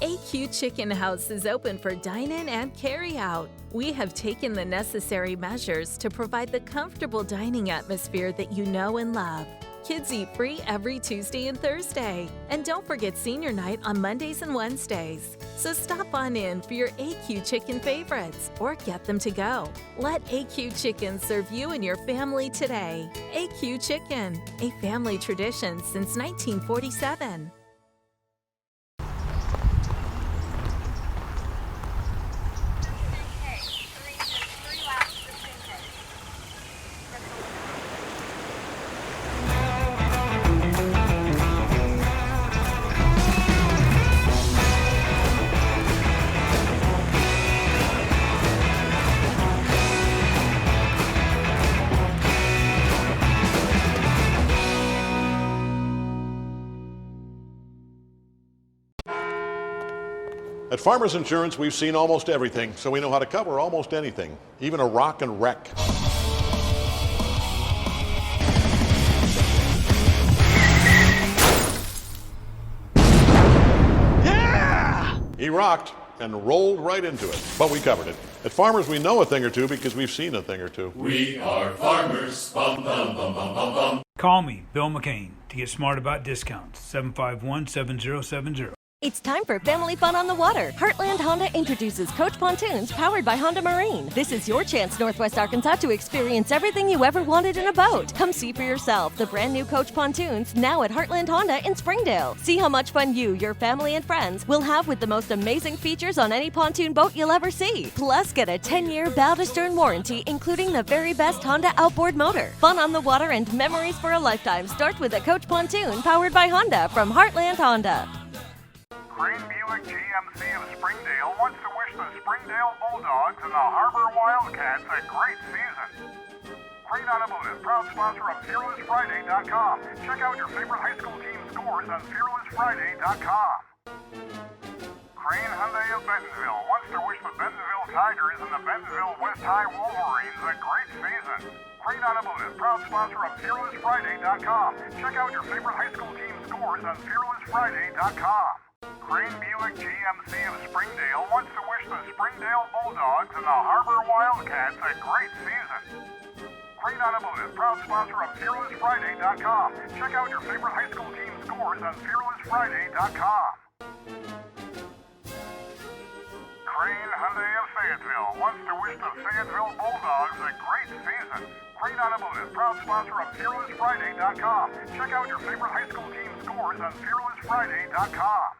AQ Chicken House is open for dine-in and carry-out. We have taken the necessary measures to provide the comfortable dining atmosphere that you know and love. Kids eat free every Tuesday and Thursday. And don't forget senior night on Mondays and Wednesdays. So stop on in for your AQ Chicken favorites or get them to go. Let AQ Chicken serve you and your family today. AQ Chicken, a family tradition since 1947. At Farmers Insurance, we've seen almost everything, so we know how to cover almost anything, even a rock and wreck. Yeah! He rocked and rolled right into it, but we covered it. At Farmers, we know a thing or two because we've seen a thing or two. We are farmers. Bum, bum, bum, bum, bum, bum. Call me, Bill McCain, to get smart about discounts. 751-7070. It's time for family fun on the water. Heartland Honda introduces Coach Pontoons powered by Honda Marine. This is your chance, Northwest Arkansas, to experience everything you ever wanted in a boat. Come see for yourself the brand new Coach Pontoons now at Heartland Honda in Springdale. See how much fun you, your family, and friends will have with the most amazing features on any pontoon boat you'll ever see. Plus, get a 10-year bow-to-stern warranty, including the very best Honda outboard motor. Fun on the water and memories for a lifetime start with a Coach Pontoon powered by Honda from Heartland Honda. Crane Buick GMC of Springdale wants to wish the Springdale Bulldogs and the Harbor Wildcats a great season. Crane Automotive, proud sponsor of FearlessFriday.com. Check out your favorite high school team scores on FearlessFriday.com. Crane Hyundai of Bentonville wants to wish the Bentonville Tigers and the Bentonville West High Wolverines a great season. Crane Automotive, proud sponsor of FearlessFriday.com. Check out your favorite high school team scores on FearlessFriday.com. Crane Buick GMC of Springdale wants to wish the Springdale Bulldogs and the Harbor Wildcats a great season. Crane Automotive, proud sponsor of FearlessFriday.com. Check out your favorite high school team scores on FearlessFriday.com. Crane Hyundai of Fayetteville wants to wish the Fayetteville Bulldogs a great season. Crane Automotive, proud sponsor of FearlessFriday.com. Check out your favorite high school team scores on FearlessFriday.com.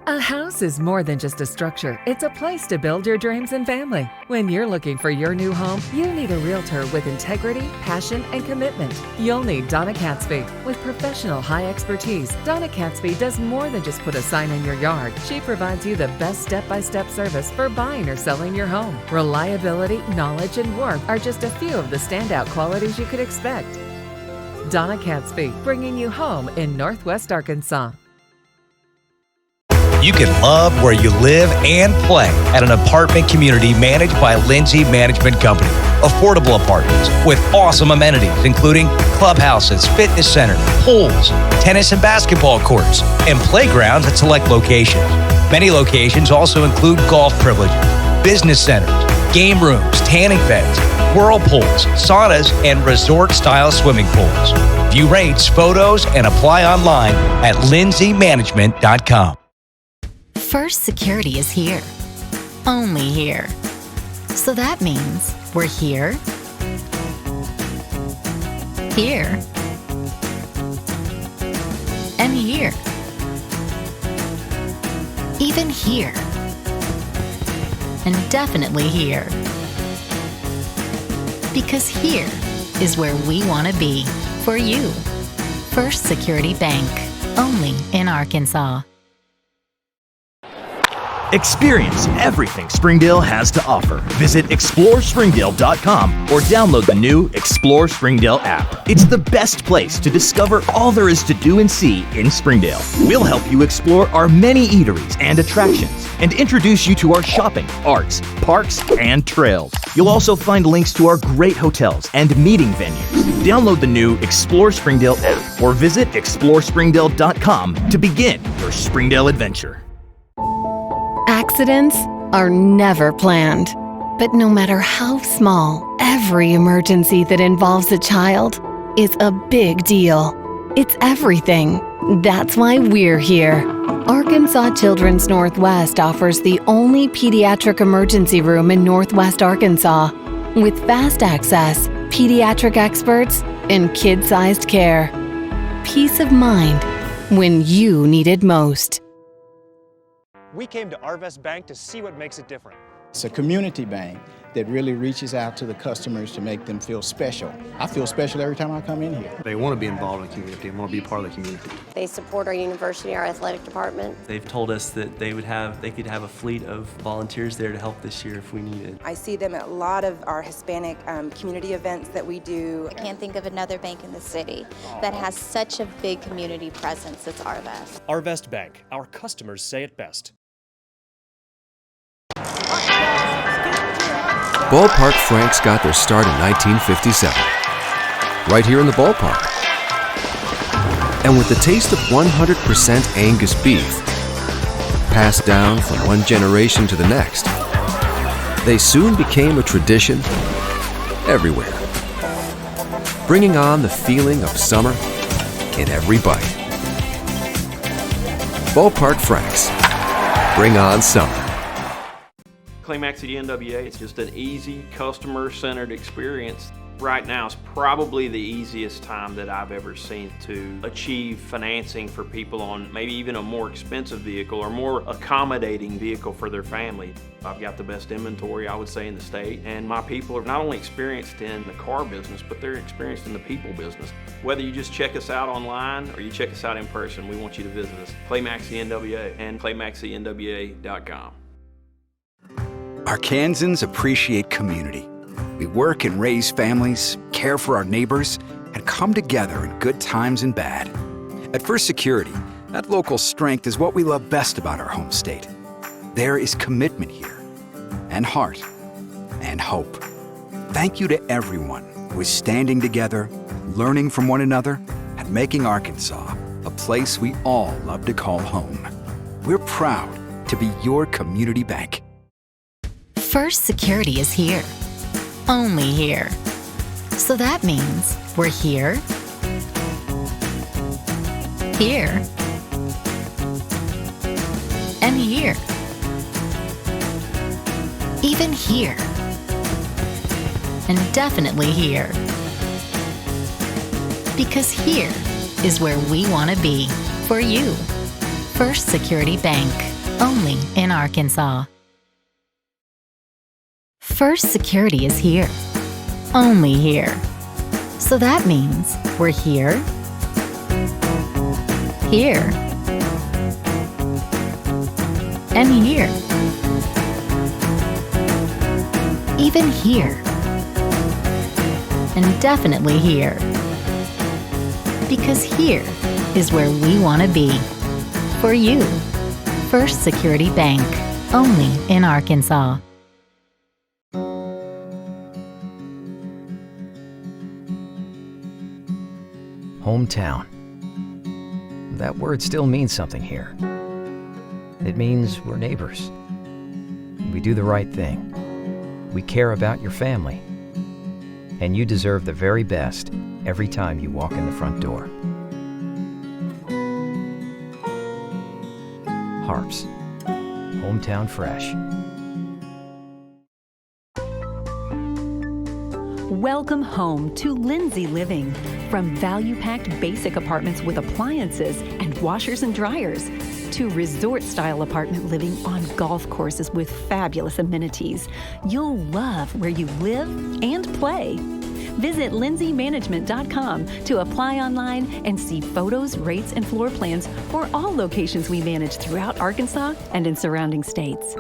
A house is more than just a structure. It's a place to build your dreams and family. When you're looking for your new home, you need a realtor with integrity, passion, and commitment. You'll need Donna Catsby. With professional high expertise, Donna Catsby does more than just put a sign in your yard. She provides you the best step-by-step service for buying or selling your home. Reliability, knowledge, and warmth are just a few of the standout qualities you could expect. Donna Catsby, bringing you home in Northwest Arkansas. You can love where you live and play at an apartment community managed by Lindsay Management Company. Affordable apartments with awesome amenities, including clubhouses, fitness center, pools, tennis and basketball courts, and playgrounds at select locations. Many locations also include golf privileges, business centers, game rooms, tanning beds, whirlpools, saunas, and resort-style swimming pools. View rates, photos, and apply online at lindsaymanagement.com. First Security is here. Only here. So that means we're here, here, and here. Even here. And definitely here. Because here is where we want to be for you. First Security Bank. Only in Arkansas. Experience everything Springdale has to offer. Visit ExploreSpringdale.com or download the new Explore Springdale app. It's the best place to discover all there is to do and see in Springdale. We'll help you explore our many eateries and attractions and introduce you to our shopping, arts, parks, and trails. You'll also find links to our great hotels and meeting venues. Download the new Explore Springdale app or visit ExploreSpringdale.com to begin your Springdale adventure. Accidents are never planned. But no matter how small, every emergency that involves a child is a big deal. It's everything. That's why we're here. Arkansas Children's Northwest offers the only pediatric emergency room in Northwest Arkansas with fast access, pediatric experts, and kid-sized care. Peace of mind when you need it most. We came to Arvest Bank to see what makes it different. It's a community bank that really reaches out to the customers to make them feel special. I feel special every time I come in here. They want to be involved in the community and want to be part of the community. They support our university, our athletic department. They've told us that they could have a fleet of volunteers there to help this year if we need it. I see them at a lot of our Hispanic community events that we do. I can't think of another bank in the city that has such a big community presence as Arvest. Arvest Bank, our customers say it best. Ballpark Franks got their start in 1957, right here in the ballpark. And with the taste of 100% Angus beef, passed down from one generation to the next, they soon became a tradition everywhere, bringing on the feeling of summer in every bite. Ballpark Franks, bring on summer. Climax at NWA, it's just an easy, customer-centered experience. Right now is probably the easiest time that I've ever seen to achieve financing for people on maybe even a more expensive vehicle or more accommodating vehicle for their family. I've got the best inventory, I would say, in the state, and my people are not only experienced in the car business, but they're experienced in the people business. Whether you just check us out online or you check us out in person, we want you to visit us. Climax NWA and climaxnwa.com. Arkansans appreciate community. We work and raise families, care for our neighbors, and come together in good times and bad. At First Security, that local strength is what we love best about our home state. There is commitment here, and heart, and hope. Thank you to everyone who is standing together, learning from one another, and making Arkansas a place we all love to call home. We're proud to be your community bank. First Security is here. Only here. So that means we're here, here, and here. Even here. And definitely here. Because here is where we want to be for you. First Security Bank. Only in Arkansas. First Security is here. Only here. So that means we're here, here, and here. Even here. And definitely here. Because here is where we want to be. For you. First Security Bank. Only in Arkansas. Hometown. That word still means something here. It means we're neighbors. We do the right thing. We care about your family. And you deserve the very best every time you walk in the front door. Harps. Hometown Fresh. Welcome home to Lindsay Living. From value-packed basic apartments with appliances and washers and dryers to resort-style apartment living on golf courses with fabulous amenities, you'll love where you live and play. Visit lindsaymanagement.com to apply online and see photos, rates, and floor plans for all locations we manage throughout Arkansas and in surrounding states.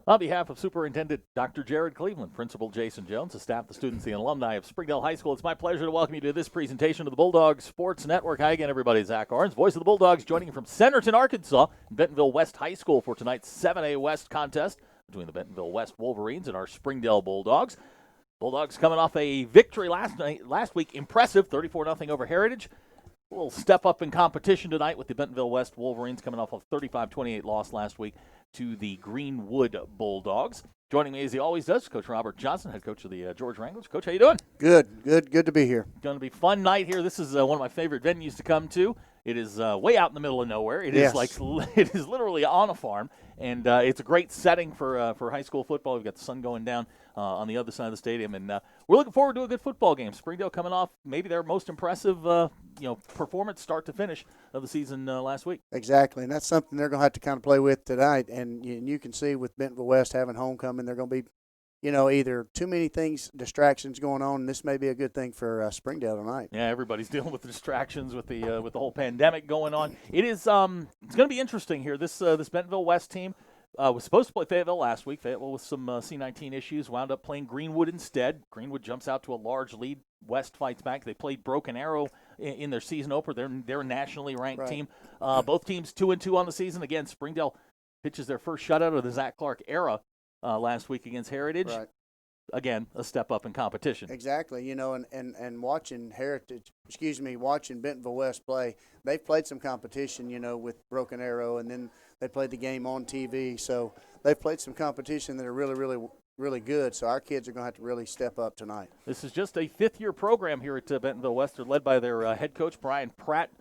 On behalf of Superintendent Dr. Jared Cleveland, Principal Jason Jones, the staff, the students, the alumni of Springdale High School, it's my pleasure to welcome you to this presentation of the Bulldogs Sports Network. Hi again, everybody. Zach Arns, voice of the Bulldogs, joining you from Centerton, Arkansas, Bentonville West High School for tonight's 7A West contest between the Bentonville West Wolverines and our Springdale Bulldogs. Bulldogs coming off a victory last week, impressive, 34-0 over Heritage. A little step up in competition tonight with the Bentonville West Wolverines coming off a 35-28 loss last week to the Greenwood Bulldogs. Joining me as he always does, Coach Robert Johnson, head coach of the George Wranglers. Coach, how you doing? Good to be here. Going to be a fun night here. This is one of my favorite venues to come to. It is way out in the middle of nowhere. It is it is literally on a farm, and it's a great setting for high school football. We've got the sun going down on the other side of the stadium, and we're looking forward to a good football game. Springdale coming off maybe their most impressive performance start to finish of the season last week. Exactly, and that's something they're going to have to kind of play with tonight. And you can see with Bentonville West having homecoming, they're going to be either too many distractions going on, and this may be a good thing for Springdale tonight. Yeah, everybody's dealing with the distractions with the whole pandemic going on. It is it's going to be interesting here. This Bentonville West team was supposed to play Fayetteville last week. Fayetteville with some C-19 issues wound up playing Greenwood instead. Greenwood jumps out to a large lead. West fights back. They played Broken Arrow in their season opener. They're a nationally ranked team. Both teams 2-2 on the season. Again, Springdale pitches their first shutout of the Zach Clark era last week against Heritage. Right. Again, a step up in competition. Exactly, and watching watching Bentonville West play, they've played some competition, with Broken Arrow, and then they played the game on TV. So they've played some competition that are really, really, really good. So our kids are going to have to really step up tonight. This is just a fifth-year program here at Bentonville West. They're led by their head coach, Brian Pratt.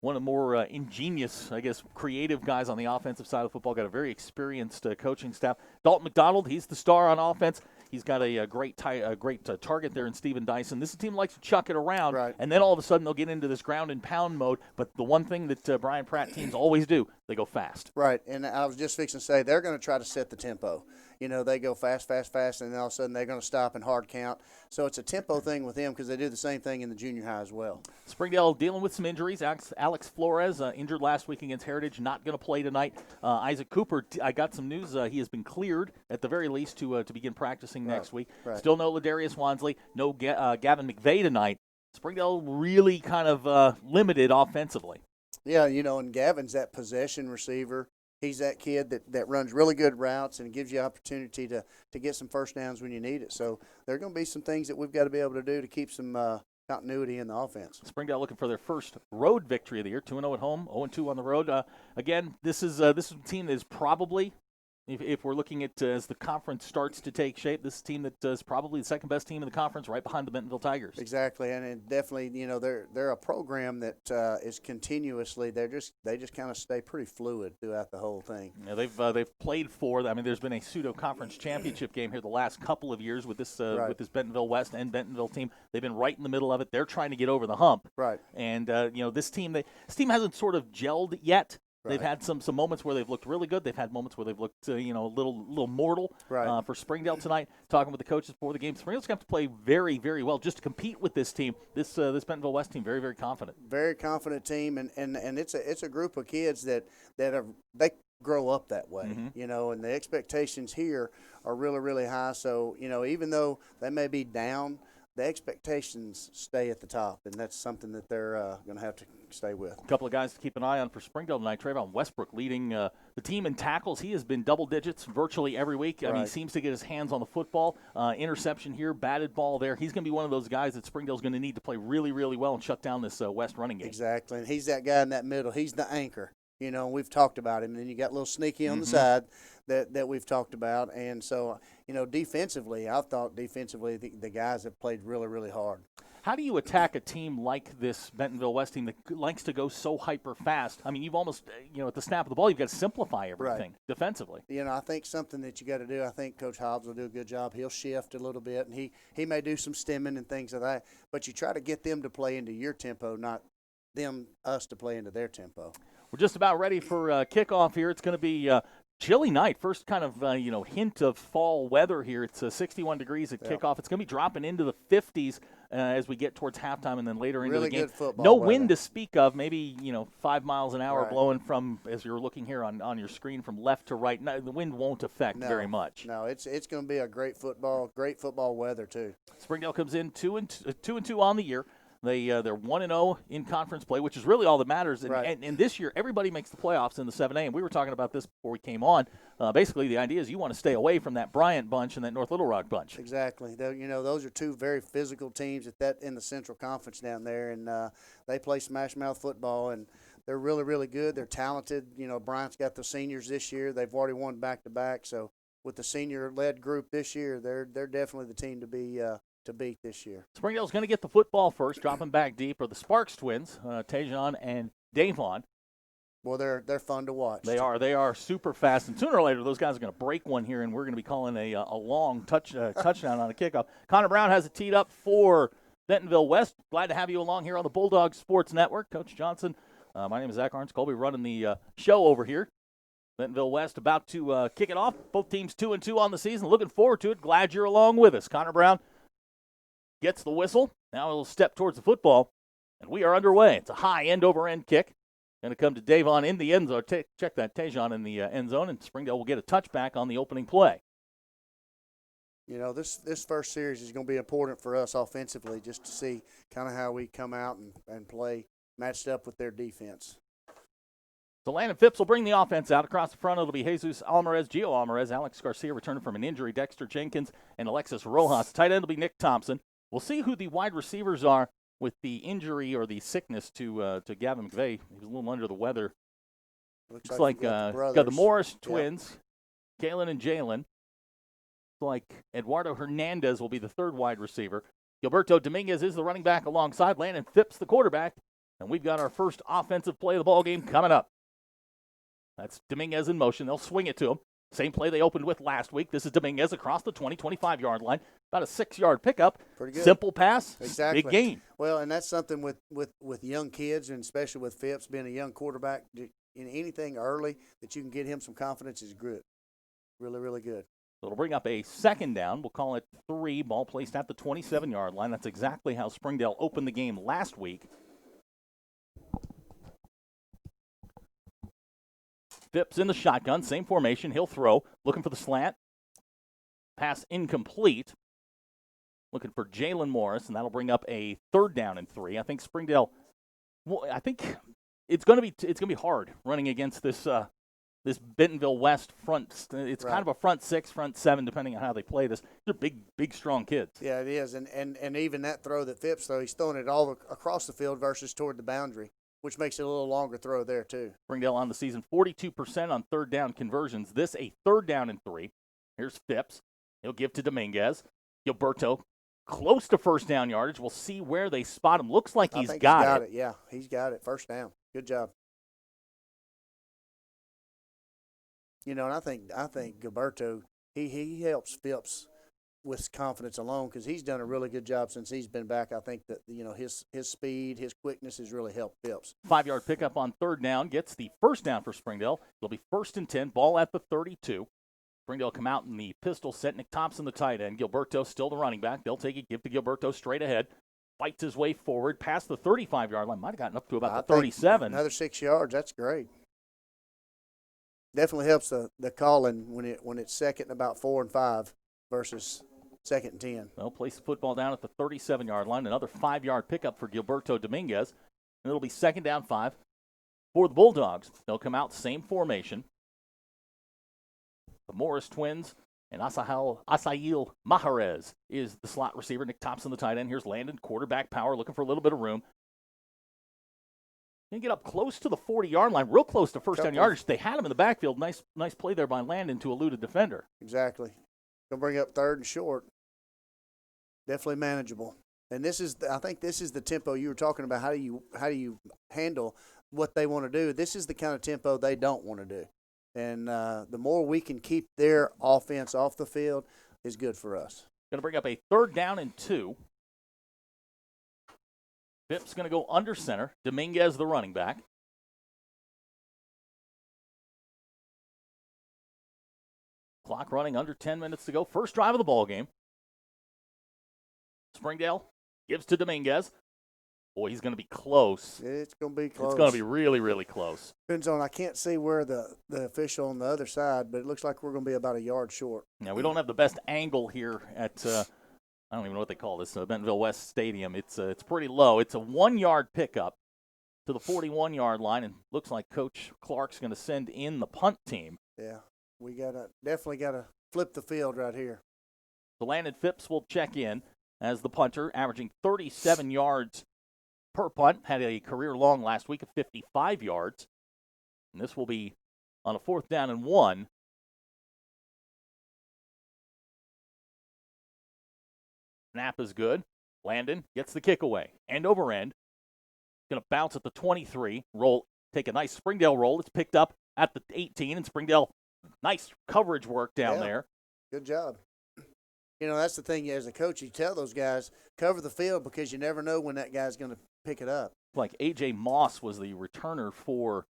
One of the more ingenious, creative guys on the offensive side of the football. Got a very experienced coaching staff. Dalton McDonald, he's the star on offense. He's got a great target there in Steven Dyson. This team likes to chuck it around, and then all of a sudden they'll get into this ground and pound mode. But the one thing that Brian Pratt teams always do, they go fast. Right, and I was just fixing to say they're going to try to set the tempo. They go fast, and then all of a sudden they're going to stop and hard count. So it's a tempo thing with them because they do the same thing in the junior high as well. Springdale dealing with some injuries. Alex Flores injured last week against Heritage, not going to play tonight. Isaac Cooper, I got some news. He has been cleared at the very least to begin practicing next week. Right. Still no Ladarius Wansley, no Gavin McVeigh tonight. Springdale really kind of limited offensively. Yeah, and Gavin's that possession receiver. He's that kid that runs really good routes and gives you opportunity to get some first downs when you need it. So there are going to be some things that we've got to be able to do to keep some continuity in the offense. Springdale looking for their first road victory of the year, 2-0 at home, 0-2 on the road. Again, this is a team that is probably, if we're looking at as the conference starts to take shape, this team that is probably the second best team in the conference, right behind the Bentonville Tigers. Exactly, and it definitely, they're a program that is continuously. They just kind of stay pretty fluid throughout the whole thing. Yeah, they've played for. There's been a pseudo conference championship game here the last couple of years with this Bentonville West and Bentonville team. They've been right in the middle of it. They're trying to get over the hump. Right. And this team hasn't sort of gelled yet. Right. They've had some moments where they've looked really good. They've had moments where they've looked a little mortal. Right. For Springdale tonight. Talking with the coaches before the game, Springdale's going to have to play very, very well just to compete with this team. This Bentonville West team, very, very confident. Very confident team, and it's a group of kids that they grow up that way, and the expectations here are really, really high. So even though they may be down, the expectations stay at the top, and that's something that they're going to have to stay with. A couple of guys to keep an eye on for Springdale tonight. Trayvon Westbrook leading the team in tackles. He has been double digits virtually every week. Right. He seems to get his hands on the football. Interception here, batted ball there. He's going to be one of those guys that Springdale's going to need to play really, really well and shut down this West running game. Exactly, and he's that guy in that middle. He's the anchor. We've talked about him. And then you got a little sneaky on the side that we've talked about. And so, defensively, I thought the guys have played really, really hard. How do you attack a team like this Bentonville West team that likes to go so hyper fast? You've almost, at the snap of the ball, you've got to simplify everything defensively. I think something that you got to do, I think Coach Hobbs will do a good job. He'll shift a little bit, and he may do some stemming and things like that. But you try to get them to play into your tempo, not us to play into their tempo. We're just about ready for kickoff here. It's going to be chilly night. First kind of, hint of fall weather here. It's 61 degrees at kickoff. It's going to be dropping into the 50s as we get towards halftime and then later into the game. Good football no weather. Wind to speak of. Maybe, 5 miles an hour blowing from, as you're looking here on your screen, from left to right. No, the wind won't affect very much. No, it's going to be a great football weather too. Springdale comes in 2-2 on the year. They're 1-0 in conference play, which is really all that matters. And, Right. and this year, everybody makes the playoffs in the 7A. And we were talking about this before we came on. Basically, the idea is you want to stay away from that Bryant bunch and that North Little Rock bunch. Exactly. Those are two very physical teams in the Central Conference down there, and they play smash mouth football, and they're really, really good. They're talented. Bryant's got the seniors this year. They've already won back-to-back. So with the senior-led group this year, they're definitely the team to beat this year. Springdale's going to get the football first, dropping back deep, are the Sparks twins, Tajon and Davon. Well, they're fun to watch. They are super fast, and sooner or later those guys are going to break one here, and we're going to be calling a long touchdown on a kickoff. Connor Brown has it teed up for Bentonville West. Glad to have you along here on the Bulldog Sports Network. Coach Johnson, my name is Zach Arns Colby, running the show over here. Bentonville West about to kick it off. Both teams 2-2 on the season. Looking forward to it. Glad you're along with us. Connor Brown gets the whistle. Now he'll step towards the football, and we are underway. It's a high end-over-end kick. Going to come to Davon in the end zone. Check that, Tajon in the end zone, and Springdale will get a touchback on the opening play. This first series is going to be important for us offensively, just to see kind of how we come out and play matched up with their defense. So Landon Phipps will bring the offense out. Across the front, it'll be Jesus Alvarez, Gio Alvarez, Alex Garcia returning from an injury, Dexter Jenkins, and Alexis Rojas. Tight end will be Nick Thompson. We'll see who the wide receivers are with the injury or the sickness to Gavin McVeigh. He was a little under the weather. Looks like got the Morris twins, Kalen and Jalen. Looks like Eduardo Hernandez will be the third wide receiver. Gilberto Dominguez is the running back alongside Landon Phipps, the quarterback. And we've got our first offensive play of the ball game coming up. That's Dominguez in motion. They'll swing it to him. Same play they opened with last week. This is Dominguez across the 25-yard line. About a 6-yard pickup. Pretty good. Simple pass. Exactly. Big gain. Well, and that's something with young kids, and especially with Phipps being a young quarterback, in anything early that you can get him some confidence is good. Really, really good. So it'll bring up a second down. We'll call it 3. Ball placed at the 27-yard line. That's exactly how Springdale opened the game last week. Phipps in the shotgun, same formation. He'll throw, looking for the slant. Pass incomplete. Looking for Jalen Morris, and that'll bring up a 3rd down and 3. I think Springdale. Well, I think it's going to be hard running against this Bentonville West front. It's kind of a front 6, front 7, depending on how they play this. They're big, strong kids. Yeah, it is, and even that throw that Phipps throw, he's throwing it all across the field versus toward the boundary, which makes it a little longer throw there, too. Springdale on the season, 42% on 3rd down conversions. This a 3rd down and 3. Here's Phipps. He'll give to Dominguez. Gilberto, close to 1st down yardage. We'll see where they spot him. Looks like he's got it. Yeah, he's got it. 1st down. Good job. And I think Gilberto, he helps Phipps with confidence alone, because he's done a really good job since he's been back. I think that his speed, his quickness has really helped Phipps. 5-yard pickup on 3rd down gets the 1st down for Springdale. It'll be 1st and 10. Ball at the 32. Springdale come out in the pistol set. Nick Thompson, the tight end. Gilberto still the running back. They'll take it, give to Gilberto straight ahead. Fights his way forward past the 35-yard line. Might have gotten up to about the 37. Another 6 yards. That's great. Definitely helps the calling when it's 2nd and about 4 and 5 versus 2nd and 10. They'll place the football down at the 37-yard line. Another 5-yard pickup for Gilberto Dominguez. And it'll be 2nd down 5 for the Bulldogs. They'll come out same formation. The Morris twins and Asael Maharez is the slot receiver. Nick Thompson, the tight end. Here's Landon, quarterback power, looking for a little bit of room. Going to get up close to the 40-yard line, real close to 1st down yardage. They had him in the backfield. Nice play there by Landon to elude a defender. Exactly. Going to bring up 3rd and short. Definitely manageable. And I think this is the tempo you were talking about. How do you handle what they want to do? This is the kind of tempo they don't want to do. And the more we can keep their offense off the field is good for us. Going to bring up a 3rd down and 2. Phipps going to go under center. Dominguez, the running back. Clock running, under 10 minutes to go. First drive of the ball game. Springdale gives to Dominguez. Boy, he's going to be close. It's going to be close. It's going to be really, really close. Depends on, I can't see where the official on the other side, but it looks like we're going to be about a yard short. Now, we don't have the best angle here at I don't even know what they call this, Bentonville West Stadium. It's pretty low. It's a 1-yard pickup to the 41-yard line, and looks like Coach Clark's going to send in the punt team. Yeah, we definitely gotta flip the field right here. So Landon Phipps will check in as the punter, averaging 37 yards per punt. Had a career long last week of 55 yards. And this will be on a 4th down and 1. Snap is good. Landon gets the kick away. End over end. Going to bounce at the 23. Roll, take a nice Springdale roll. It's picked up at the 18, and Springdale, nice coverage work down there. Good job. You know, that's the thing as a coach, you tell those guys, cover the field because you never know when that guy's going to pick it up. Like A.J. Moss was the returner for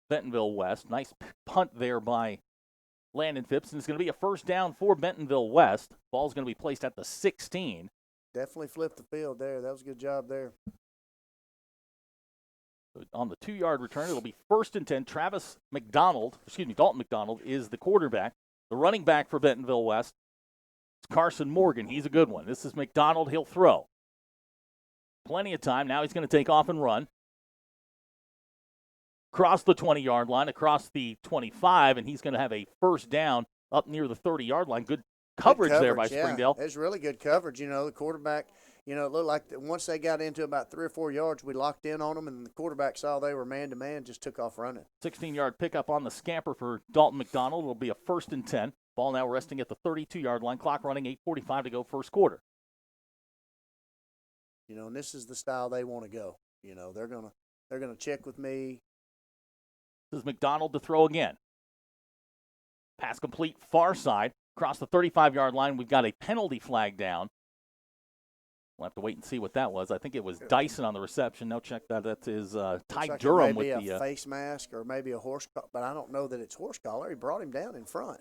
Bentonville West. Nice punt there by Landon Phipps, and it's going to be a 1st down for Bentonville West. Ball's going to be placed at the 16. Definitely flipped the field there. That was a good job there. On the 2-yard return, it'll be 1st and 10. Dalton McDonald is the quarterback. The running back for Bentonville West is Carson Morgan. He's a good one. This is McDonald. He'll throw. Plenty of time. Now he's going to take off and run. Across the 20-yard line, across the 25, and he's going to have a 1st down up near the 30-yard line. Good coverage there by Springdale. It's really good coverage. You know, the quarterback, you know, it looked like once they got into about 3 or 4 yards, we locked in on them, and the quarterback saw they were man-to-man, just took off running. 16-yard pickup on the scamper for Dalton McDonald. It'll be a 1st and 10. Ball now resting at the 32-yard line. Clock running, 8:45 to go, 1st quarter. You know, and this is the style they want to go. You know, they're gonna check with me. This is McDonald to throw again. Pass complete, far side. Across the 35-yard line, we've got a penalty flag down. We'll have to wait and see what that was. I think it was Dyson on the reception. No, check that. That is Ty like Durham with the face mask or maybe a horse collar, but I don't know that it's horse collar. He brought him down in front,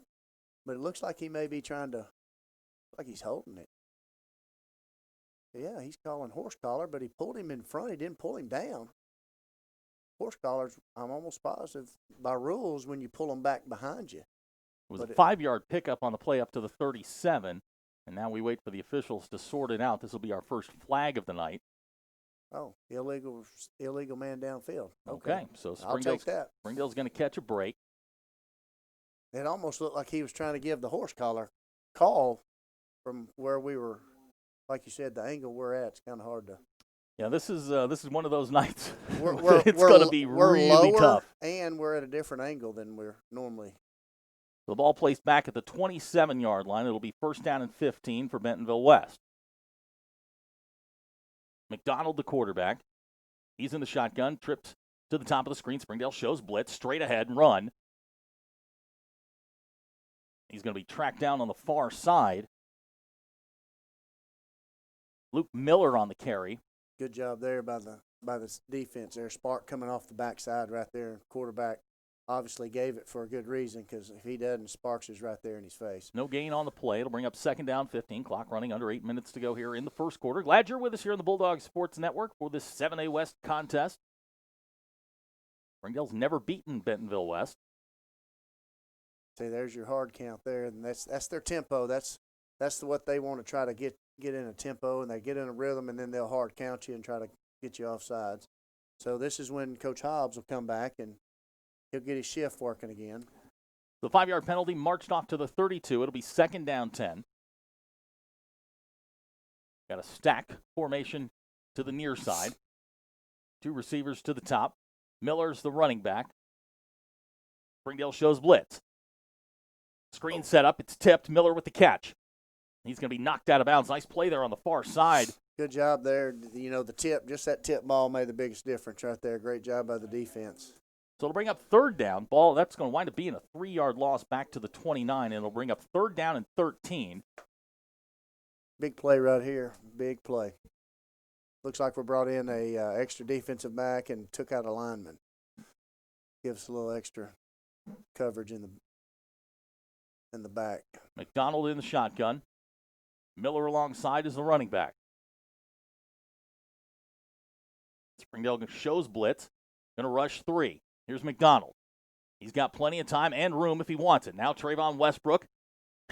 but it looks like he may be trying to, like he's holding it. Yeah, he's calling horse collar, but he pulled him in front. He didn't pull him down. Horse collars, I'm almost positive, by rules, when you pull them back behind you. It was a 5-yard pickup on the play up to the 37, and now we wait for the officials to sort it out. This will be our first flag of the night. Oh, illegal man downfield. Okay, so I'll take that. Springdale's going to catch a break. It almost looked like he was trying to give the horse collar call from where we were. Like you said, the angle we're at, it's kind of hard to. Yeah, this is one of those nights. It's going to be really tough. And we're at a different angle than we're normally. The ball placed back at the 27-yard line. It'll be 1st down and 15 for Bentonville West. McDonald, the quarterback. He's in the shotgun, trips to the top of the screen. Springdale shows blitz, straight ahead and run. He's going to be tracked down on the far side. Luke Miller on the carry. Good job there by the defense there. Spark coming off the backside right there. Quarterback obviously gave it for a good reason because if he doesn't, Sparks is right there in his face. No gain on the play. It'll bring up 2nd down, 15. Clock running under 8 minutes to go here in the 1st quarter. Glad you're with us here on the Bulldogs Sports Network for this 7A West contest. Springdale's never beaten Bentonville West. See, there's your hard count there, and that's their tempo. That's what they want to try to get in a tempo, and they get in a rhythm, and then they'll hard count you and try to get you off sides. So this is when Coach Hobbs will come back, and he'll get his shift working again. The 5-yard penalty marched off to the 32. It'll be 2nd down 10. Got a stack formation to the near side. 2 receivers to the top. Miller's the running back. Springdale shows blitz. Screen set up. It's tipped. Miller with the catch. He's going to be knocked out of bounds. Nice play there on the far side. Good job there. You know, the tip, just that tip ball made the biggest difference right there. Great job by the defense. So it'll bring up 3rd down. Ball, that's going to wind up being a 3-yard loss back to the 29, and it'll bring up 3rd down and 13. Big play right here. Big play. Looks like we brought in a extra defensive back and took out a lineman. Gives us a little extra coverage in the back. McDonald in the shotgun. Miller alongside is the running back. Springdale shows blitz. Going to rush 3. Here's McDonald. He's got plenty of time and room if he wants it. Now Trayvon Westbrook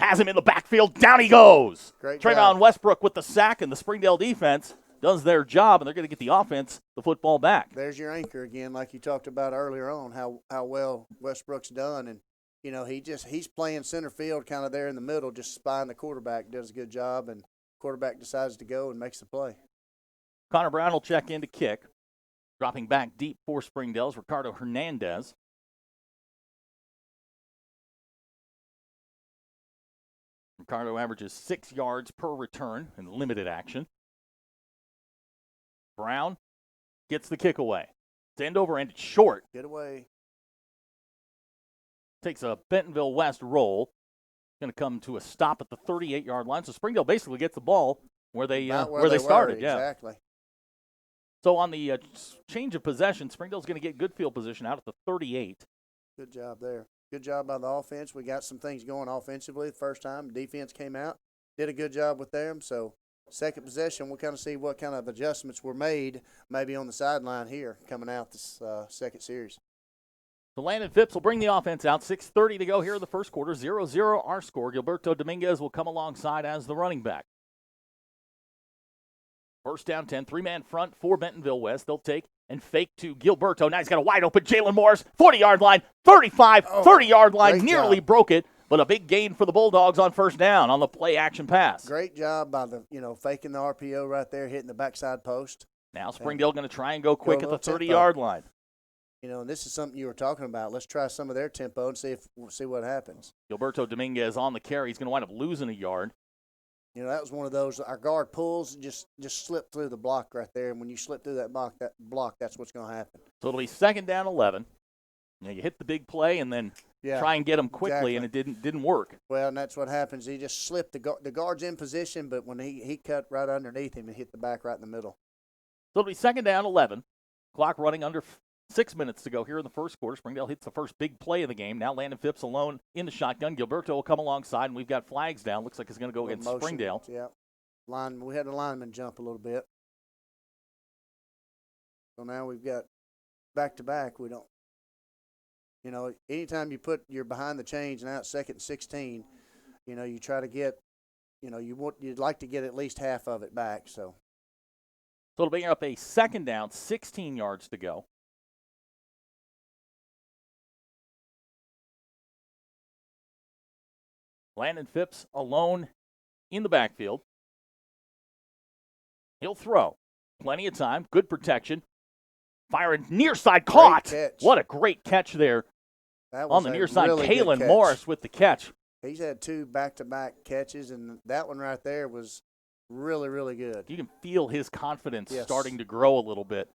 Has him in the backfield. Down he goes. Great Trayvon job. Westbrook with the sack, and the Springdale defense does their job, and they're going to get the offense the football back. There's your anchor again, like you talked about earlier on, how well Westbrook's done. And, you know, he's playing center field kind of there in the middle, just spying the quarterback, does a good job, and quarterback decides to go and makes the play. Connor Brown will check in to kick. Dropping back deep for Springdale's Ricardo Hernandez. Ricardo averages 6 yards per return in limited action. Brown gets the kick away. It's end over end. It's short. Get away. Takes a Bentonville West roll. Going to come to a stop at the 38-yard line. So Springdale basically gets the ball where they started. Were, yeah, exactly. So on the change of possession, Springdale's going to get good field position out at the 38. Good job there. Good job by the offense. We got some things going offensively the first time. Defense came out, did a good job with them. So second possession, we'll kind of see what kind of adjustments were made maybe on the sideline here coming out this second series. So Landon Phipps will bring the offense out. 6:30 to go here in the first quarter. 0-0 our score. Gilberto Dominguez will come alongside as the running back. First down 10, 3-man front for Bentonville West. They'll take and fake to Gilberto. Now he's got a wide open Jalen Morris, 40-yard line, 35, 30-yard line, nearly broke it, but a big gain for the Bulldogs on first down on the play action pass. Great job by the, faking the RPO right there, hitting the backside post. Now Springdale going to try and go quick at the 30-yard line. And this is something you were talking about. Let's try some of their tempo and see what happens. Gilberto Dominguez on the carry. He's going to wind up losing a yard. That was one of those, our guard pulls, just slip through the block right there. And when you slip through that block, that's what's going to happen. So it'll be second down 11. You hit the big play and then try and get them quickly, and it didn't work. Well, and that's what happens. He just slipped. The guard's in position, but when he cut right underneath him and hit the back right in the middle. So it'll be second down 11. Clock running under 6 minutes to go here in the first quarter. Springdale hits the first big play of the game. Now Landon Phipps alone in the shotgun. Gilberto will come alongside, and we've got flags down. Looks like it's going to go against Springdale. Yeah. We had the lineman jump a little bit. So now we've got back-to-back. We don't, anytime you're behind the chains and out second and 16, you try to get, you'd like to get at least half of it back. So it'll bring up a second down, 16 yards to go. Landon Phipps alone in the backfield. He'll throw. Plenty of time. Good protection. Firing near side. Caught. What a great catch there on the near side. Really Kalen Morris with the catch. He's had 2 back-to-back catches, and that one right there was really, really good. You can feel his confidence starting to grow a little bit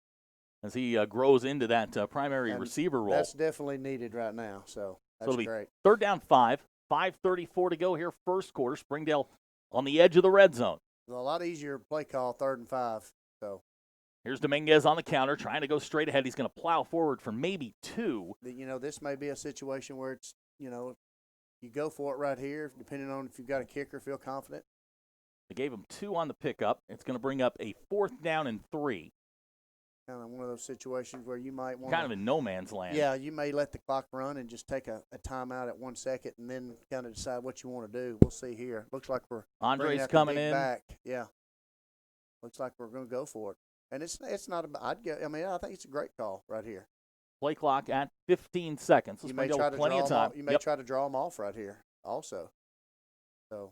as he grows into that primary receiver role. That's definitely needed right now, so that's great. Third down 5. 5:34 to go here, first quarter. Springdale on the edge of the red zone. A lot easier play call, 3rd and 5. So here's Dominguez on the counter, trying to go straight ahead. He's going to plow forward for maybe 2. This may be a situation where it's, you go for it right here, depending on if you've got a kicker, feel confident. They gave him 2 on the pickup. It's going to bring up a 4th down and 3. Kind of one of those situations where you might want kind of in no man's land. Yeah, you may let the clock run and just take a timeout at 1 second and then kind of decide what you want to do. We'll see here. Looks like we're Andre's coming in. Back. Yeah, looks like we're going to go for it. And it's not about. I think it's a great call right here. Play clock at 15 seconds. You may try to plenty of time. You may try to draw them off right here also. So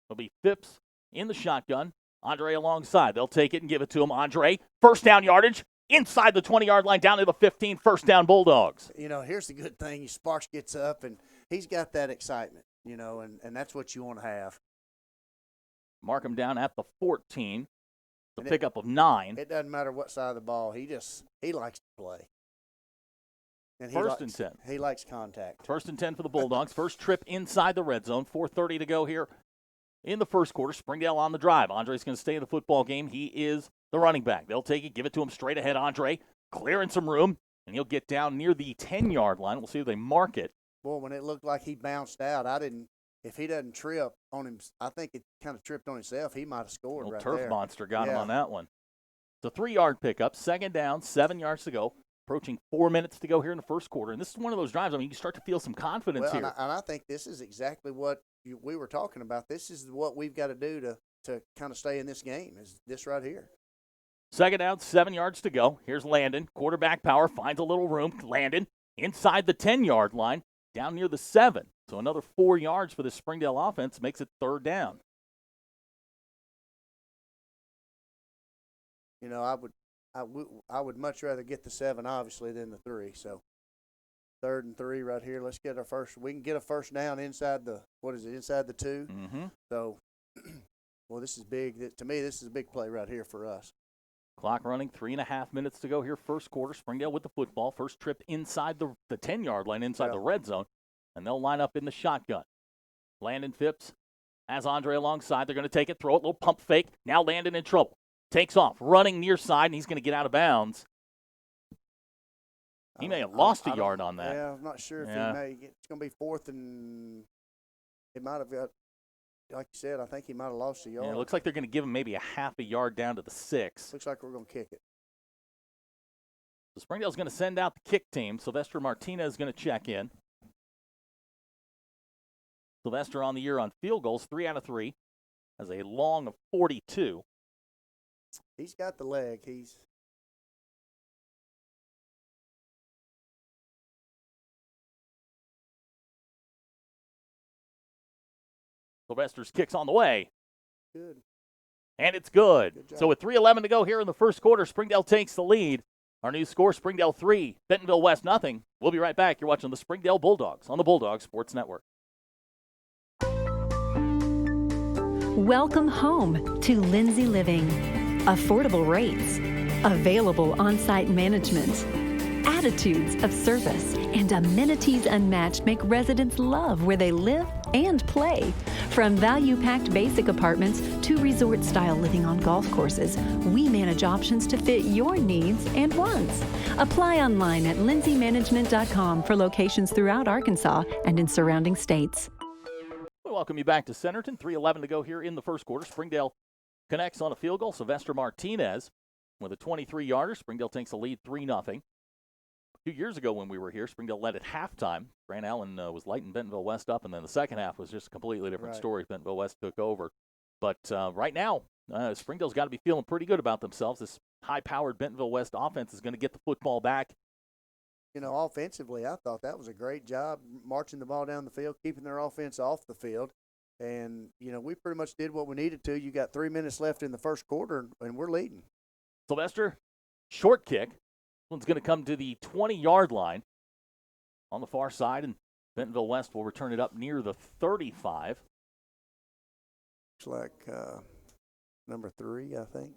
it'll be Phipps in the shotgun. Andre alongside. They'll take it and give it to him. Andre, first down yardage, inside the 20-yard line, down to the 15, first down Bulldogs. Here's the good thing. Sparks gets up, and he's got that excitement, and that's what you want to have. Mark him down at the 14, the pickup of 9. It doesn't matter what side of the ball. He likes to play. And first and 10. He likes contact. First and 10 for the Bulldogs. First trip inside the red zone. 4:30 to go here in the first quarter. Springdale on the drive. Andre's going to stay in the football game. He is the running back. They'll take it, give it to him straight ahead. Andre clearing some room, and he'll get down near the 10-yard line. We'll see if they mark it. Boy, when it looked like he bounced out, if he doesn't trip on him, I think it kind of tripped on himself. He might have scored right there. Turf monster got him on that one. It's a 3-yard pickup. Second down, 7 yards to go. Approaching 4 minutes to go here in the first quarter. And this is one of those drives, I mean, you start to feel some confidence here. And I think this is exactly what we were talking about. This is what we've got to do to kind of stay in this game, is this right here. Second down, 7 yards to go. Here's Landon. Quarterback power, finds a little room. Landon inside the 10-yard line, down near the 7. So another 4 yards for the Springdale offense makes it third down. You know, I would much rather get the 7, obviously, than the 3. So 3rd and 3 right here. Let's get our first. We can get a first down inside the, inside the 2. Mm-hmm. So, well, this is big. To me, this is a big play right here for us. Clock running, 3.5 minutes to go here, first quarter. Springdale with the football. First trip inside the 10-yard line, inside the red zone, and they'll line up in the shotgun. Landon Phipps has Andre alongside. They're going to take it, throw it, little pump fake. Now Landon in trouble. Takes off, running near side, and he's going to get out of bounds. He may have lost a yard on that. Yeah, I'm not sure if he may. It's going to be 4th, and it might have got, like you said, I think he might have lost a yard. Yeah, it looks like they're going to give him maybe a half a yard down to the 6. Looks like we're going to kick it. So Springdale's going to send out the kick team. Sylvester Martinez is going to check in. Sylvester on the year on field goals, 3 out of 3. Has a long of 42. He's got the leg. Sylvester's kick's on the way. Good. And it's good. So with 3:11 to go here in the first quarter, Springdale takes the lead. Our new score, Springdale 3, Bentonville West nothing. We'll be right back. You're watching the Springdale Bulldogs on the Bulldog Sports Network. Welcome home to Lindsay Living. Affordable rates, available on-site management, attitudes of service, and amenities unmatched make residents love where they live and play. From value-packed basic apartments to resort-style living on golf courses, we manage options to fit your needs and wants. Apply online at lindsaymanagement.com for locations throughout Arkansas and in surrounding states. We welcome you back to Centerton. 3:11 to go here in the first quarter. Springdale connects on a field goal. Sylvester Martinez with a 23-yarder. Springdale takes the lead 3-0. 2 years ago when we were here, Springdale led at halftime. Grant Allen was lighting Bentonville West up, and then the second half was just a completely different story. Bentonville West took over. But right now, Springdale's got to be feeling pretty good about themselves. This high-powered Bentonville West offense is going to get the football back. You know, offensively, I thought that was a great job marching the ball down the field, keeping their offense off the field. And, you know, we pretty much did what we needed to. You got 3 minutes left in the first quarter, and we're leading. Sylvester, short kick. One's going to come to the 20-yard line on the far side, and Bentonville West will return it up near the 35. Looks like number 3, I think.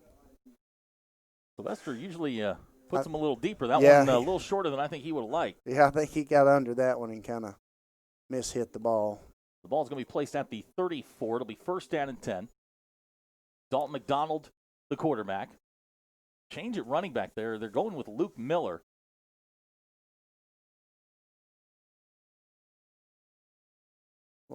Sylvester usually puts him a little deeper. That one a little shorter than I think he would have liked. Yeah, I think he got under that one and kind of mishit the ball. The ball's going to be placed at the 34. It'll be first down and 10. Dalton McDonald, the quarterback. Change at running back there. They're going with Luke Miller.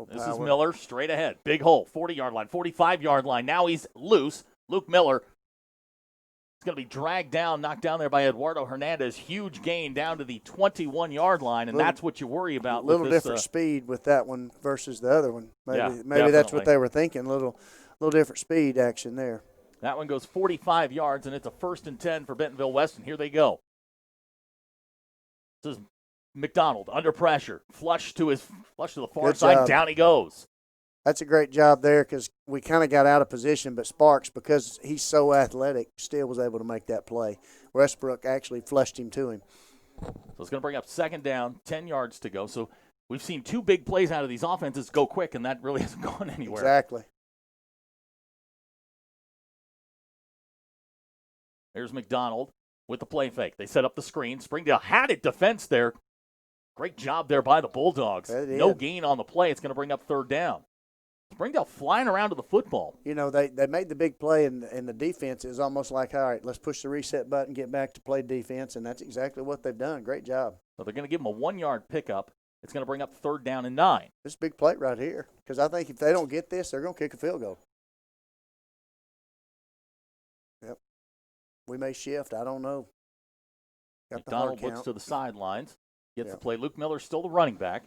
This is Miller straight ahead. Big hole, 40-yard line, 45-yard line. Now he's loose. Luke Miller is going to be dragged down, knocked down there by Eduardo Hernandez. Huge gain down to the 21-yard line, and that's what you worry about. A little different speed with that one versus the other one. Maybe that's what they were thinking. A little different speed action there. That one goes 45 yards, and it's a 1st and 10 for Bentonville West, and here they go. This is McDonald under pressure, flush to the far side. Down he goes. That's a great job there because we kind of got out of position, but Sparks, because he's so athletic, still was able to make that play. Westbrook actually flushed him to him. So it's going to bring up second down, 10 yards to go. So we've seen 2 big plays out of these offenses go quick, and that really hasn't gone anywhere. Exactly. There's McDonald with the play fake. They set up the screen. Springdale had it defense there. Great job there by the Bulldogs. No gain on the play. It's going to bring up third down. Springdale flying around to the football. You know, they made the big play, and the defense is almost like, all right, let's push the reset button, get back to play defense, and that's exactly what they've done. Great job. So they're going to give them a 1-yard pickup. It's going to bring up third down and 9. This big play right here, because I think if they don't get this, they're going to kick a field goal. Yep. We may shift. I don't know. McDonald looks to the sidelines, gets the play. Luke Miller still the running back.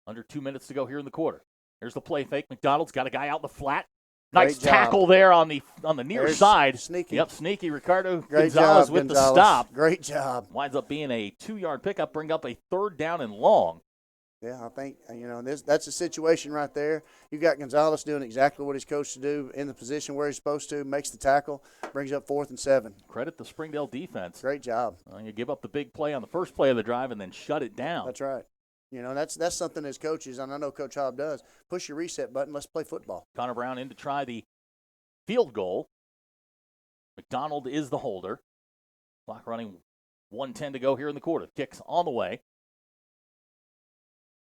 Under 2 minutes to go here in the quarter. Here's the play fake. McDonald's got a guy out in the flat. Nice tackle there on the near side. Sneaky. Yep, sneaky. Ricardo Great Gonzalez job, with Gonzalez. the stop. Great job. Winds up being a 2-yard pickup, bring up a 3rd down and long. Yeah, I think, that's a situation right there. You got Gonzalez doing exactly what he's coached to do in the position where he's supposed to, makes the tackle, brings up 4th and 7. Credit the Springdale defense. Great job. You give up the big play on the first play of the drive and then shut it down. That's right. That's something as coaches, and I know Coach Hobb does, push your reset button, let's play football. Connor Brown in to try the field goal. McDonald is the holder. Clock running, 1:10 to go here in the quarter. Kicks on the way.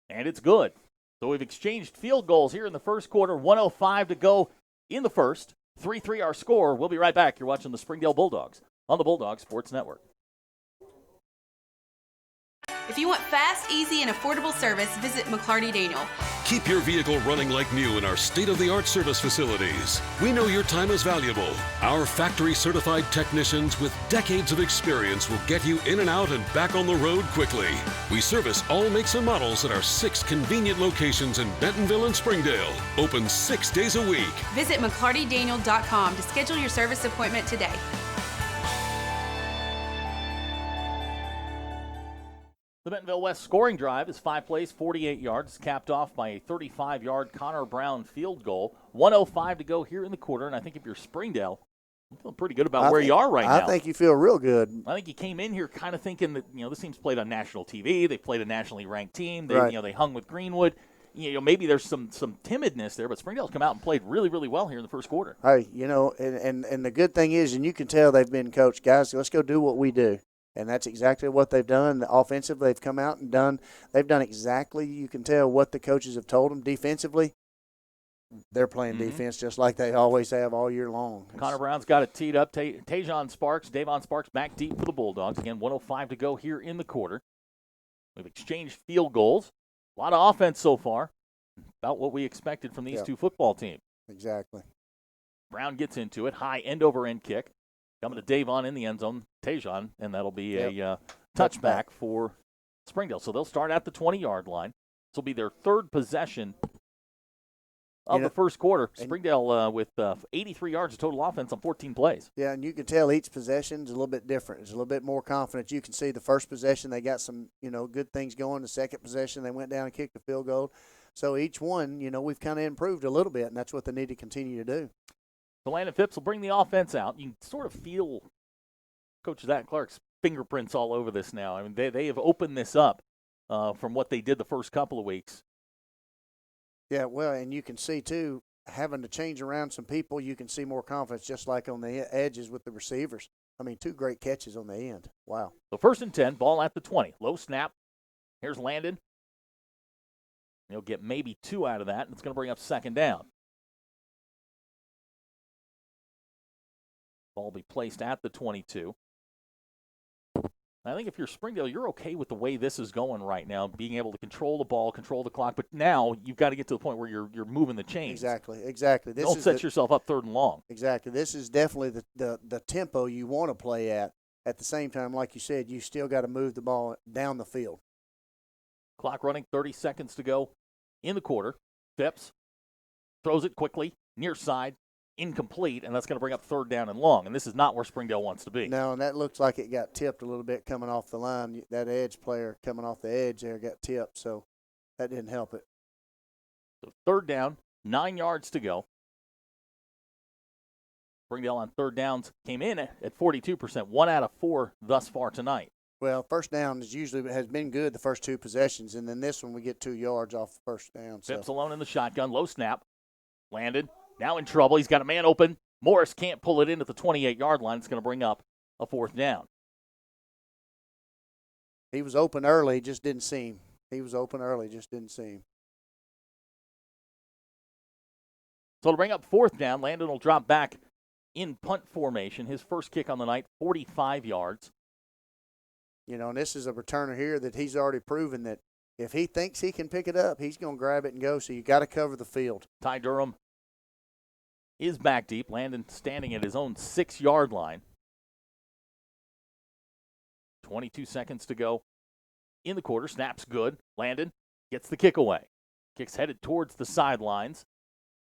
And it's good. So we've exchanged field goals here in the first quarter. 1:05 to go in the first. 3-3 our score. We'll be right back. You're watching the Springdale Bulldogs on the Bulldog Sports Network. If you want fast, easy, and affordable service, visit McClarty Daniel. Keep your vehicle running like new in our state-of-the-art service facilities. We know your time is valuable. Our factory-certified technicians with decades of experience will get you in and out and back on the road quickly. We service all makes and models at our 6 convenient locations in Bentonville and Springdale. Open 6 days a week. Visit McClartyDaniel.com to schedule your service appointment today. The Bentonville West scoring drive is 5 plays, 48 yards, capped off by a 35-yard Connor Brown field goal. 1:05 to go here in the quarter, and I think if you're Springdale, you feel pretty good about where you are right now. I think you feel real good. I think you came in here kind of thinking that this team's played on national TV. They played a nationally ranked team. They they hung with Greenwood. Maybe there's some timidness there, but Springdale's come out and played really, really well here in the first quarter. Hey, and the good thing is, and you can tell they've been coached, guys, let's go do what we do. And that's exactly what they've done. Offensively, they've come out and they've done exactly, you can tell, what the coaches have told them. Defensively, they're playing defense just like they always have all year long. Connor Brown's got it teed up. Davon Sparks back deep for the Bulldogs. Again, 1:05 to go here in the quarter. We've exchanged field goals. A lot of offense so far. About what we expected from these two football teams. Exactly. Brown gets into it. High end-over-end kick. Coming to Davon in the end zone, Tajon, and that'll be a touchback for Springdale. So they'll start at the 20-yard line. This will be their 3rd possession of the first quarter. Springdale with 83 yards of total offense on 14 plays. Yeah, and you can tell each possession is a little bit different. It's a little bit more confident. You can see the first possession, they got some, good things going. The second possession, they went down and kicked the field goal. So each one, we've kind of improved a little bit, and that's what they need to continue to do. So Landon Phipps will bring the offense out. You can sort of feel Coach Zach Clark's fingerprints all over this now. I mean, they have opened this up from what they did the first couple of weeks. Yeah, well, and you can see, too, having to change around some people, you can see more confidence just like on the edges with the receivers. I mean, 2 great catches on the end. Wow. So 1st and 10, ball at the 20. Low snap. Here's Landon. He'll get maybe 2 out of that, and it's going to bring up 2nd down. Ball be placed at the 22. I think if you're Springdale, you're okay with the way this is going right now, being able to control the ball, control the clock. But now you've got to get to the point where you're moving the chains. Exactly. Don't set yourself up 3rd and long. Exactly. This is definitely the tempo you want to play at. At the same time, like you said, you still got to move the ball down the field. Clock running, 30 seconds to go in the quarter. Phipps throws it quickly, near side. Incomplete, and that's going to bring up 3rd down and long, and this is not where Springdale wants to be. No, and that looks like it got tipped a little bit coming off the line. That edge player coming off the edge there got tipped, so that didn't help it. So 3rd down, 9 yards to go. Springdale on 3rd downs came in at 42%, 1 out of 4 thus far tonight. Well, 1st down has been good the first 2 possessions, and then this one we get 2 yards off the 1st down. Phipps alone in the shotgun, low snap, landed. Now in trouble. He's got a man open. Morris can't pull it in at the 28-yard line. It's going to bring up a 4th down. He was open early, just didn't see him. So to bring up 4th down, Landon will drop back in punt formation. His first kick on the night, 45 yards. And this is a returner here that he's already proven that if he thinks he can pick it up, he's going to grab it and go. So you got to cover the field. Ty Durham is back deep. Landon standing at his own 6-yard line. 22 seconds to go in the quarter. Snap's good. Landon gets the kick away. Kick's headed towards the sidelines.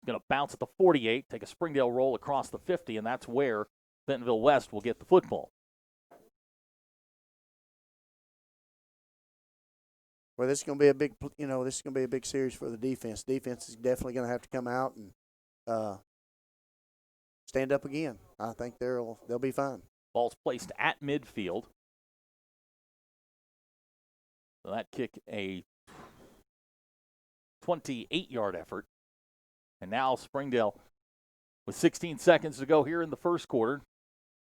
Going to bounce at the 48, take a Springdale roll across the 50, and that's where Bentonville West will get the football. Well, this is going to be a big, this is going to be a big series for the defense. Defense is definitely going to have to come out and stand up again. I think they'll be fine. Ball's placed at midfield. So that kick a 28-yard effort. And now Springdale, with 16 seconds to go here in the first quarter,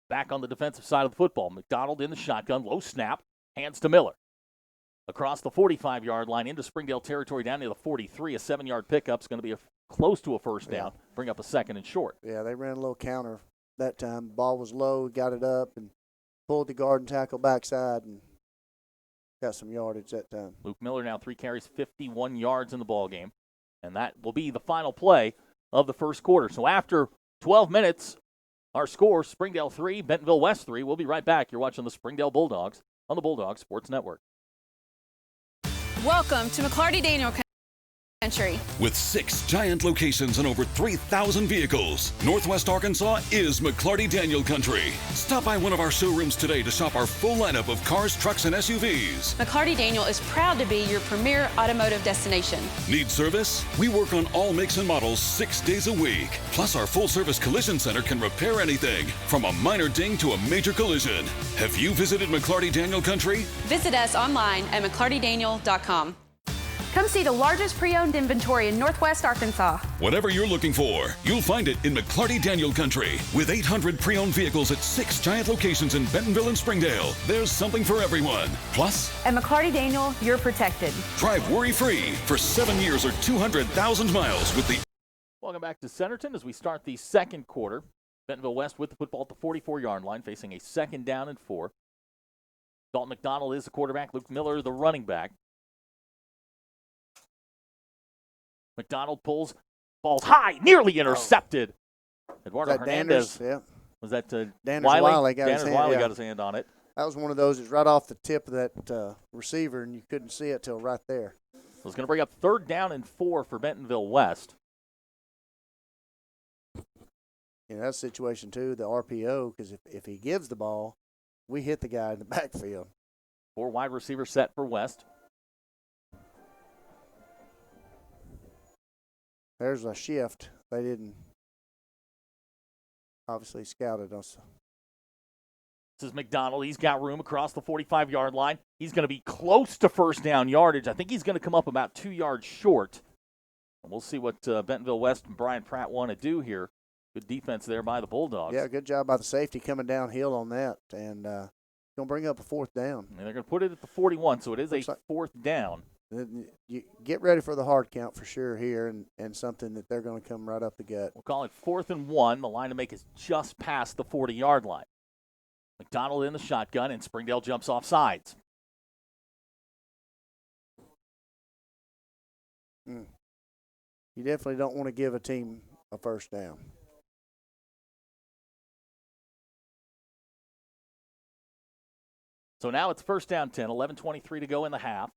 back on the defensive side of the football. McDonald in the shotgun, low snap, hands to Miller. Across the 45-yard line into Springdale territory down near the 43. A 7-yard pickup is going to be close to a first down. Bring up a second and short. Yeah, they ran a little counter that time. Ball was low, got it up, and pulled the guard and tackle backside and got some yardage that time. Luke Miller now 3 carries, 51 yards in the ball game. And that will be the final play of the first quarter. So after 12 minutes, our score, Springdale 3, Bentonville West 3. We'll be right back. You're watching the Springdale Bulldogs on the Bulldog Sports Network. Welcome to McClarty Daniel Country. With 6 giant locations and over 3,000 vehicles, Northwest Arkansas is McClarty Daniel Country. Stop by one of our showrooms today to shop our full lineup of cars, trucks, and SUVs. McClarty Daniel is proud to be your premier automotive destination. Need service? We work on all makes and models 6 days a week. Plus, our full-service collision center can repair anything, from a minor ding to a major collision. Have you visited McClarty Daniel Country? Visit us online at McClartyDaniel.com. Come see the largest pre-owned inventory in Northwest Arkansas. Whatever you're looking for, you'll find it in McClarty Daniel Country. With 800 pre-owned vehicles at 6 giant locations in Bentonville and Springdale, there's something for everyone. Plus, at McClarty Daniel, you're protected. Drive worry-free for 7 years or 200,000 miles with the... Welcome back to Centerton as we start the second quarter. Bentonville West with the football at the 44-yard line, facing a 2nd down and 4. Dalton McDonald is the quarterback. Luke Miller, the running back. McDonald pulls, ball's high, nearly intercepted. Eduardo Hernandez. Yeah. Was that Danners Wiley? Got his hand, Wiley got his hand on it. That was one of those. It's right off the tip of that receiver, and you couldn't see it till right there. So it's going to bring up 3rd down and 4 for Bentonville West. In that situation, too, the RPO, because if he gives the ball, we hit the guy in the backfield. 4 wide receiver set for West. There's a shift. They didn't obviously scouted us. This is McDonald. He's got room across the 45-yard line. He's going to be close to first down yardage. I think he's going to come up about 2 yards short. And we'll see what Bentonville West and Brian Pratt want to do here. Good defense there by the Bulldogs. Yeah, good job by the safety coming downhill on that. And going to bring up a 4th down. And they're going to put it at the 41, so it is a 4th down. You get ready for the hard count for sure here, and something that they're going to come right up the gut. We'll call it 4th and 1. The line to make is just past the 40-yard line. McDonald in the shotgun, and Springdale jumps off sides. You definitely don't want to give a team a first down. So now it's 1st down 10, 11:23 to go in the half.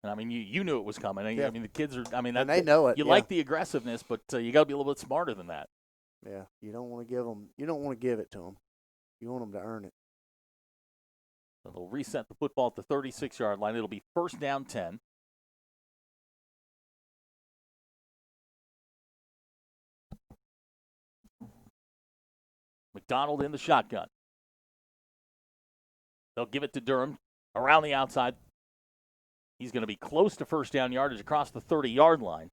And, I mean, you knew it was coming. Yeah. I mean, the kids are – I mean, and they know it. You like the aggressiveness, but you got to be a little bit smarter than that. Yeah, you don't want to give them – you don't want to give it to them. You want them to earn it. So they'll reset the football at the 36-yard line. It'll be 1st down 10. McDonald in the shotgun. They'll give it to Durham around the outside. He's going to be close to first down yardage across the 30-yard line.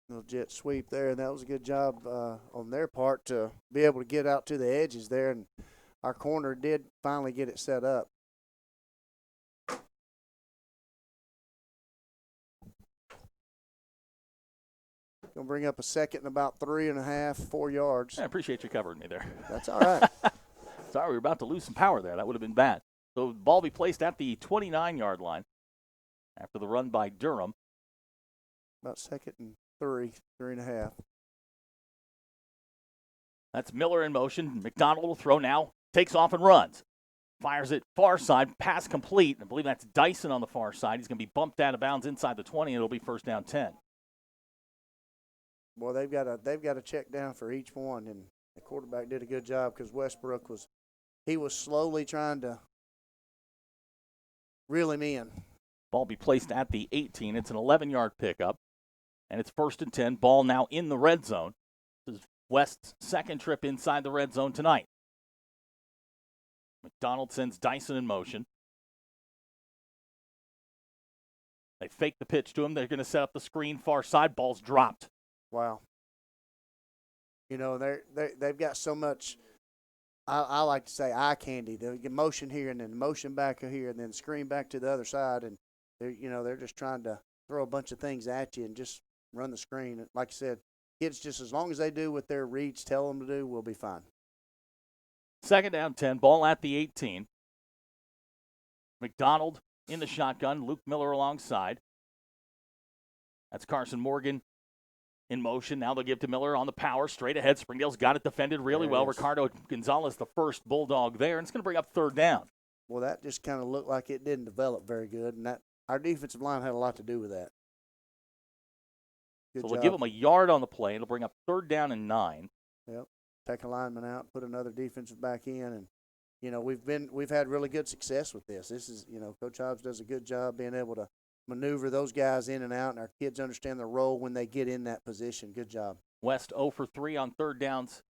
Little jet sweep there, and that was a good job on their part to be able to get out to the edges there, and our corner did finally get it set up. Going to bring up a 2nd and about 3.5, 4 yards. I appreciate you covering me there. That's all right. Sorry, we were about to lose some power there. That would have been bad. So the ball be placed at the 29-yard line after the run by Durham. About 2nd and 3.5. That's Miller in motion. McDonald will throw now. Takes off and runs. Fires it far side, pass complete. I believe that's Dyson on the far side. He's going to be bumped out of bounds inside the 20, and it'll be first down 10. Well, they've got a check down for each one, and the quarterback did a good job because Westbrook was slowly trying to reel him in. Ball be placed at the 18. It's an 11-yard pickup, and it's first and 10. Ball now in the red zone. This is West's second trip inside the red zone tonight. McDonald sends Dyson in motion. They fake the pitch to him. They're going to set up the screen far side. Ball's dropped. Wow. You know, they've got so much, I like to say, eye candy. They get motion here and then motion back here and then screen back to the other side. And, they're just trying to throw a bunch of things at you and just run the screen. Like I said, kids, just as long as they do what their reads tell them to do, we'll be fine. Second down 10, ball at the 18. McDonald in the shotgun, Luke Miller alongside. That's Carson Morgan in motion. Now they'll give to Miller on the power, straight ahead. Springdale's got it defended really well. Ricardo Gonzalez, the first Bulldog there, and it's going to bring up third down. Well, that just kind of looked like it didn't develop very good, and that our defensive line had a lot to do with that. So we'll give them a yard on the play. It'll bring up third down and 9. Yep. Take a lineman out, put another defensive back in, and we've had really good success with this. This is Coach Hobbs does a good job being able to maneuver those guys in and out, and our kids understand their role when they get in that position. Good job. West 0 for 3 on third downs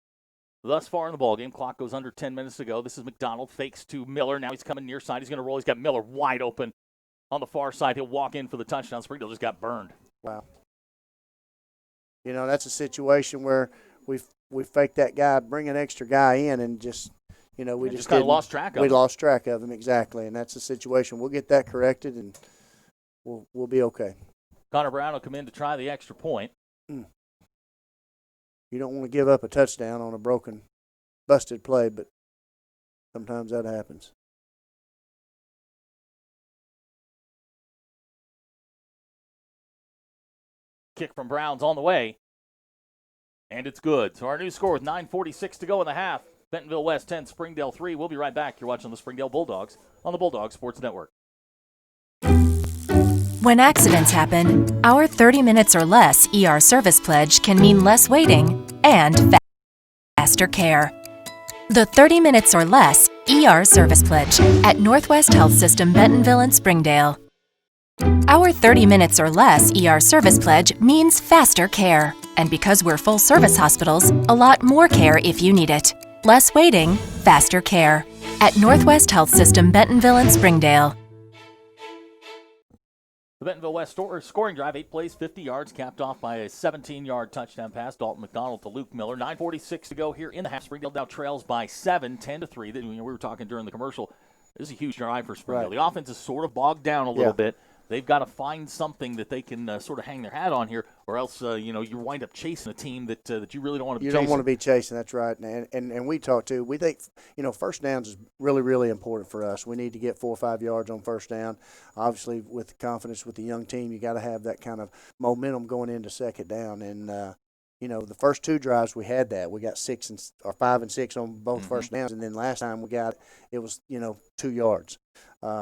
thus far in the ballgame. Clock goes under 10 minutes to go. This is McDonald, fakes to Miller. Now he's coming near side. He's going to roll. He's got Miller wide open on the far side. He'll walk in for the touchdown. Springdale just got burned. Wow. That's a situation where we faked that guy, bring an extra guy in, and just we just kind of lost track of him. We lost track of him, exactly, and that's the situation. We'll get that corrected, and we'll be okay. Connor Brown will come in to try the extra point. You don't want to give up a touchdown on a broken, busted play, but sometimes that happens. Kick from Brown's on the way. And it's good. So our new score with 9:46 to go in the half. Bentonville West 10, Springdale 3. We'll be right back. You're watching the Springdale Bulldogs on the Bulldog Sports Network. When accidents happen, our 30 minutes or less ER service pledge can mean less waiting and faster care. The 30 minutes or less ER service pledge at Northwest Health System Bentonville and Springdale. Our 30 minutes or less ER service pledge means faster care. And because we're full-service hospitals, a lot more care if you need it. Less waiting, faster care. At Northwest Health System Bentonville and Springdale. The Bentonville West scoring drive, 8 plays, 50 yards, capped off by a 17-yard touchdown pass. Dalton McDonald to Luke Miller. 9:46 to go here in the half. Springdale now trails by 7, 10-3. We were talking during the commercial. This is a huge drive for Springdale. Right. The offense is sort of bogged down a little bit. They've got to find something that they can sort of hang their hat on here, or else you wind up chasing a team that you really don't want to be chasing. You don't want to be chasing, that's right. And we talk too. We think first downs is really, really important for us. We need to get 4 or 5 yards on first down. Obviously, with confidence with the young team, you got to have that kind of momentum going into second down. And the first 2 drives we had that. We got 5 and 6 on both first downs, and then last time we got it was 2 yards.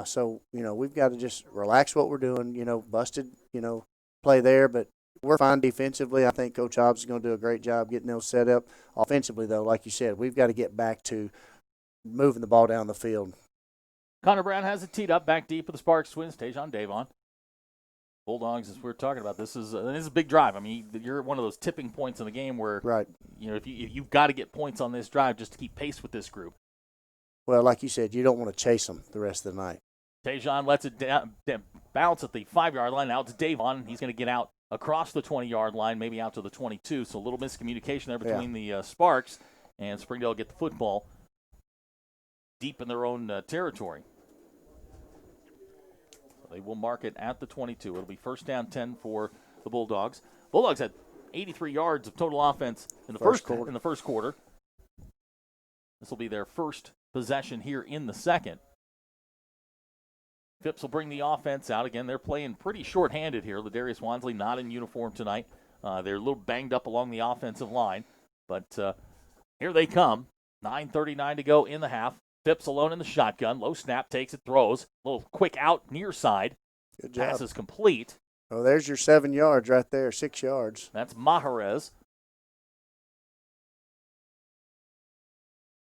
So we've got to just relax what we're doing. Busted play there, but we're fine defensively. I think Coach Hobbs is going to do a great job getting those set up. Offensively, though, like you said, we've got to get back to moving the ball down the field. Connor Brown has it teed up back deep with the Sparks twins. Tajon Davon. Bulldogs, as we were talking about, this is a big drive. I mean, you're at one of those tipping points in the game where, right. If you've got to get points on this drive just to keep pace with this group. Well, like you said, you don't want to chase them the rest of the night. Tajon lets it bounce at the 5-yard line. Now it's Davon. He's going to get out across the 20-yard line, maybe out to the 22. So a little miscommunication there between the Sparks, and Springdale get the football deep in their own territory. So they will mark it at the 22. It'll be first down 10 for the Bulldogs. Bulldogs had 83 yards of total offense in the first quarter. This will be their first possession here in the second. Phipps will bring the offense out. Again, they're playing pretty short-handed here. Ladarius Wansley not in uniform tonight. They're a little banged up along the offensive line. But here they come. 9:39 to go in the half. Phipps alone in the shotgun. Low snap, takes it, throws. Little quick out near side. Good job. Pass is complete. Oh, there's your 7 yards right there, 6 yards. That's Mahrez.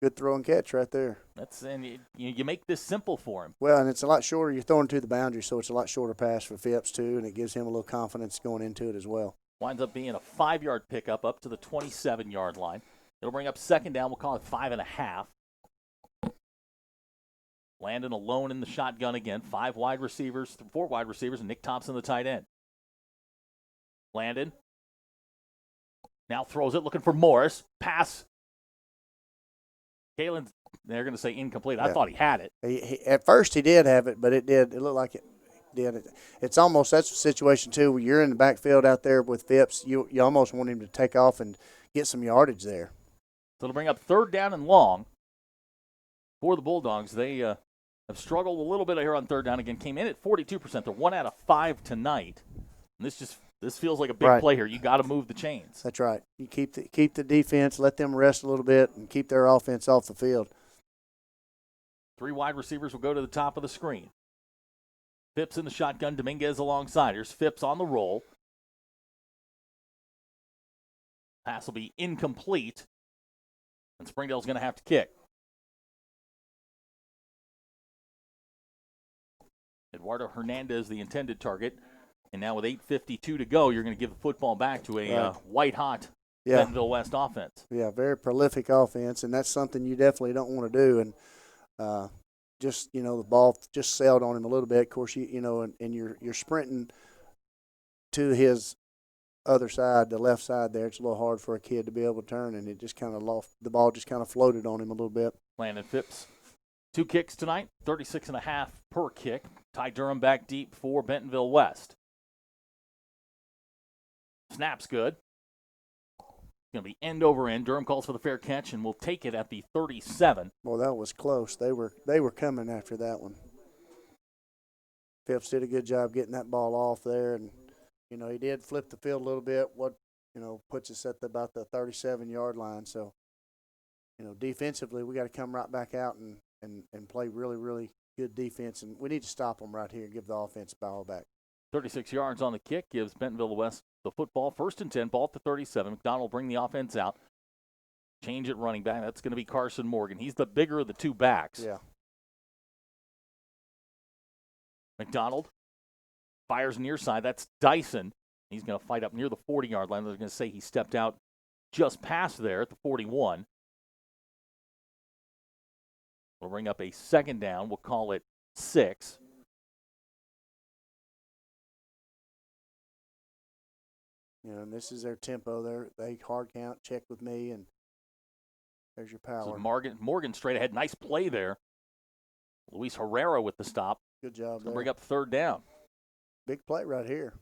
Good throw and catch right there. And you make this simple for him. Well, and it's a lot shorter. You're throwing to the boundary, so it's a lot shorter pass for Phipps, too, and it gives him a little confidence going into it as well. Winds up being a 5-yard pickup up to the 27-yard line. It'll bring up second down. We'll call it 5.5. Landon alone in the shotgun again. 4 wide receivers, and Nick Thompson, the tight end. Landon now throws it, looking for Morris. Pass. Kalen, they're going to say incomplete. I thought he had it. He at first he did have it, but it looked like it did. It's almost, that's a situation, too, where you're in the backfield out there with Phipps. You almost want him to take off and get some yardage there. So it'll bring up third down and long for the Bulldogs. They have struggled a little bit here on third down. Again, came in at 42%. They're 1 out of 5 tonight. And this feels like a big play here. You got to move the chains. That's right. You keep the defense, let them rest a little bit, and keep their offense off the field. 3 wide receivers will go to the top of the screen. Phipps in the shotgun, Dominguez alongside. Here's Phipps on the roll. Pass will be incomplete, and Springdale's going to have to kick. Eduardo Hernandez, the intended target. And now with 8:52 to go, you're going to give the football back to a white-hot Bentonville West offense. Yeah, very prolific offense, and that's something you definitely don't want to do. And the ball just sailed on him a little bit. Of course, and you're sprinting to his other side, the left side there. It's a little hard for a kid to be able to turn, and it just kind of the ball just kind of floated on him a little bit. Landon Phipps, 2 kicks tonight, 36.5 per kick. Ty Durham back deep for Bentonville West. Snap's good. It's going to be end over end. Durham calls for the fair catch, and will take it at the 37. Well, that was close. They were coming after that one. Phipps did a good job getting that ball off there, and he did flip the field a little bit. Puts us at about the 37-yard line. So, defensively, we got to come right back out and play really, really good defense, and we need to stop them right here and give the offense ball back. 36 yards on the kick gives Bentonville West the football. 1st and 10, ball at the 37. McDonald will bring the offense out. Change it running back. That's going to be Carson Morgan. He's the bigger of the 2 backs. Yeah. McDonald fires near side. That's Dyson. He's going to fight up near the 40-yard line. They're going to say he stepped out just past there at the 41. We'll bring up a second down. We'll call it 6. And this is their tempo. They hard count, check with me, and there's your power. So Morgan straight ahead. Nice play there. Luis Herrera with the stop. Good job there. Bring up third down. Big play right here.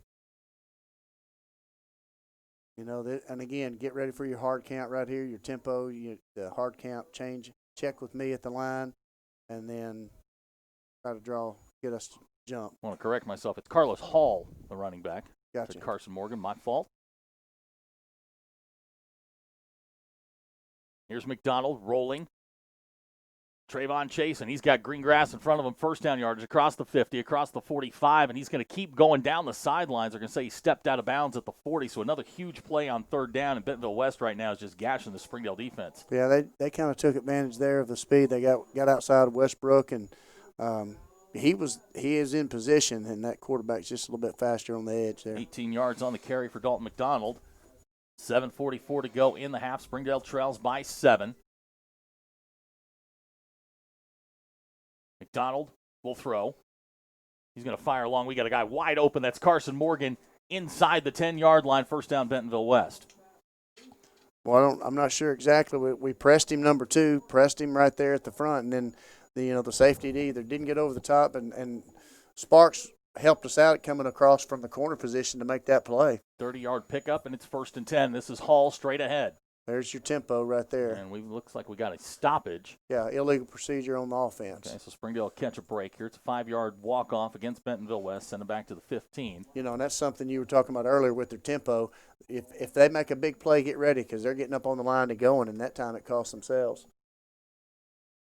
And again, get ready for your hard count right here, your tempo, the hard count change. Check with me at the line, and then try to get us to jump. I want to correct myself. It's Carlos Hall, the running back. Gotcha. Carson Morgan, my fault. Here's McDonald rolling. Trayvon Chase, and he's got green grass in front of him. First down yardage across the 50, across the 45, and he's going to keep going down the sidelines. They're going to say he stepped out of bounds at the 40, so another huge play on third down, and Bentonville West right now is just gashing the Springdale defense. Yeah, they kind of took advantage there of the speed. They got outside of Westbrook, and he is in position, and that quarterback's just a little bit faster on the edge there. 18 yards on the carry for Dalton McDonald. 7:44 to go in the half. Springdale trails by 7. McDonald will throw. He's going to fire long. We got a guy wide open. That's Carson Morgan inside the 10-yard line. First down, Bentonville West. Well, I'm not sure exactly. We pressed him number 2, pressed him right there at the front, and then the safety either didn't get over the top, and Sparks helped us out coming across from the corner position to make that play. 30-yard pickup, and it's 1st and 10. This is Hall straight ahead. There's your tempo right there. And looks like we got a stoppage. Yeah, illegal procedure on the offense. Okay, so Springdale will catch a break here. It's a 5-yard walk-off against Bentonville West, send it back to the 15. And that's something you were talking about earlier with their tempo. If they make a big play, get ready because they're getting up on the line and going, and that time it costs themselves.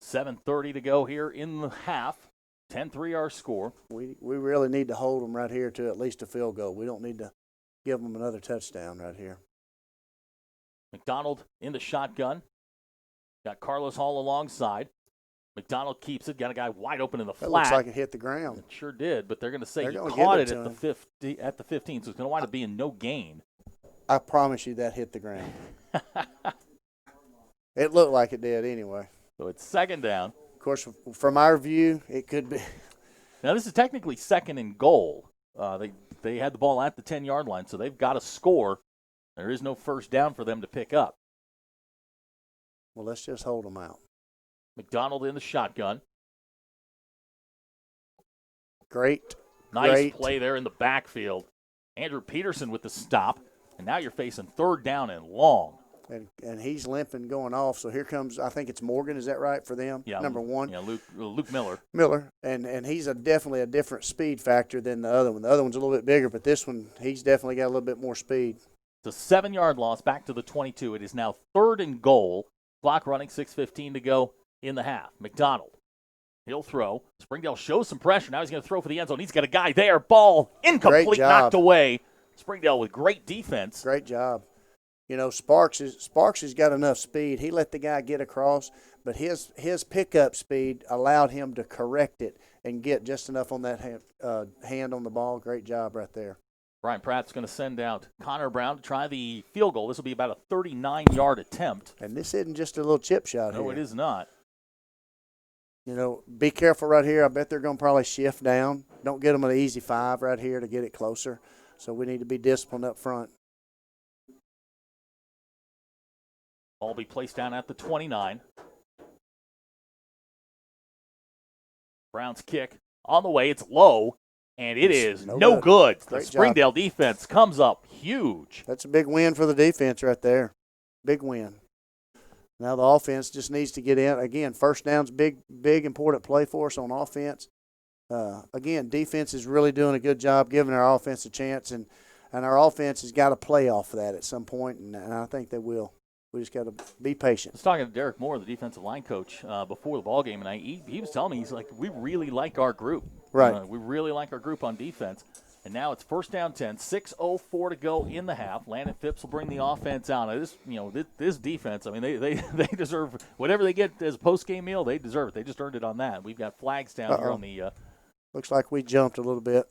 7:30 to go here in the half. 10-3 our score. We really need to hold them right here to at least a field goal. We don't need to give them another touchdown right here. McDonald in the shotgun. Got Carlos Hall alongside. McDonald keeps it. Got a guy wide open in the flat. That looks like it hit the ground. It sure did, but they're going to say he gonna caught give it it at to the 15, so it's going to wind up being no gain. I promise you that hit the ground. It looked like it did anyway. So it's second down. Of course, from our view, it could be. Now, this is technically second and goal. They had the ball at the 10-yard line, so they've got to score. There is no first down for them to pick up. Well, let's just hold them out. McDonald in the shotgun. Great. Nice play there in the backfield. Andrew Peterson with the stop, and now you're facing third down and long. And he's limping going off, so here comes, I think it's Morgan, is that right for them? Yeah, number 1. Yeah, Luke Miller. And he's definitely a different speed factor than the other one. The other one's a little bit bigger, but this one, he's definitely got a little bit more speed. It's a 7-yard loss back to the 22. It is now third and goal. Clock running, 6:15 to go in the half. McDonald, he'll throw. Springdale shows some pressure. Now he's going to throw for the end zone. He's got a guy there. Ball incomplete, knocked away. Springdale with great defense. Great job. You know, Sparks has got enough speed. He let the guy get across, but his pickup speed allowed him to correct it and get just enough on that hand on the ball. Great job right there. Brian Pratt's going to send out Connor Brown to try the field goal. This will be about a 39-yard attempt. And this isn't just a little chip shot here. No, it is not. You know, be careful right here. I bet they're going to probably shift down. Don't get them an easy 5 right here to get it closer. So we need to be disciplined up front. Ball will be placed down at the 29. Brown's kick on the way. It's low, and it is no good. The Springdale defense comes up huge. That's a big win for the defense right there. Big win. Now the offense just needs to get in. Again, first down's big, important play for us on offense. Again, defense is really doing a good job giving our offense a chance, and our offense has got to play off of that at some point, and I think they will. We just got to be patient. I was talking to Derek Moore, the defensive line coach, before the ball game, and he was telling me, he's like, we really like our group. Right. We really like our group on defense. And now it's first down 10, 6:04 to go in the half. Landon Phipps will bring the offense out. Now this defense, I mean, they deserve whatever they get as a post-game meal. They deserve it. They just earned it on that. We've got flags down here on the. Looks like we jumped a little bit.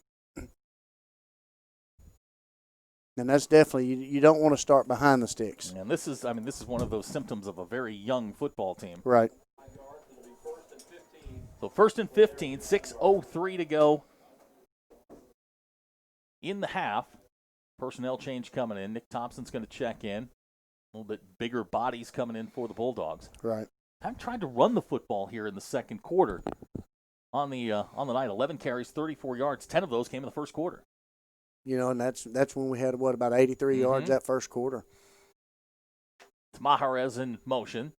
And that's definitely, you don't want to start behind the sticks. And this is one of those symptoms of a very young football team. Right. So first and 15, 6:03 to go in the half. Personnel change coming in. Nick Thompson's going to check in. A little bit bigger bodies coming in for the Bulldogs. Right. I'm trying to run the football here in the second quarter. On the night, 11 carries, 34 yards. 10 of those came in the first quarter. You know, and that's when we had, about 83 yards that first quarter. It's Maharez in motion.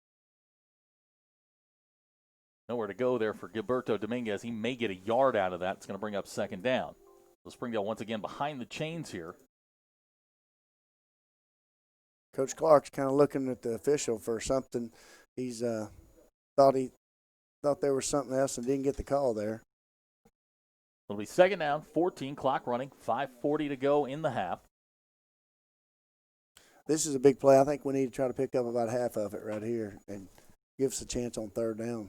Nowhere to go there for Gilberto Dominguez. He may get a yard out of that. It's going to bring up second down. So Springdale once again behind the chains here. Coach Clark's kind of looking at the official for something. He's thought there was something else and didn't get the call there. It'll be second down, 14, clock running, 5:40 to go in the half. This is a big play. I think we need to try to pick up about half of it right here and give us a chance on third down.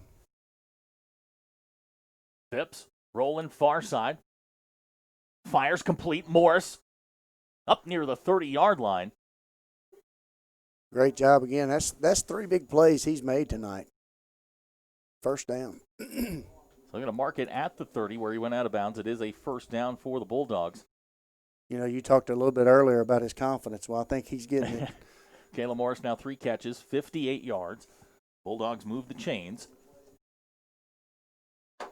Phipps rolling far side. Fires complete. Morris up near the 30-yard line. Great job again. That's 3 big plays he's made tonight. First down. So they're going to mark it at the 30 where he went out of bounds. It is a first down for the Bulldogs. You know, you talked a little bit earlier about his confidence. Well, I think he's getting it. Kayla Morris now 3 catches, 58 yards. Bulldogs move the chains. I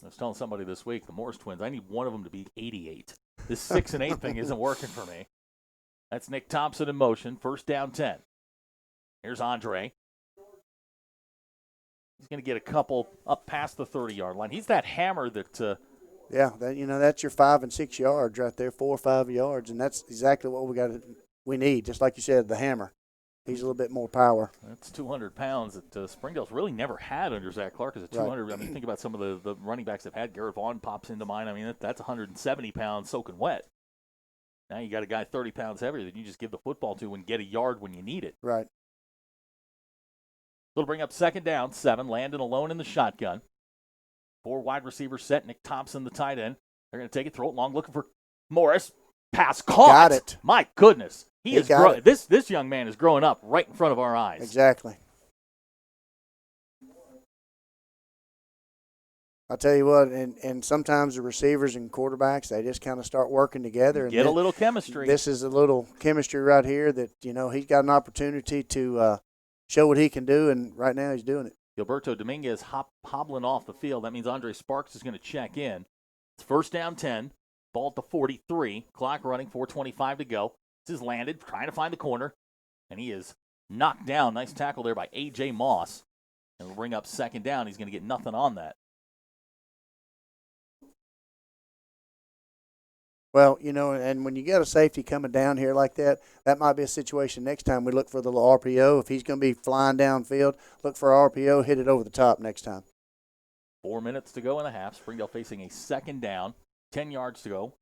was telling somebody this week, the Morris twins, I need one of them to be 88. This 6 and 8 thing isn't working for me. That's Nick Thompson in motion. First down 10. Here's Andre. He's going to get a couple up past the 30-yard line. He's that hammer that that's your 5 and 6 yards right there, 4 or 5 yards, and that's exactly what we need. Just like you said, the hammer. he's a little bit more power. That's 200 pounds that Springdale's really never had under Zach Clark as a 200. Right. I mean, think about some of the running backs they've had. Garrett Vaughn pops into mind. I mean, that's 170 pounds soaking wet. Now you got a guy 30 pounds heavier that you just give the football to and get a yard when you need it. Right. It'll bring up 2nd down, 7. Landon alone in the shotgun. 4 wide receivers set. Nick Thompson, the tight end. They're going to take it, throw it long, looking for Morris. Pass caught. Got it. My goodness. He is this young man is growing up right in front of our eyes. Exactly. I'll tell you what, and sometimes the receivers and quarterbacks, they just kind of start working together. Get a little chemistry. This is a little chemistry right here that, he's got an opportunity to show what he can do, and right now he's doing it. Gilberto Dominguez hobbling off the field. That means Andre Sparks is going to check in. It's 1st down 10. Ball at the 43. Clock running, 4:25 to go. This is landed, trying to find the corner, and he is knocked down. Nice tackle there by A.J. Moss. And we'll bring up 2nd down. He's going to get nothing on that. Well, and when you got a safety coming down here like that, that might be a situation next time we look for the little RPO. If he's going to be flying downfield, look for RPO, hit it over the top next time. 4 minutes to go in the half. Springdale facing a 2nd down, 10 yards to go.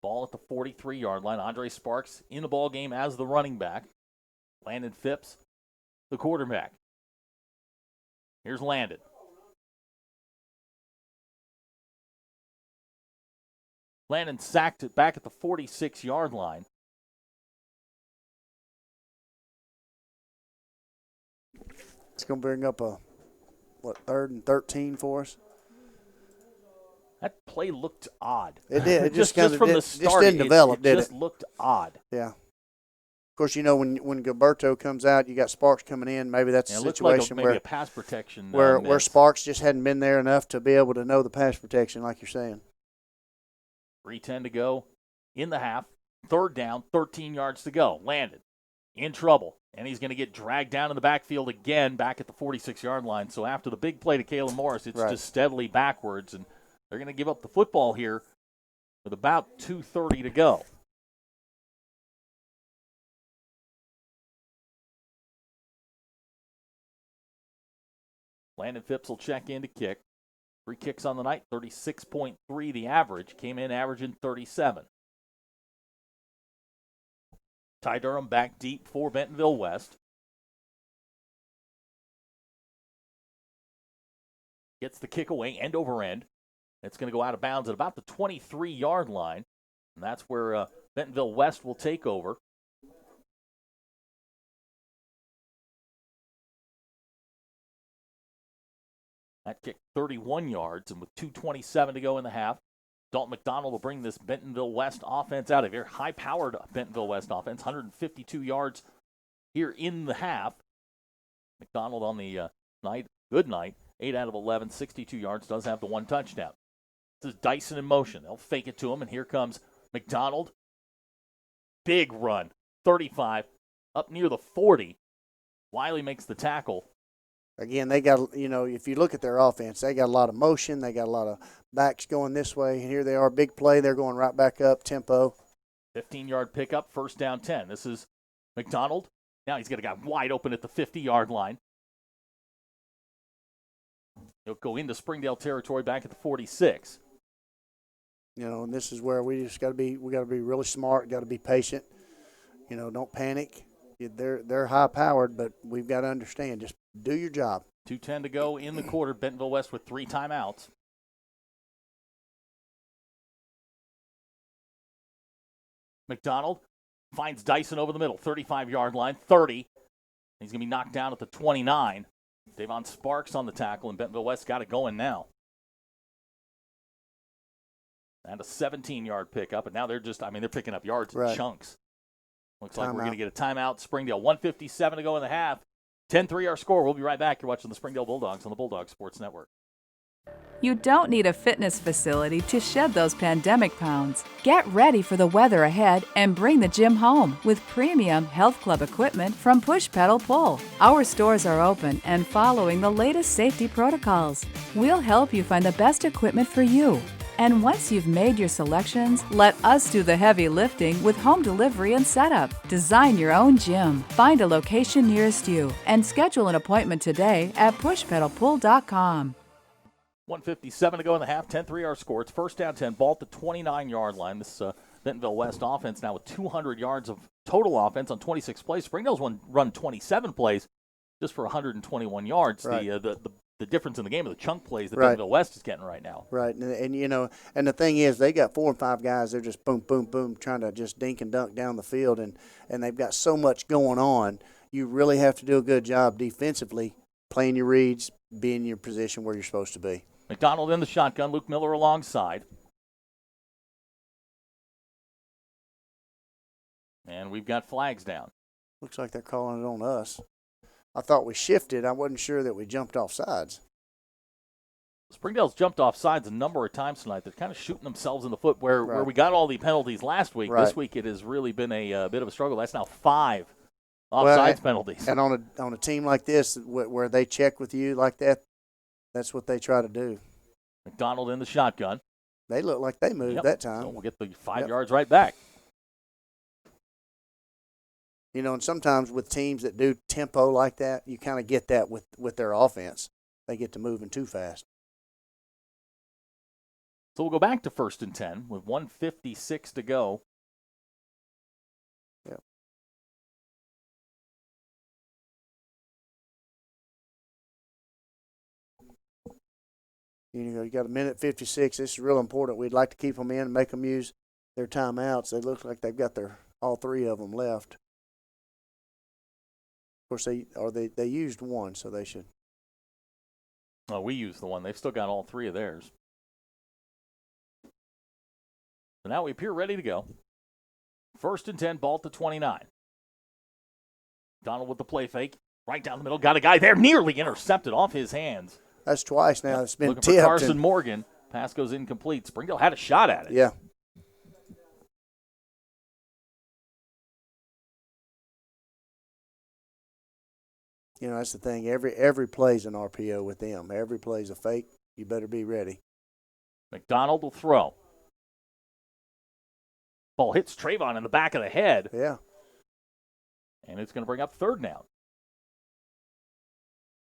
Ball at the 43-yard line. Andre Sparks in the ball game as the running back. Landon Phipps, the quarterback. Here's Landon. Landon sacked it back at the 46-yard line. It's going to bring up a, 3rd and 13 for us? That play looked odd. It did. It just from the start, didn't develop, did it? It just looked odd. Yeah. Of course, when Gilberto comes out, you got Sparks coming in. Maybe that's a situation maybe a pass protection where Sparks just hadn't been there enough to be able to know the pass protection, like you're saying. 3:10 to go in the half. 3rd down, 13 yards to go. Landon in trouble, and he's going to get dragged down in the backfield again, back at the 46-yard line. So after the big play to Kalen Morris, it's just steadily backwards, and they're going to give up the football here with about 2:30 to go. Landon Phipps will check in to kick. 3 kicks on the night, 36.3 the average. Came in averaging 37. Ty Durham back deep for Bentonville West. Gets the kick away, end over end. It's going to go out of bounds at about the 23-yard line. And that's where Bentonville West will take over. That kick 31 yards, and with 2:27 to go in the half, Dalton McDonald will bring this Bentonville West offense out of here. High-powered Bentonville West offense, 152 yards here in the half. McDonald on the good night, 8 out of 11, 62 yards, does have the 1 touchdown. This is Dyson in motion. They'll fake it to him, and here comes McDonald. Big run, 35, up near the 40. Wiley makes the tackle. Again, they got, if you look at their offense, they got a lot of motion. They got a lot of backs going this way. And here they are, big play. They're going right back up, tempo. 15-yard pickup, 1st down 10. This is McDonald. Now he's got a guy wide open at the 50-yard line. He'll go into Springdale territory back at the 46. And this is where we got to be really smart, got to be patient. Don't panic. They're high-powered, but we've got to understand, just do your job. 2:10 to go in the quarter. Bentonville West with 3 timeouts. McDonald finds Dyson over the middle, 35-yard line, 30. He's going to be knocked down at the 29. Davon Sparks on the tackle, and Bentonville West got it going now. And a 17-yard pickup, and now they're picking up yards in chunks. Looks like we're going to get a timeout. Springdale, 1:57 to go in the half. 10-3 our score. We'll be right back. You're watching the Springdale Bulldogs on the Bulldog Sports Network. You don't need a fitness facility to shed those pandemic pounds. Get ready for the weather ahead and bring the gym home with premium health club equipment from Push Pedal Pull. Our stores are open and following the latest safety protocols. We'll help you find the best equipment for you. And once you've made your selections, let us do the heavy lifting with home delivery and setup. Design your own gym. Find a location nearest you and schedule an appointment today at pushpedalpull.com. 1:57 to go in the half. 10-3 our score. It's first down 10. Ball at the 29-yard line. This Bentonville West offense now with 200 yards of total offense on 26 plays. Springdale's run 27 plays just for 121 yards. Right. The difference in the game of the chunk plays that Right. Bentonville West is getting right now. Right, and you know, and the thing is, they got 4 and 5 guys. They're just boom, boom, boom, trying to just dink and dunk down the field, and they've got so much going on. You really have to do a good job defensively, playing your reads, being in your position where you're supposed to be. McDonald in the shotgun. Luke Miller alongside. And we've got flags down. Looks like they're calling it on us. I thought we shifted. I wasn't sure that we jumped off sides. Springdale's jumped off sides a number of times tonight. They're kind of shooting themselves in the foot where Right. we got all the penalties last week. Right. This week it has really been a bit of a struggle. That's now 5 offsides penalties. And on a team like this, where they check with you like that, that's what they try to do. McDonald in the shotgun. They look like they moved that time. So we'll get the 5 yards right back. You know, and sometimes with teams that do tempo like that, you kind of get that with their offense. They get to moving too fast. So we'll go back to first and 10 with 1:56 to go. Yep. You got a minute 56. This is real important. We'd like to keep them in and make them use their timeouts. They look like they've got all 3 of them left. Of course, they used one, so they should. Oh, we used the one. They've still got all 3 of theirs. So now we appear ready to go. First and 10, ball at the 29. Donald with the play fake. Right down the middle. Got a guy there, nearly intercepted off his hands. That's twice now. It's been looking tipped. for Carson Morgan. Pass goes incomplete. Springdale had a shot at it. Yeah. You know, that's the thing. Every play's an RPO with them. Every play's a fake. You better be ready. McDonald will throw. Ball hits Trayvon in the back of the head. Yeah. And it's going to bring up third down.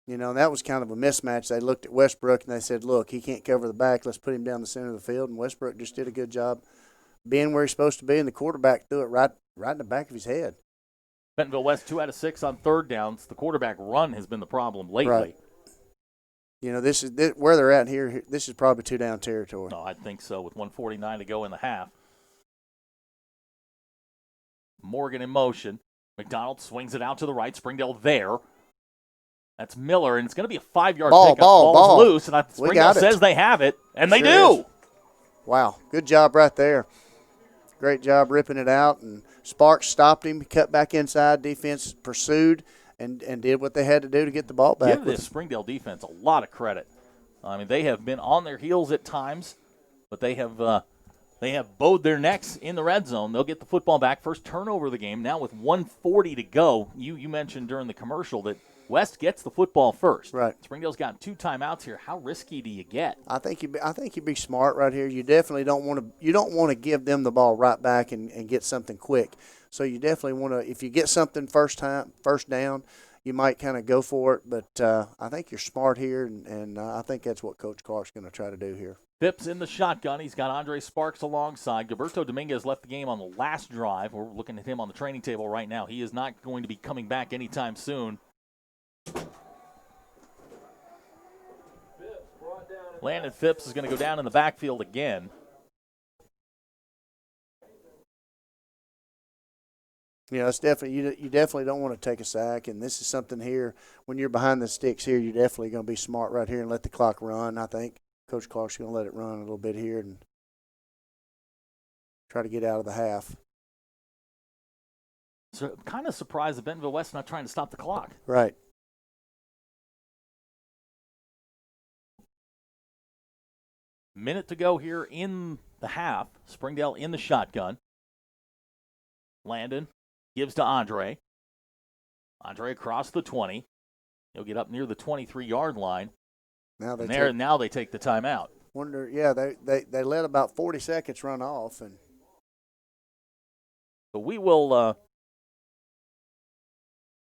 You know, that was kind of a mismatch. They looked at Westbrook and they said, look, he can't cover the back. Let's put him down the center of the field. And Westbrook just did a good job being where he's supposed to be, and the quarterback threw it right in the back of his head. Bentonville West 2 out of 6 on third downs. The quarterback run has been the problem lately. Right. You know, this where they're at here. This is probably 2-down territory. No, I think so, with 1:49 to go in the half. Morgan in motion. McDonald swings it out to the right. Springdale there. That's Miller, and it's going to be a 5-yard pickup. Ball's loose, and Springdale says they have it, and they do. Is. Wow, good job right there. Great job ripping it out, and Sparks stopped him, cut back inside. Defense pursued and did what they had to do to get the ball back. Give this Springdale defense a lot of credit. I mean, they have been on their heels at times, but they have bowed their necks in the red zone. They'll get the football back. First turnover of the game. Now with 1:40 to go, you mentioned during the commercial that West gets the football first. Right. Springdale's got 2 timeouts here. How risky do you get? I think you'd be smart right here. You definitely don't want to give them the ball right back and get something quick. So you definitely want to, if you get something first down, you might kind of go for it. But I think you're smart here, and I think that's what Coach Clark's going to try to do here. Phipps in the shotgun. He's got Andre Sparks alongside. Gilberto Dominguez left the game on the last drive. We're looking at him on the training table right now. He is not going to be coming back anytime soon. Landon Phipps is going to go down in the backfield again. You know, it's definitely you definitely don't want to take a sack, and this is something here when you're behind the sticks here. You're definitely going to be smart right here and let the clock run. I think Coach Clark's going to let it run a little bit here and try to get out of the half. So I'm kind of surprised that Bentonville West not trying to stop the clock. Right. Minute to go here in the half. Springdale in the shotgun. Landon gives to Andre. Andre across the 20. He'll get up near the 23-yard line. Now they take the timeout. Wonder, yeah, they let about 40 seconds run off, and but we will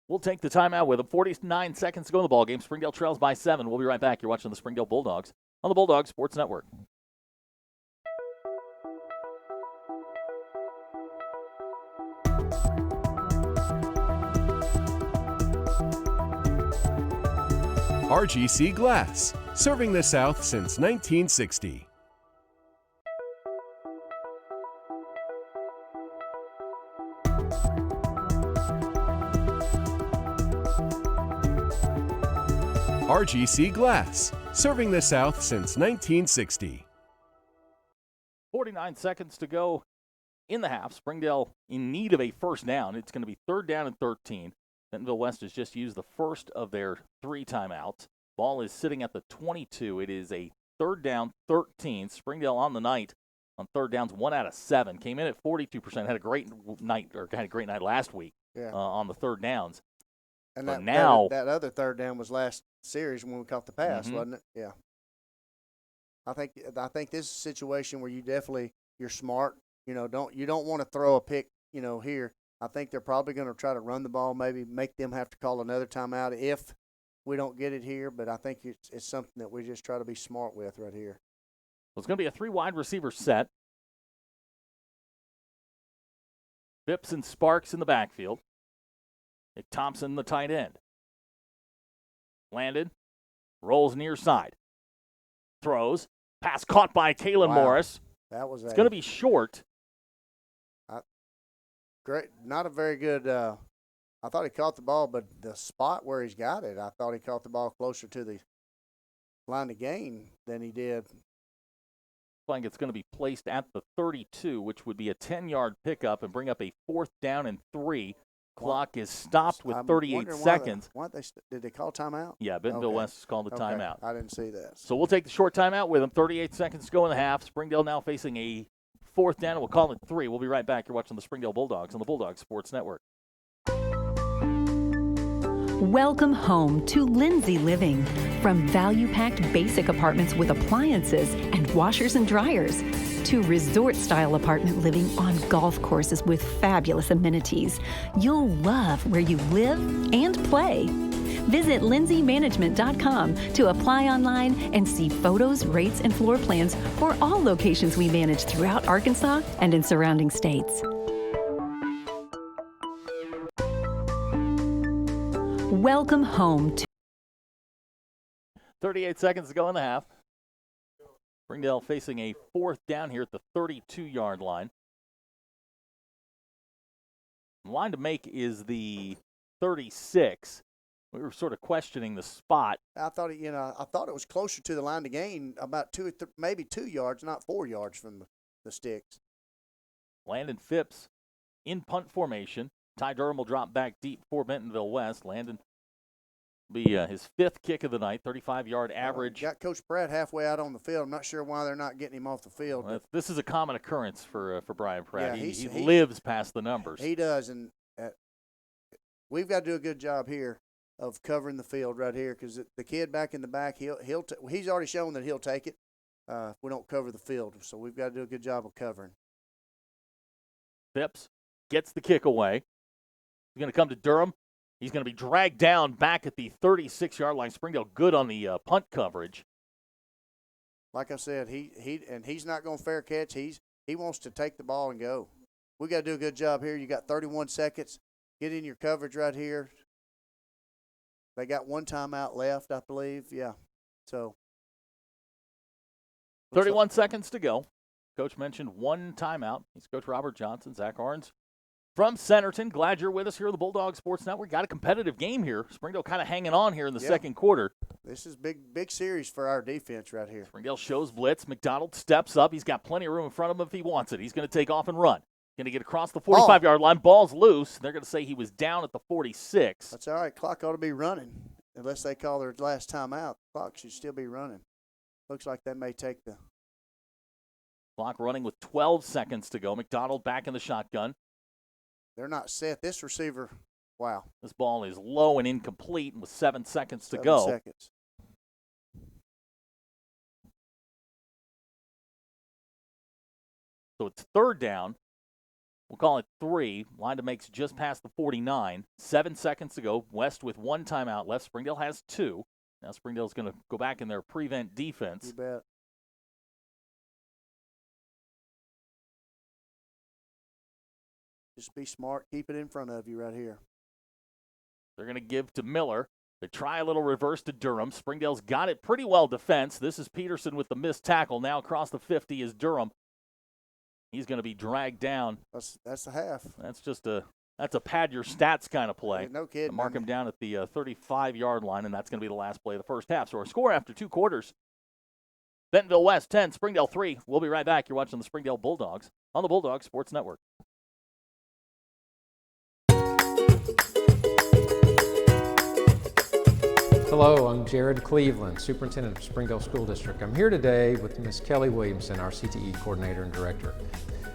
we'll take the timeout with them. 49 seconds to go in the ball game. Springdale trails by 7. We'll be right back. You're watching the Springdale Bulldogs on the Bulldogs Sports Network. RGC Glass, serving the South since 1960. RGC Glass, serving the South since 1960. 49 seconds to go in the half. Springdale in need of a first down. It's going to be 3rd down and 13. Bentonville West has just used the first of their 3 timeouts. Ball is sitting at the 22. It is a 3rd down, 13. Springdale on the night on 3rd downs, 1 out of 7. Came in at 42%. Had a great night last week on the 3rd downs. And but that other 3rd down was last series when we caught the pass, wasn't it? Yeah. I think this is a situation where you're smart. You don't want to throw a pick, here. I think they're probably going to try to run the ball, maybe make them have to call another timeout if we don't get it here. But I think it's something that we just try to be smart with right here. Well, it's going to be a 3 wide receiver set. Phipps and Sparks in the backfield. Nick Thompson, the tight end. Landed, rolls near side. Throws, pass caught by Kalen Morris. It's going to be short. Great, not a very good. I thought he caught the ball, but the spot where he's got it, I thought he caught the ball closer to the line of gain than he did. I think it's going to be placed at the 32, which would be a 10-yard pickup and bring up a 4th down and 3. Clock is stopped with 38 seconds. Did they call timeout? Yeah, Bentonville West has called a timeout. I didn't see that. So we'll take the short timeout with them. 38 seconds to go in the half. Springdale now facing a 4th down, and we'll call it 3. We'll be right back. You're watching the Springdale Bulldogs on the Bulldogs Sports Network. Welcome home to Lindsay Living. From value-packed basic apartments with appliances and washers and dryers to resort-style apartment living on golf courses with fabulous amenities, you'll love where you live and play. Visit lindsaymanagement.com to apply online and see photos, rates, and floor plans for all locations we manage throughout Arkansas and in surrounding states. Welcome home to 38 seconds to go in the half. Springdale facing a 4th down here at the 32-yard line. The line to make is the 36. We were sort of questioning the spot. I thought it was closer to the line to gain, about maybe 2 yards, not 4 yards from the sticks. Landon Phipps in punt formation. Ty Durham will drop back deep for Bentonville West. Landon will be his 5th kick of the night, 35-yard average. Got Coach Pratt halfway out on the field. I'm not sure why they're not getting him off the field. Well, this is a common occurrence for Brian Pratt. Yeah, he lives past the numbers. He does, and we've got to do a good job here of covering the field right here, because the kid back in the back, he's already shown that he'll take it if we don't cover the field. So we've got to do a good job of covering. Phipps gets the kick away. He's going to come to Durham. He's going to be dragged down back at the 36-yard line. Springdale good on the punt coverage. Like I said, he's not going to fair catch. He wants to take the ball and go. We got to do a good job here. You got 31 seconds. Get in your coverage right here. They got 1 timeout left, I believe. Yeah. So 31 seconds to go. Coach mentioned 1 timeout. He's Coach Robert Johnson. Zach Arns from Centerton. Glad you're with us here on the Bulldog Sports Network. Got a competitive game here. Springdale kind of hanging on here in the second quarter. This is big series for our defense right here. Springdale shows blitz. McDonald steps up. He's got plenty of room in front of him if he wants it. He's going to take off and run. Going to get across the 45-yard line. Ball's loose. They're going to say he was down at the 46. That's all right. Clock ought to be running. Unless they call their last time out, the clock should still be running. Looks like they may take the clock running with 12 seconds to go. McDonald back in the shotgun. They're not set. This receiver, wow. This ball is low and incomplete with 7 seconds to go. 7 seconds. So it's third down. We'll call it 3. Line to makes just past the 49. 7 seconds to go. West with 1 timeout left. Springdale has 2. Now Springdale's going to go back in their prevent defense. You bet. Just be smart. Keep it in front of you right here. They're going to give to Miller. They try a little reverse to Durham. Springdale's got it pretty well defensed. This is Peterson with the missed tackle. Now across the 50 is Durham. He's going to be dragged down. That's a half. That's a pad your stats kind of play. Hey, no kidding. Mark him down at the 35-yard line, and that's going to be the last play of the first half. So our score after 2 quarters, Bentonville West 10, Springdale 3. We'll be right back. You're watching the Springdale Bulldogs on the Bulldog Sports Network. Hello, I'm Jared Cleveland, Superintendent of Springdale School District. I'm here today with Ms. Kelly Williamson, our CTE Coordinator and Director.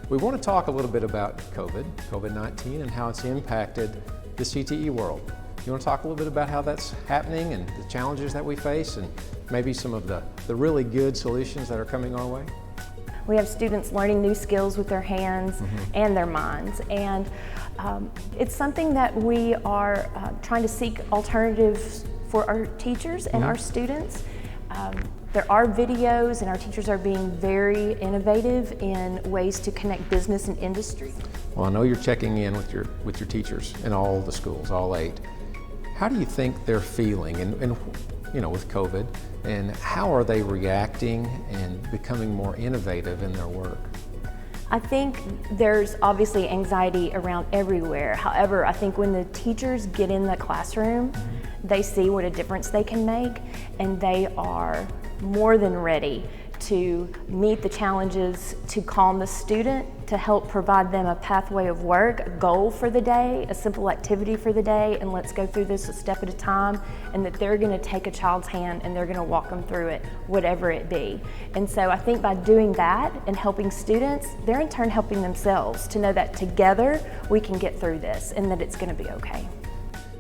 We want to talk a little bit about COVID-19, and how it's impacted the CTE world. You want to talk a little bit about how that's happening and the challenges that we face, and maybe some of the really good solutions that are coming our way? We have students learning new skills with their hands and their minds, and it's something that we are trying to seek alternatives for our teachers and our students. There are videos, and our teachers are being very innovative in ways to connect business and industry. Well, I know you're checking in with your teachers in all the schools, all 8. How do you think they're feeling, and you know, with COVID, and how are they reacting and becoming more innovative in their work? I think there's obviously anxiety around everywhere. However, I think when the teachers get in the classroom, they see what a difference they can make, and they are more than ready to meet the challenges, to calm the student, to help provide them a pathway of work, a goal for the day, a simple activity for the day, and let's go through this a step at a time, and that they're going to take a child's hand and they're going to walk them through it, whatever it be. And so I think by doing that and helping students, they're in turn helping themselves to know that together we can get through this and that it's going to be okay.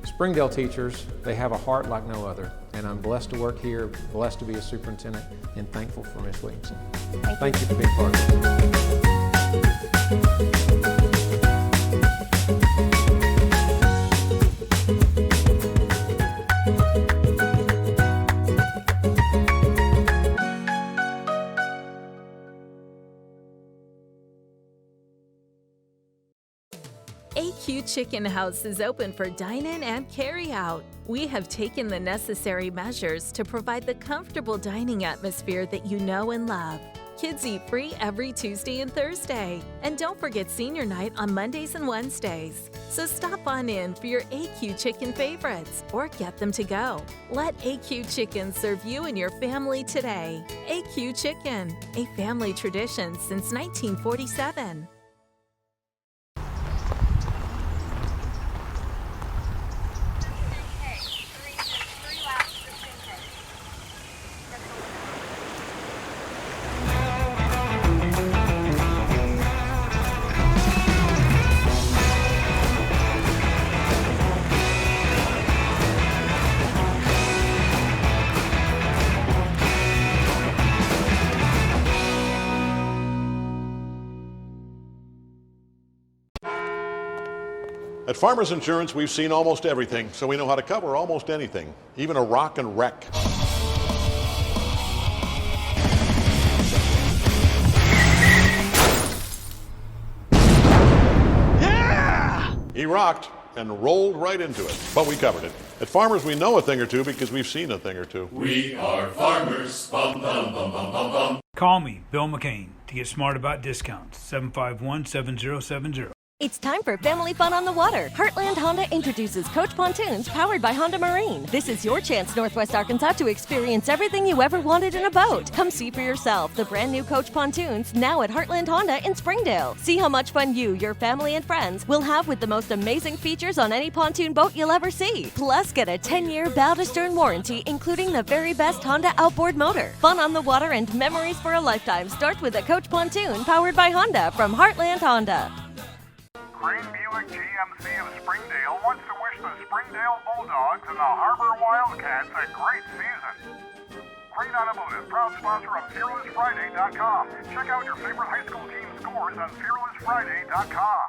Springdale teachers, they have a heart like no other, and I'm blessed to work here, blessed to be a superintendent, and thankful for Ms. Williamson. Thank you for being part of it. AQ Chicken House is open for dine-in and carry-out. We have taken the necessary measures to provide the comfortable dining atmosphere that you know and love. Kids eat free every Tuesday and Thursday. And don't forget senior night on Mondays and Wednesdays. So stop on in for your AQ Chicken favorites or get them to go. Let AQ Chicken serve you and your family today. AQ Chicken, a family tradition since 1947. At Farmers Insurance, we've seen almost everything, so we know how to cover almost anything, even a rock and wreck. Yeah! He rocked and rolled right into it, but we covered it. At Farmers, we know a thing or two because we've seen a thing or two. We are farmers. Bum, bum, bum, bum, bum, bum. Call me, Bill McCain, to get smart about discounts. 751-7070. It's time for family fun on the water. Heartland Honda introduces Coach Pontoons powered by Honda Marine. This is your chance, Northwest Arkansas, to experience everything you ever wanted in a boat. Come see for yourself the brand new Coach Pontoons now at Heartland Honda in Springdale. See how much fun you, your family, and friends will have with the most amazing features on any pontoon boat you'll ever see. Plus, get a 10-year bow-to-stern warranty, including the very best Honda outboard motor. Fun on the water and memories for a lifetime start with a Coach Pontoon powered by Honda from Heartland Honda. Crane Buick GMC of Springdale wants to wish the Springdale Bulldogs and the Harbor Wildcats a great season. Crane Automotive, proud sponsor of FearlessFriday.com. Check out your favorite high school team scores on FearlessFriday.com.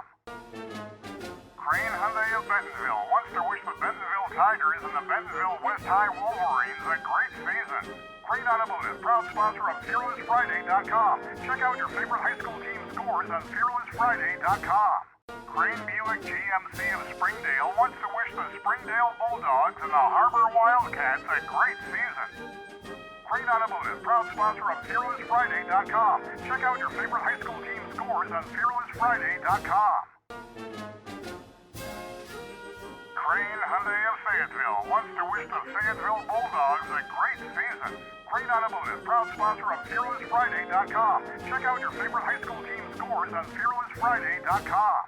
Crane Hyundai of Bentonville wants to wish the Bentonville Tigers and the Bentonville West High Wolverines a great season. Crane Automotive, proud sponsor of FearlessFriday.com. Check out your favorite high school team scores on FearlessFriday.com. Crane Buick GMC of Springdale wants to wish the Springdale Bulldogs and the Harbor Wildcats a great season. Crane Automotive, proud sponsor of FearlessFriday.com. Check out your favorite high school team scores on FearlessFriday.com. Crane Hyundai of Fayetteville wants to wish the Fayetteville Bulldogs a great season. Crane Automotive, proud sponsor of FearlessFriday.com. Check out your favorite high school team scores on FearlessFriday.com.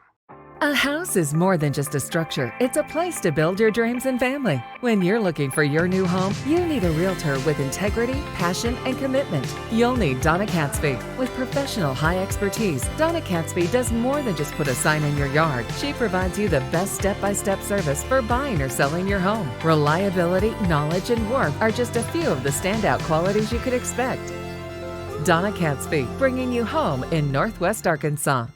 A house is more than just a structure. It's a place to build your dreams and family. When you're looking for your new home, you need a realtor with integrity, passion, and commitment. You'll need Donna Catsby. With professional high expertise, Donna Catsby does more than just put a sign in your yard. She provides you the best step-by-step service for buying or selling your home. Reliability, knowledge, and warmth are just a few of the standout qualities you could expect. Donna Catsby, bringing you home in Northwest Arkansas.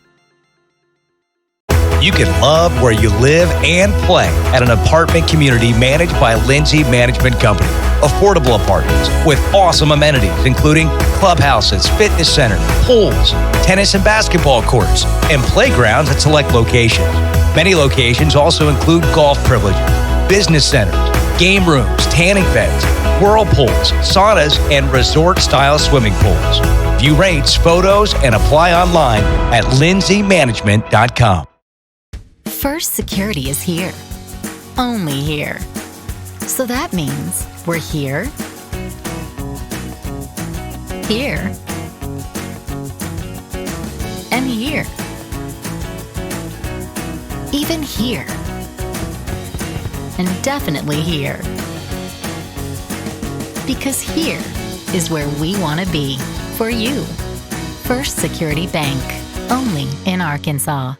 You can love where you live and play at an apartment community managed by Lindsay Management Company. Affordable apartments with awesome amenities, including clubhouses, fitness center, pools, tennis and basketball courts, and playgrounds at select locations. Many locations also include golf privileges, business centers, game rooms, tanning beds, whirlpools, saunas, and resort-style swimming pools. View rates, photos, and apply online at lindsaymanagement.com. First Security is here. Only here. So that means we're here, here, and here. Even here. And definitely here. Because here is where we want to be for you. First Security Bank. Only in Arkansas.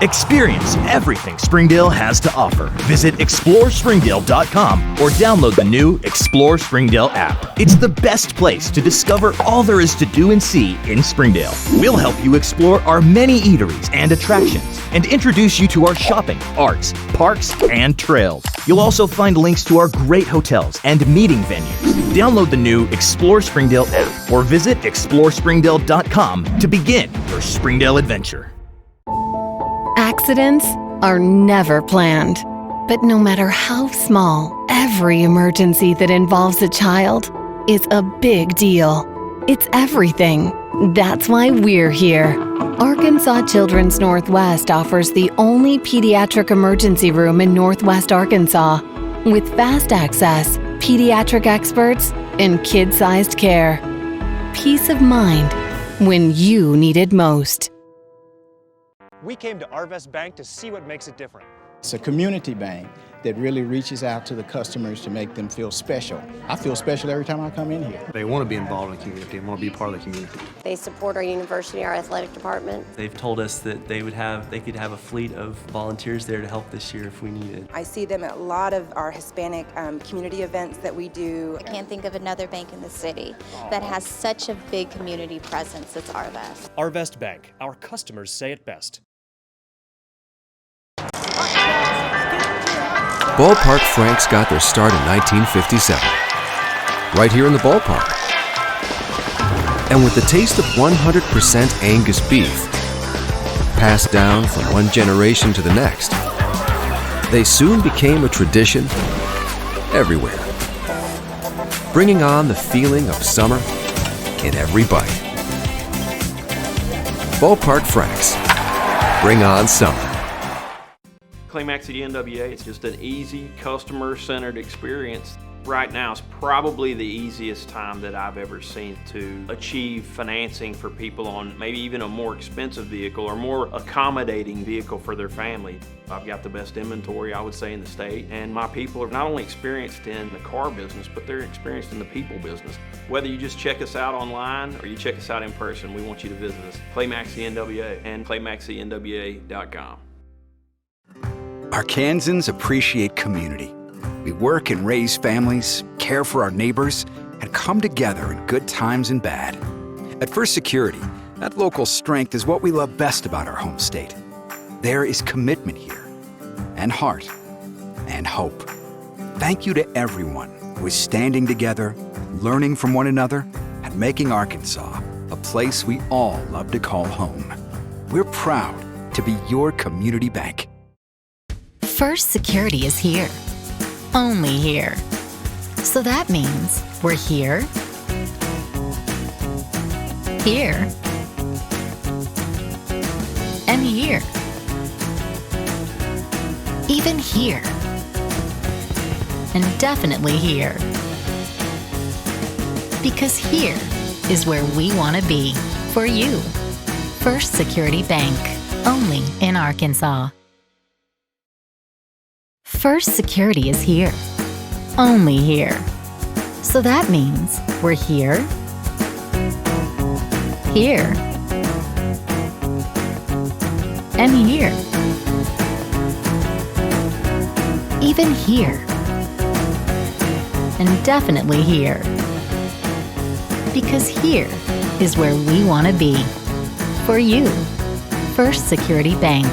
Experience everything Springdale has to offer. Visit ExploreSpringdale.com or download the new Explore Springdale app. It's the best place to discover all there is to do and see in Springdale. We'll help you explore our many eateries and attractions and introduce you to our shopping, arts, parks, and trails. You'll also find links to our great hotels and meeting venues. Download the new Explore Springdale app or visit ExploreSpringdale.com to begin your Springdale adventure. Accidents are never planned, but no matter how small, every emergency that involves a child is a big deal. It's everything. That's why we're here. Arkansas Children's Northwest offers the only pediatric emergency room in Northwest Arkansas, with fast access, pediatric experts, and kid-sized care. Peace of mind when you need it most. We came to Arvest Bank to see what makes it different. It's a community bank that really reaches out to the customers to make them feel special. I feel special every time I come in here. They want to be involved in the community and want to be part of the community. They support our university, our athletic department. They've told us that they could have a fleet of volunteers there to help this year if we needed. I see them at a lot of our Hispanic community events that we do. I can't think of another bank in the city that has such a big community presence as Arvest. Arvest Bank, our customers say it best. Ballpark Franks got their start in 1957, right here in the ballpark. And with the taste of 100% Angus beef, passed down from one generation to the next, they soon became a tradition everywhere, bringing on the feeling of summer in every bite. Ballpark Franks, bring on summer. Climax at the NWA, it's just an easy, customer-centered experience. Right now is probably the easiest time that I've ever seen to achieve financing for people on maybe even a more expensive vehicle or more accommodating vehicle for their family. I've got the best inventory, I would say, in the state, and my people are not only experienced in the car business, but they're experienced in the people business. Whether you just check us out online or you check us out in person, we want you to visit us. Climax the NWA and ClimaxTheNWA.com. Arkansans appreciate community. We work and raise families, care for our neighbors, and come together in good times and bad. At First Security, that local strength is what we love best about our home state. There is commitment here, and heart, and hope. Thank you to everyone who is standing together, learning from one another, and making Arkansas a place we all love to call home. We're proud to be your community bank. First Security is here. Only here. So that means we're here, here, and here. Even here. And definitely here. Because here is where we want to be for you. First Security Bank. Only in Arkansas. First Security is here. Only here. So that means we're here, here, and here. Even here. And definitely here. Because here is where we want to be. For you. First Security Bank.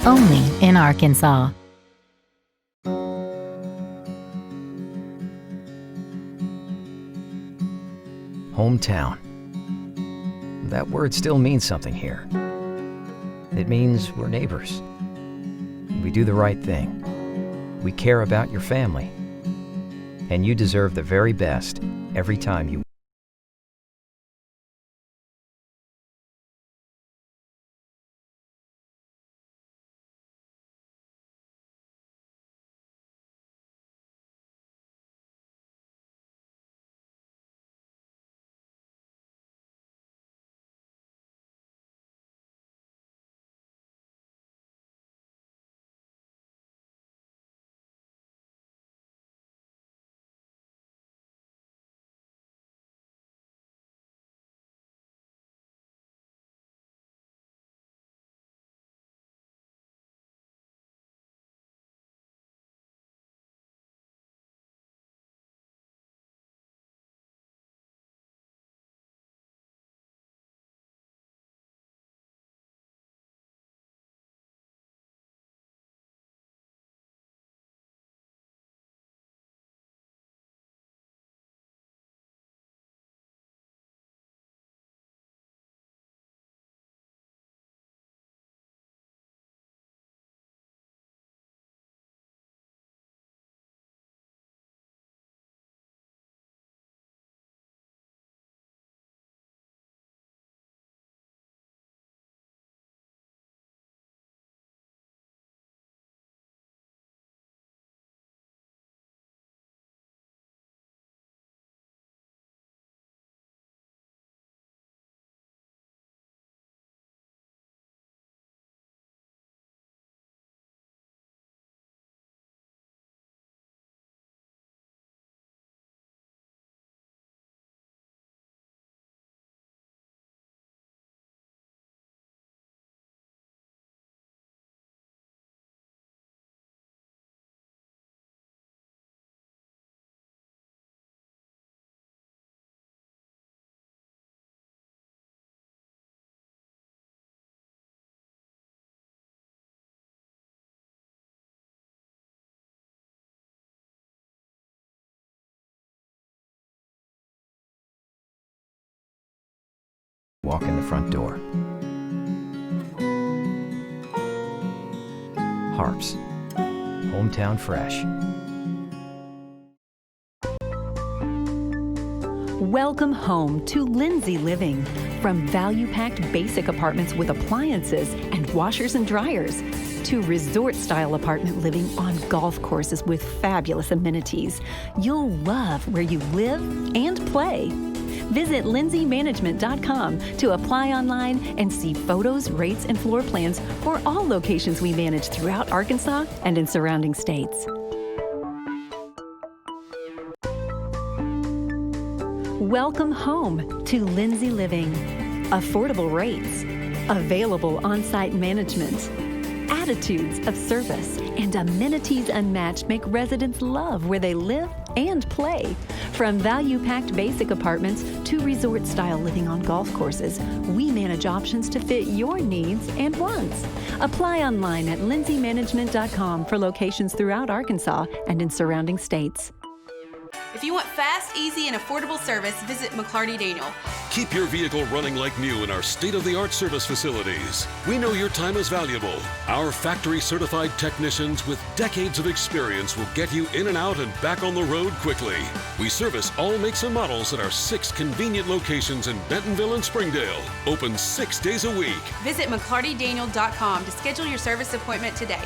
Only in Arkansas. Hometown. That word still means something here. It means we're neighbors. We do the right thing. We care about your family. And you deserve the very best every time you walk in the front door. Harps. Hometown fresh. Welcome home to Lindsay Living. From value-packed basic apartments with appliances and washers and dryers to resort-style apartment living on golf courses with fabulous amenities, you'll love where you live and play. Visit lindsaymanagement.com to apply online and see photos, rates, and floor plans for all locations we manage throughout Arkansas and in surrounding states. Welcome home to Lindsay Living. Affordable rates, available on-site management, attitudes of service, and amenities unmatched make residents love where they live and play. From value-packed basic apartments to resort-style living on golf courses, we manage options to fit your needs and wants. Apply online at lindsaymanagement.com for locations throughout Arkansas and in surrounding states. If you want fast, easy, and affordable service, visit McClarty Daniel. Keep your vehicle running like new in our state-of-the-art service facilities. We know your time is valuable. Our factory-certified technicians with decades of experience will get you in and out and back on the road quickly. We service all makes and models at our 6 convenient locations in Bentonville and Springdale. Open 6 days a week. Visit McClartyDaniel.com to schedule your service appointment today.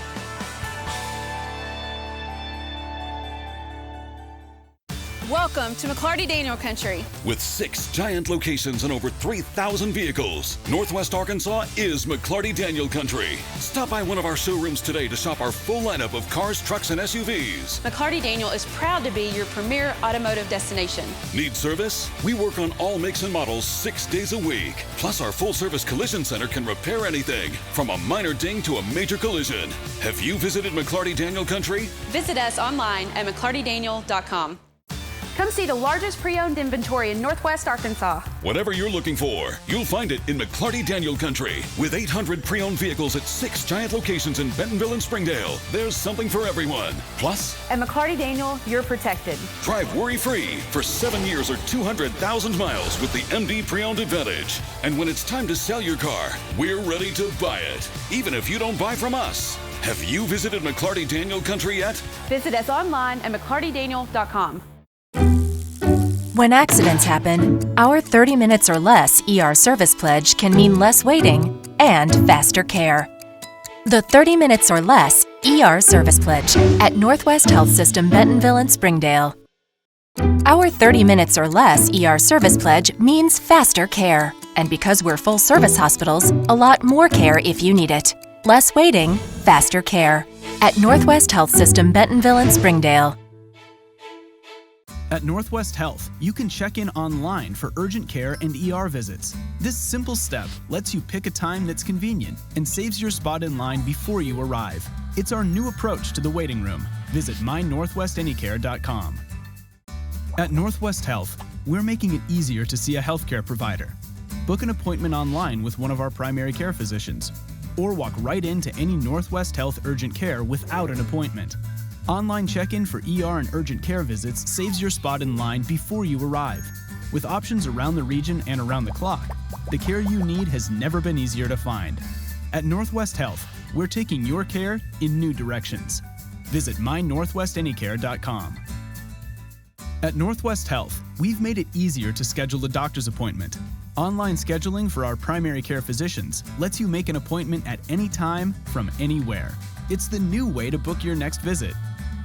Welcome to McClarty Daniel Country. With 6 giant locations and over 3,000 vehicles, Northwest Arkansas is McClarty Daniel Country. Stop by one of our showrooms today to shop our full lineup of cars, trucks, and SUVs. McClarty Daniel is proud to be your premier automotive destination. Need service? We work on all makes and models 6 days a week. Plus, our full-service collision center can repair anything, from a minor ding to a major collision. Have you visited McClarty Daniel Country? Visit us online at McClartyDaniel.com. Come see the largest pre-owned inventory in Northwest Arkansas. Whatever you're looking for, you'll find it in McClarty Daniel Country. With 800 pre-owned vehicles at 6 giant locations in Bentonville and Springdale, there's something for everyone. Plus, at McClarty Daniel, you're protected. Drive worry-free for 7 years or 200,000 miles with the MD Pre-Owned Advantage. And when it's time to sell your car, we're ready to buy it, even if you don't buy from us. Have you visited McClarty Daniel Country yet? Visit us online at McClartyDaniel.com. When accidents happen, our 30 minutes or less ER service pledge can mean less waiting and faster care. The 30 minutes or less ER service pledge at Northwest Health System Bentonville and Springdale. Our 30 minutes or less ER service pledge means faster care. And because we're full service hospitals, a lot more care if you need it. Less waiting, faster care. At Northwest Health System Bentonville and Springdale. At Northwest Health, you can check in online for urgent care and ER visits. This simple step lets you pick a time that's convenient and saves your spot in line before you arrive. It's our new approach to the waiting room. Visit mynorthwestanycare.com. At Northwest Health, we're making it easier to see a healthcare provider. Book an appointment online with one of our primary care physicians, or walk right into any Northwest Health urgent care without an appointment. Online check-in for ER and urgent care visits saves your spot in line before you arrive. With options around the region and around the clock, the care you need has never been easier to find. At Northwest Health, we're taking your care in new directions. Visit mynorthwestanycare.com. At Northwest Health, we've made it easier to schedule a doctor's appointment. Online scheduling for our primary care physicians lets you make an appointment at any time from anywhere. It's the new way to book your next visit.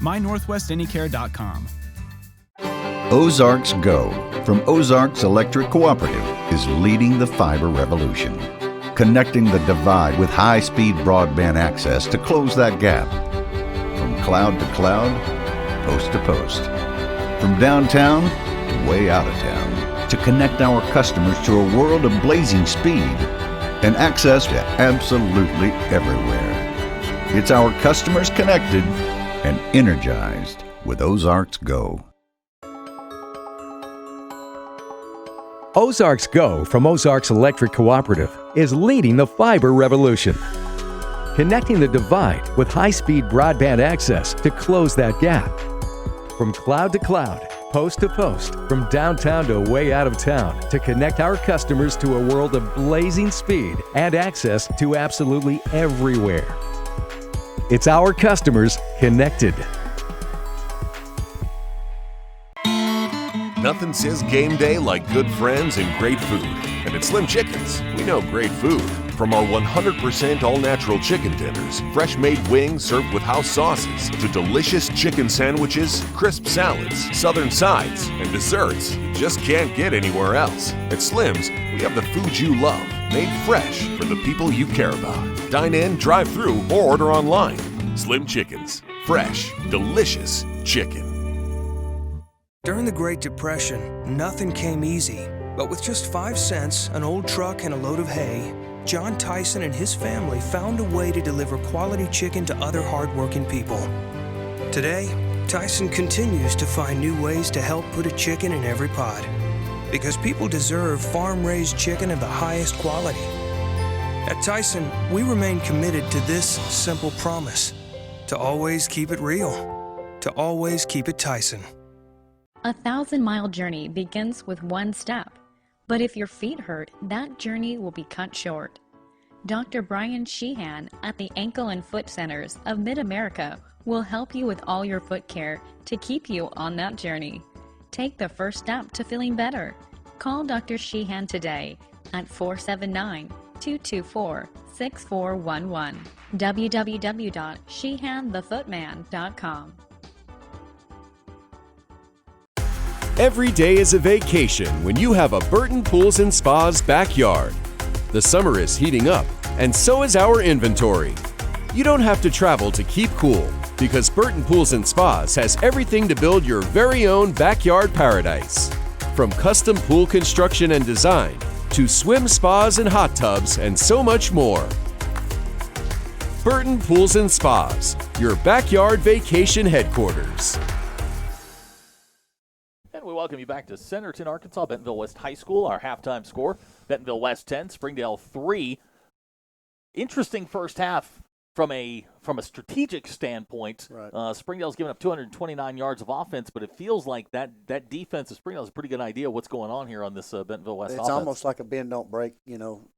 mynorthwestanycare.com. Ozarks Go from Ozarks Electric Cooperative is leading the fiber revolution, connecting the divide with high-speed broadband access to close that gap. From cloud to cloud, post to post. From downtown to way out of town, to connect our customers to a world of blazing speed and access to absolutely everywhere. It's our customers connected and energized with Ozarks Go. Ozarks Go from Ozarks Electric Cooperative is leading the fiber revolution, connecting the divide with high-speed broadband access to close that gap. From cloud to cloud, post to post, from downtown to way out of town, to connect our customers to a world of blazing speed and access to absolutely everywhere. It's our customers connected. Nothing says game day like good friends and great food. And at Slim Chickens, we know great food. From our 100% all-natural chicken tenders, fresh-made wings served with house sauces, to delicious chicken sandwiches, crisp salads, southern sides, and desserts you just can't get anywhere else. At Slim's, we have the food you love, made fresh for the people you care about. Dine in, drive through, or order online. Slim Chickens. Fresh, delicious chicken. During the Great Depression, nothing came easy. But with just 5 cents, an old truck, and a load of hay, John Tyson and his family found a way to deliver quality chicken to other hardworking people. Today, Tyson continues to find new ways to help put a chicken in every pot, because people deserve farm-raised chicken of the highest quality. At Tyson, we remain committed to this simple promise: to always keep it real, to always keep it Tyson. A 1,000-mile journey begins with one step, but if your feet hurt, that journey will be cut short. Dr. Brian Sheehan at the Ankle and Foot Centers of Mid-America will help you with all your foot care to keep you on that journey. Take the first step to feeling better. Call Dr. Sheehan today at 479-224-6411. www.sheehanthefootman.com. Every day is a vacation when you have a Burton Pools and Spas backyard. The summer is heating up, and so is our inventory. You don't have to travel to keep cool, because Burton Pools and Spas has everything to build your very own backyard paradise. From custom pool construction and design, to swim spas and hot tubs, and so much more. Burton Pools and Spas, your backyard vacation headquarters. And we welcome you back to Centerton, Arkansas, Bentonville West High School. Our halftime score, Bentonville West 10, Springdale 3. Interesting first half from a strategic standpoint. Right. Springdale's given up 229 yards of offense, but it feels like that defense of Springdale has a pretty good idea what's going on here on this Bentonville West offense. It's almost like a bend don't break,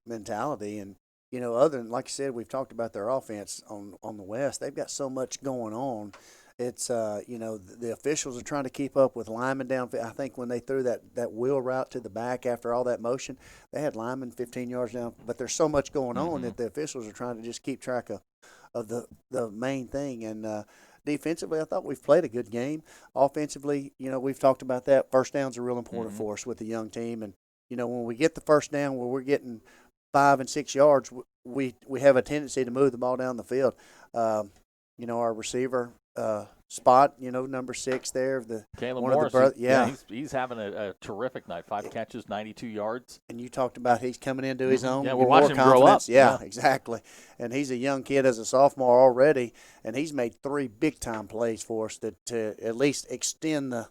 mentality. And other than, like I said, we've talked about their offense on the West. They've got so much going on. It's the officials are trying to keep up with Lyman down. I think when they threw that wheel route to the back after all that motion, they had Lyman 15 yards down. But there's so much going on that the officials are trying to just keep track of the main thing. And defensively, I thought we've played a good game. Offensively, we've talked about that. First downs are real important for us with the young team. And when we get the first down where we're getting 5 and 6 yards, we have a tendency to move the ball down the field. Our receiver spot, number 6 there. Caleb one Morris, of the he's having a terrific night. 5 catches, 92 yards. And you talked about he's coming into his own. Yeah, we're watching him grow up. Yeah, exactly. And he's a young kid as a sophomore already, and he's made 3 big-time plays for us to at least extend the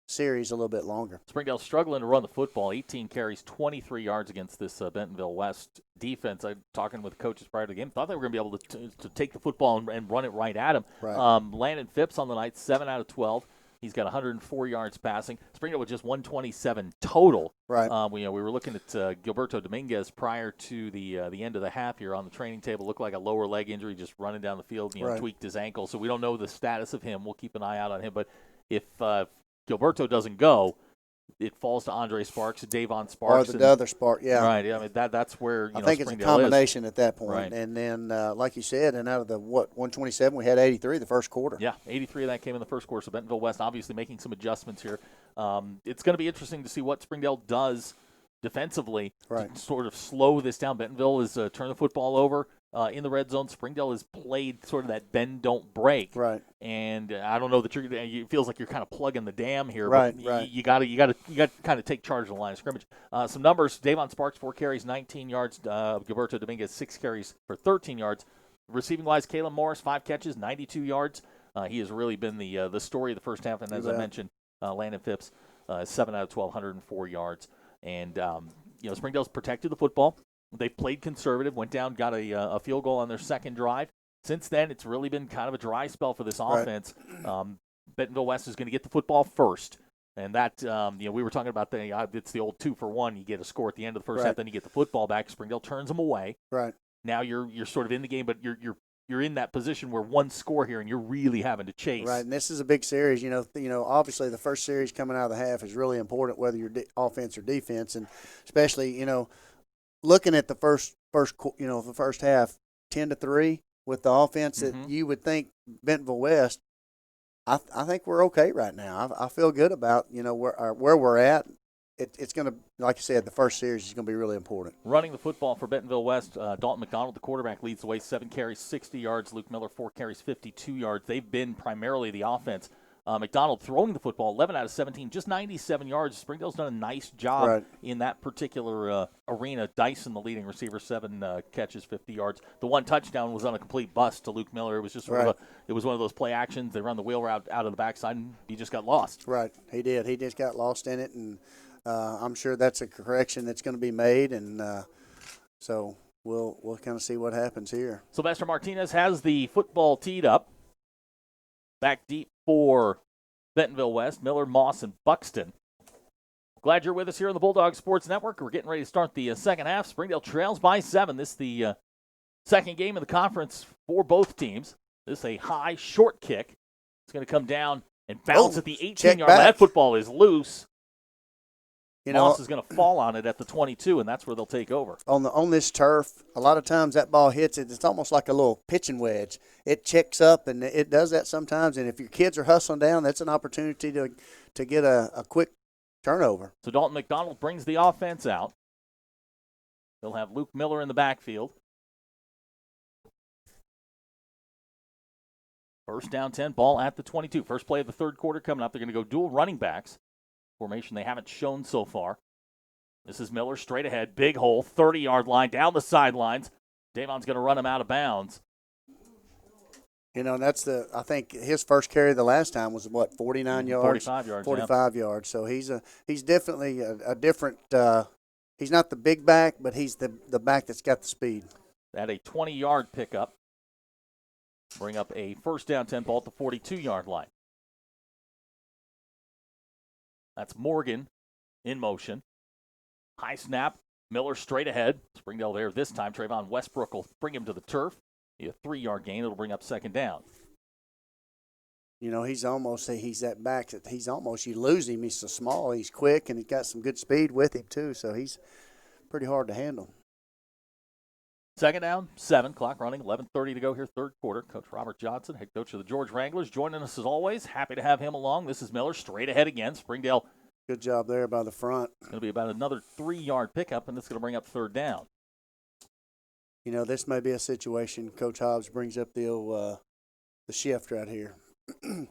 series a little bit longer. Springdale's struggling to run the football. 18 carries, 23 yards against this Bentonville West defense. I'm talking with coaches prior to the game. Thought they were going to be able to take the football and run it right at him. Right. Landon Phipps on the night, 7 out of 12. He's got 104 yards passing. Springdale with just 127 total. Right. We were looking at Gilberto Dominguez prior to the end of the half here on the training table. Looked like a lower leg injury, just running down the field. Right. Tweaked his ankle. So we don't know the status of him. We'll keep an eye out on him. But if Gilberto doesn't go, it falls to Andre Sparks, Davon Sparks. Or the other Spark, yeah. Right, yeah, I mean, that's where I think it's a combination at that point. Right. And then, like you said, and out of the, 127, we had 83 the first quarter. Yeah, 83 of that came in the first quarter. So Bentonville West obviously making some adjustments here. It's going to be interesting to see what Springdale does defensively to sort of slow this down. Bentonville is turn the football over in the red zone. Springdale has played sort of that bend don't break. Right. And I don't know that it feels like you're kind of plugging the dam here. Right. But right. You got to kind of take charge of the line of scrimmage. Some numbers: Davon Sparks 4 carries, 19 yards. Gilberto Dominguez 6 carries for 13 yards. Receiving wise, Caleb Morris 5 catches, 92 yards. He has really been the story of the first half. And as I mentioned, Landon Phipps 7 out of 12, 104 yards. And, Springdale's protected the football. They played conservative, went down, got a field goal on their second drive. Since then, it's really been kind of a dry spell for this offense. Bentonville West is going to get the football first. And that, we were talking about it's the old 2-for-1. You get a score at the end of the first half, then you get the football back. Springdale turns them away. Right. Now you're sort of in the game, but you're in that position where one score here and you're really having to chase. Right, and this is a big series. Obviously the first series coming out of the half is really important, whether you're offense or defense, and especially looking at the first half, 10-3 with the offense that you would think Bentonville West. I think we're okay right now. I feel good about where we're at. It's going to, like I said, the first series is going to be really important. Running the football for Bentonville West, Dalton McDonald, the quarterback, leads the way. 7 carries, 60 yards. Luke Miller, 4 carries, 52 yards. They've been primarily the offense McDonald throwing the football, 11 out of 17, just 97 yards. Springdale's done a nice job in that particular arena. Dyson, the leading receiver, 7 catches, 50 yards. The one touchdown was on a complete bust to Luke Miller. It was just sort of it was one of those play actions. They run the wheel route out of the backside, and he just got lost. Right, he did. He just got lost in it, and I'm sure that's a correction that's going to be made, and so we'll kind of see what happens here. Sylvester Martinez has the football teed up. Back deep for Bentonville West, Miller, Moss, and Buxton. Glad you're with us here on the Bulldog Sports Network. We're getting ready to start the second half. Springdale trails by 7. This is the second game of the conference for both teams. This is a high, short kick. It's going to come down and bounce at the 18-yard line. That football is loose. Moss is going to fall on it at the 22, and that's where they'll take over. On this turf, a lot of times that ball hits it. It's almost like a little pitching wedge. It checks up, and it does that sometimes. And if your kids are hustling down, that's an opportunity to get a quick turnover. So Dalton McDonald brings the offense out. They'll have Luke Miller in the backfield. First down 10, ball at the 22. First play of the third quarter coming up. They're going to go dual running backs. Formation they haven't shown so far. This is Miller straight ahead. Big hole, 30-yard line, down the sidelines. Davon's going to run him out of bounds. And that's I think his first carry the last time was, 49 yards? 45 yards. 45 yards. So he's definitely a different he's not the big back, but he's the back that's got the speed. At a 20-yard pickup. Bring up a first down 10 ball at the 42-yard line. That's Morgan in motion. High snap. Miller straight ahead. Springdale there this time. Trayvon Westbrook will bring him to the turf. A 3-yard gain. It'll bring up second down. He's that back that he's almost, you lose him. He's so small. He's quick, and he's got some good speed with him, too. So he's pretty hard to handle. Second down, 7. Clock running, 11:30 to go here, third quarter. Coach Robert Johnson, head coach of the George Wranglers, joining us as always. Happy to have him along. This is Miller straight ahead again. Springdale. Good job there by the front. Going to be about another 3-yard pickup, and it's going to bring up third down. This may be a situation. Coach Hobbs brings up the shift right here. Of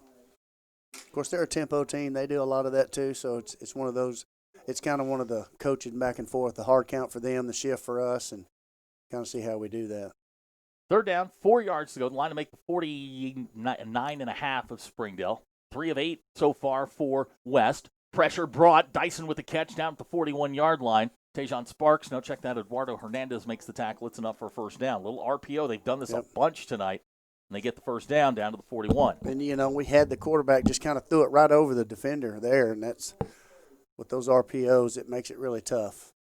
course, they're a tempo team. They do a lot of that too. So it's one of those. It's kind of one of the coaching back and forth. The hard count for them, the shift for us, and kind of see how we do that. Third down, 4 yards to go. The line to make the 49.5 of Springdale. 3 of 8 so far for West. Pressure brought. Dyson with the catch down at the 41-yard line. Tajon Sparks, no, check that. Eduardo Hernandez makes the tackle. It's enough for a first down. Little RPO. They've done this a bunch tonight, and they get the first down to the 41. And, we had the quarterback just kind of threw it right over the defender there, and that's with those RPOs, it makes it really tough.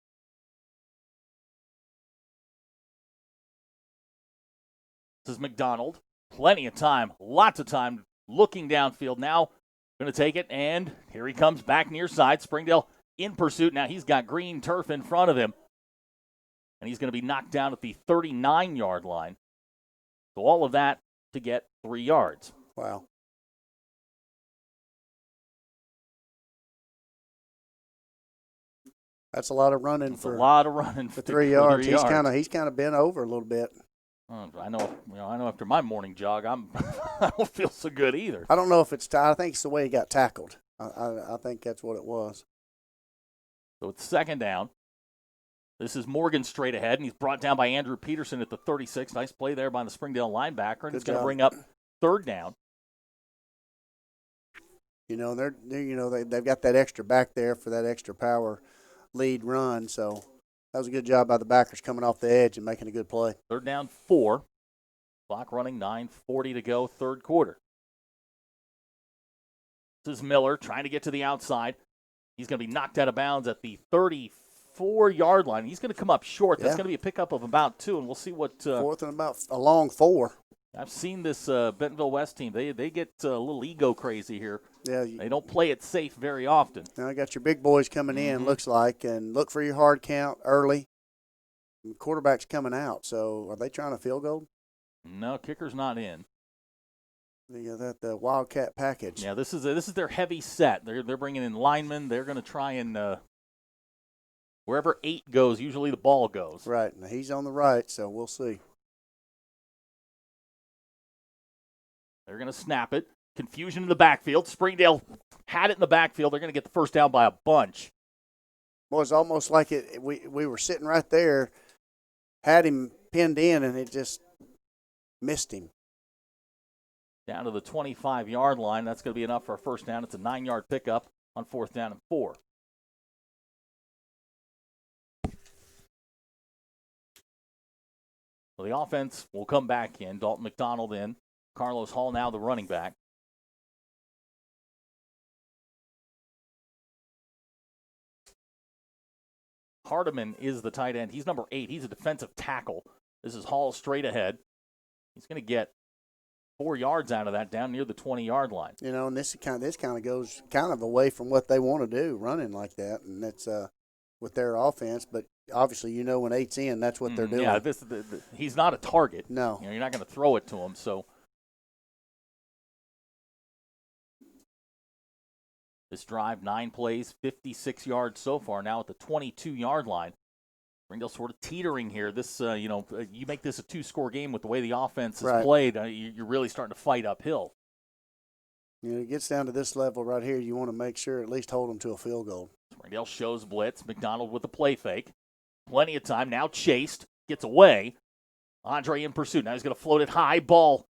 This is McDonald. Plenty of time, lots of time looking downfield. Now going to take it, and here he comes back near side. Springdale in pursuit. Now he's got green turf in front of him, and he's going to be knocked down at the 39-yard line. So all of that to get 3 yards. Wow. That's a lot of running for 3 yards. He's kind of bent over a little bit. I know after my morning jog, I don't feel so good either. I don't know if it's I think it's the way he got tackled. I think that's what it was. So it's second down. This is Morgan straight ahead, and he's brought down by Andrew Peterson at the 36. Nice play there by the Springdale linebacker, and it's going to bring up third down. They've got that extra back there for that extra power lead run, so that was a good job by the backers coming off the edge and making a good play. Third down, 4. Clock running, 9:40 to go, third quarter. This is Miller trying to get to the outside. He's going to be knocked out of bounds at the 34-yard line. He's going to come up short. That's going to be a pickup of about 2, and we'll see what. Fourth and about a long 4. I've seen this Bentonville West team. They get a little ego crazy here. Yeah, they don't play it safe very often. Now you got your big boys coming in, looks like, and look for your hard count early. The quarterback's coming out, so are they trying a field goal? No, kicker's not in. The Wildcat package. Yeah, this is their heavy set. They're bringing in linemen. They're going to try and wherever 8 goes, usually the ball goes. Right. Now he's on the right, so we'll see. They're going to snap it. Confusion in the backfield. Springdale had it in the backfield. They're going to get the first down by a bunch. Well, it's almost like we were sitting right there, had him pinned in, and it just missed him. Down to the 25-yard line. That's going to be enough for a first down. It's a 9-yard pickup on 4th down and 4. Well, the offense will come back in. Dalton McDonald in. Carlos Hall now the running back. Hardiman is the tight end. He's number 8. He's a defensive tackle. This is Hall straight ahead. He's going to get 4 yards out of that down near the 20-yard line. You know, and this kind of goes kind of away from what they want to do, running like that, and that's with their offense. But obviously, you know, when 8's in, that's what they're doing. Yeah, he's not a target. No, you're not going to throw it to him. So this drive, 9 plays, 56 yards so far. Now at the 22-yard line. Springdale sort of teetering here. This, you make this a 2-score game with the way the offense is played. You're really starting to fight uphill. You know, it gets down to this level right here. You want to make sure at least hold them to a field goal. Springdale shows blitz. McDonald with the play fake. Plenty of time. Now chased. Gets away. Andre in pursuit. Now he's going to float it high. Ball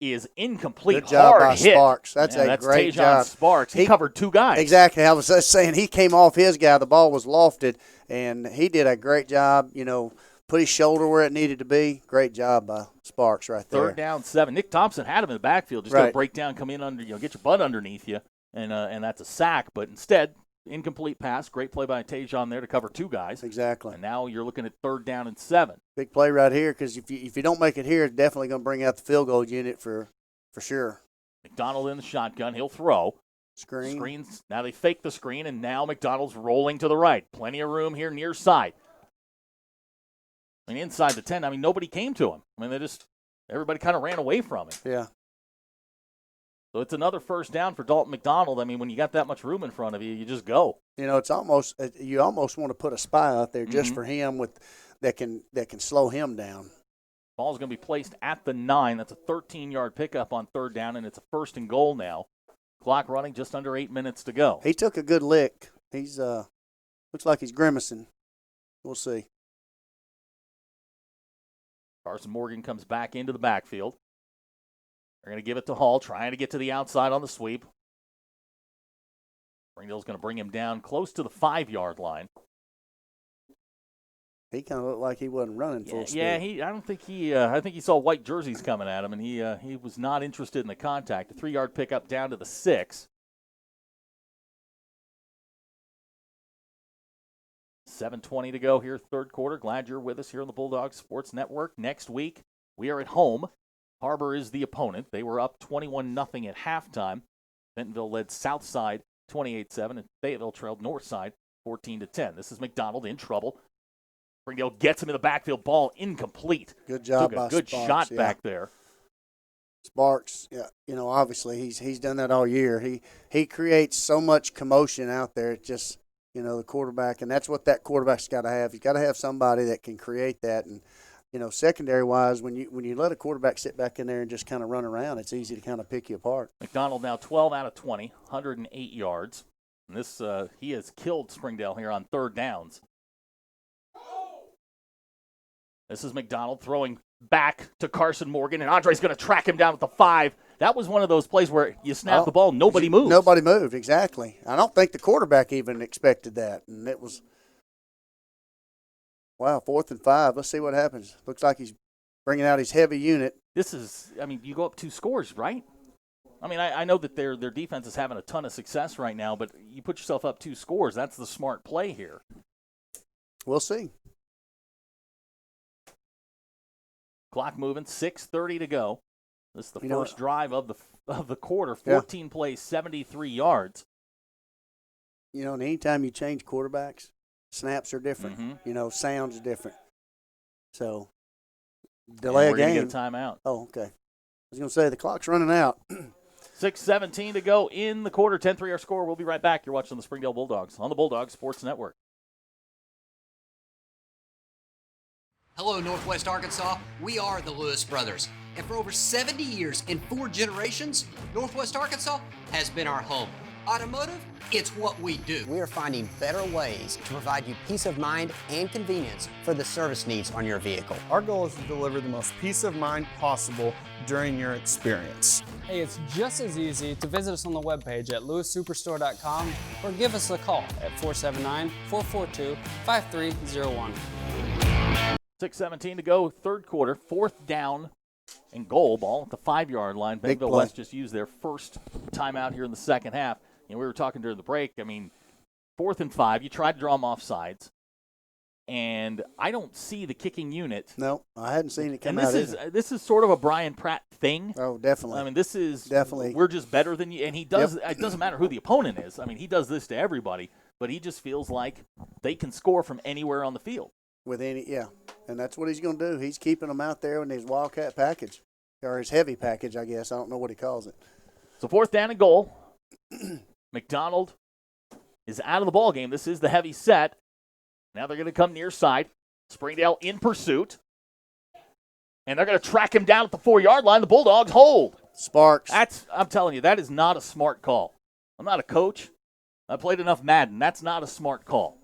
is incomplete. Good job Hard by hit. Sparks. That's great Tajon job. Sparks. He covered 2 guys. Exactly. I was just saying he came off his guy. The ball was lofted, and he did a great job. You know, put his shoulder where it needed to be. Great job by Sparks right there. 3rd down, 7. Nick Thompson had him in the backfield. Just going to break down, come in under, get your butt underneath you, and that's a sack. But instead, incomplete pass. Great play by Tajon there to cover 2 guys. Exactly. And now you're looking at 3rd down and 7. Big play right here because if you don't make it here, it's definitely going to bring out the field goal unit for sure. McDonald in the shotgun. He'll throw. Screens. Now they fake the screen, and now McDonald's rolling to the right. Plenty of room here near side. I mean, inside the 10, nobody came to him. Everybody kind of ran away from him. Yeah. So it's another first down for Dalton McDonald. When you got that much room in front of you, you just go. You know, it's almost you almost want to put a spy out there just for him that can slow him down. Ball's going to be placed at the 9. That's a 13-yard pickup on 3rd down, and it's a 1st and goal now. Clock running, just under 8 minutes to go. He took a good lick. He's looks like he's grimacing. We'll see. Carson Morgan comes back into the backfield. They're going to give it to Hall, trying to get to the outside on the sweep. Springdale's going to bring him down close to the 5-yard line. He kind of looked like he wasn't running full speed. Yeah, I think he saw white jerseys coming at him, and he was not interested in the contact. A 3-yard pickup down to the 6. 7:20 to go here, 3rd quarter. Glad you're with us here on the Bulldogs Sports Network. Next week, we are at home. Harbor is the opponent. They were up 21-0 at halftime. Bentonville led Southside 28-7, and Fayetteville trailed Northside 14-10. This is McDonald in trouble. Springdale gets him in the backfield. Ball incomplete. Good job by Sparks. Good shot back there. Sparks, obviously he's done that all year. He creates so much commotion out there. It just, the quarterback, and that's what that quarterback's got to have. He's got to have somebody that can create that. And, secondary-wise, when you let a quarterback sit back in there and just kind of run around, it's easy to kind of pick you apart. McDonald now 12 out of 20, 108 yards. And this he has killed Springdale here on 3rd downs. This is McDonald throwing back to Carson Morgan, and Andre's going to track him down at the 5. That was one of those plays where you snap the ball, nobody moved. Nobody moved, exactly. I don't think the quarterback even expected that, and it was, 4th and 5. Let's see what happens. Looks like he's bringing out his heavy unit. This is, you go up 2 scores, right? I know that their defense is having a ton of success right now, but you put yourself up 2 scores. That's the smart play here. We'll see. Clock moving, 6:30 to go. This is the first drive of the quarter. 14 plays, 73 yards. And anytime you change quarterbacks, snaps are different. Sounds are different. So, delay a game. Get a timeout. Oh, okay. I was going to say, the clock's running out. 6:17 to go in the quarter. 10-3 our score. We'll be right back. You're watching the Springdale Bulldogs on the Bulldogs Sports Network. Hello, Northwest Arkansas. We are the Lewis Brothers. And for over 70 years and 4 generations, Northwest Arkansas has been our home. Automotive, it's what we do. We are finding better ways to provide you peace of mind and convenience for the service needs on your vehicle. Our goal is to deliver the most peace of mind possible during your experience. Hey, it's just as easy to visit us on the webpage at lewissuperstore.com or give us a call at 479-442-5301. 6:17 to go, third quarter, fourth down and goal, ball at the 5-yard line. Bentonville West just used their first timeout here in the second half. We were talking during the break. I mean, 4th and 5, you tried to draw them off sides, and I don't see the kicking unit. No, I hadn't seen it come and out. This is sort of a Brian Pratt thing. Oh, definitely. I mean, this is definitely. We're just better than you, and he does. Yep. It doesn't matter who the opponent is. I mean, he does this to everybody, but he just feels like they can score from anywhere on the field. With any, and that's what he's going to do. He's keeping them out there in his Wildcat package, or his heavy package, I guess. I don't know what he calls it. So 4th down and goal. McDonald is out of the ball game. This is the heavy set. Now they're going to come near side. Springdale in pursuit. And they're going to track him down at the 4-yard line. The Bulldogs hold. Sparks. I'm telling you, that is not a smart call. I'm not a coach. I played enough Madden. That's not a smart call.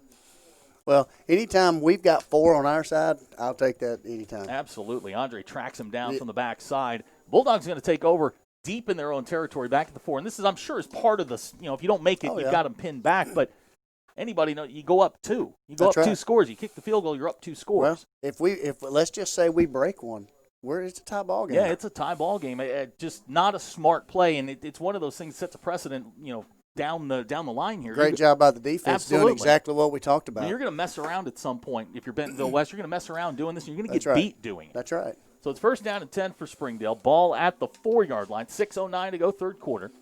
Well, anytime we've got 4 on our side, I'll take that anytime. Absolutely. Andre tracks him down from the backside. Bulldogs going to take over deep in their own territory back at the 4. And this is, I'm sure, is part of this. If you don't make it, you've got them pinned back. But anybody know you go up 2. You go up 2 scores. You kick the field goal, you're up 2 scores. Well, if let's just say we break one, it's a tie ball game. Yeah, it's a tie ball game. Just not a smart play, and it's one of those things that sets a precedent, down the line here. Great job by the defense doing exactly what we talked about. You're going to mess around at some point. If you're Bentonville West, you're going to mess around doing this, and you're going to get beat doing it. That's right. So it's 1st down and 10 for Springdale. Ball at the 4-yard line. 6:09 to go, third quarter.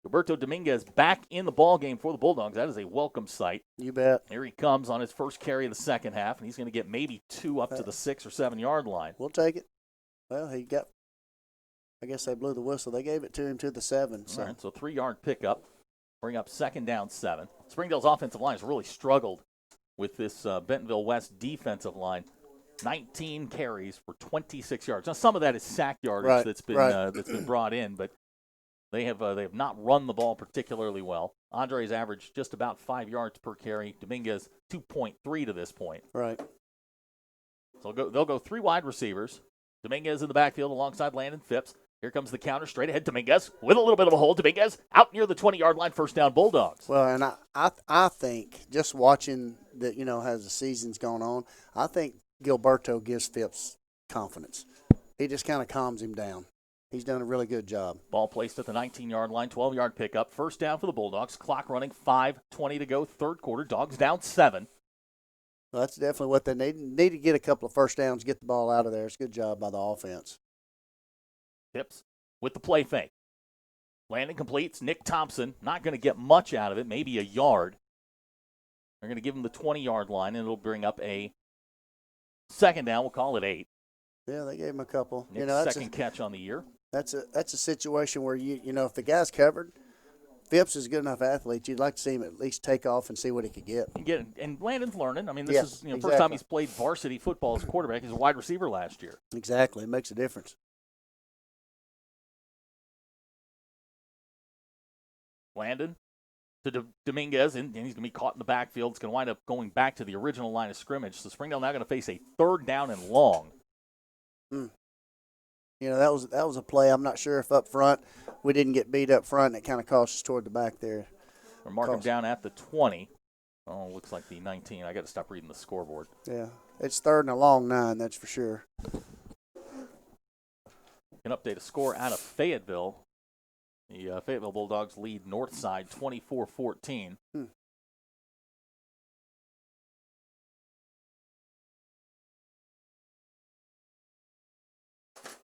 Roberto Dominguez back in the ball game for the Bulldogs. That is a welcome sight. You bet. Here he comes on his first carry of the second half, and he's going to get maybe 2 up to the 6 or 7-yard line. We'll take it. Well, I guess they blew the whistle. They gave it to him to the 7. So, all right, so 3-yard pickup. Bring up 2nd down 7. Springdale's offensive line has really struggled with this Bentonville West defensive line. 19 carries for 26 yards. Now, some of that is sack yardage that's been brought in, but they have not run the ball particularly well. Andre's averaged just about 5 yards per carry. Dominguez 2.3 to this point. Right. So they'll go 3 wide receivers. Dominguez in the backfield alongside Landon Phipps. Here comes the counter straight ahead. Dominguez with a little bit of a hole. Dominguez out near the 20-yard line. 1st down Bulldogs. Well, and I think just watching that, as the season's gone on, I think Gilberto gives Phipps confidence. He just kind of calms him down. He's done a really good job. Ball placed at the 19-yard line, 12-yard pickup. 1st down for the Bulldogs. Clock running, 5:20 to go, third quarter. Dogs down 7. Well, that's definitely what they need. Need to get a couple of first downs, get the ball out of there. It's a good job by the offense. Phipps with the play fake. Landon completes. Nick Thompson not going to get much out of it, maybe a yard. They're going to give him the 20-yard line, and it'll bring up a 2nd down. We'll call it 8. Yeah, they gave him a couple. Nick's second catch on the year. That's a situation where if the guy's covered, Phipps is a good enough athlete. You'd like to see him at least take off and see what he could get. And Landon's learning. I mean, this is exactly. First time he's played varsity football as a quarterback. He's a wide receiver last year. Exactly, it makes a difference. Landon to Dominguez, and he's going to be caught in the backfield. It's going to wind up going back to the original line of scrimmage. So Springdale now going to face a 3rd down and long. That was a play. I'm not sure if up front we didn't get beat up front, and it kind of cost us toward the back there. We're marking down at the 20. Oh, looks like the 19. I got to stop reading the scoreboard. Yeah, it's 3rd and a long 9, that's for sure. An update a score out of Fayetteville. The Fayetteville Bulldogs lead Northside 24-14.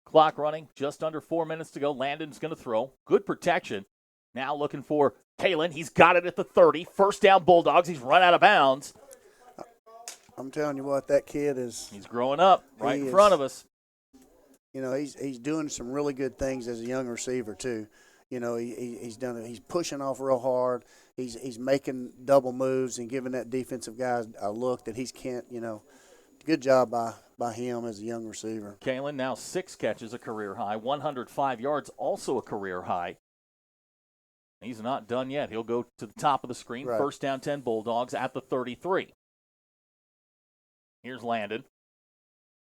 Clock running, just under 4 minutes to go. Landon's going to throw. Good protection. Now looking for Kalen. He's got it at the 30. 1st down Bulldogs. He's run out of bounds. I'm telling you what, that kid is. He's growing up right in front of us. He's doing some really good things as a young receiver too. He's done it. He's pushing off real hard. He's making double moves and giving that defensive guy a look that he can't good job by him as a young receiver. Kalen now 6 catches, a career high, 105 yards, also a career high. He's not done yet. He'll go to the top of the screen. Right. First down 10 Bulldogs at the 33. Here's Landon.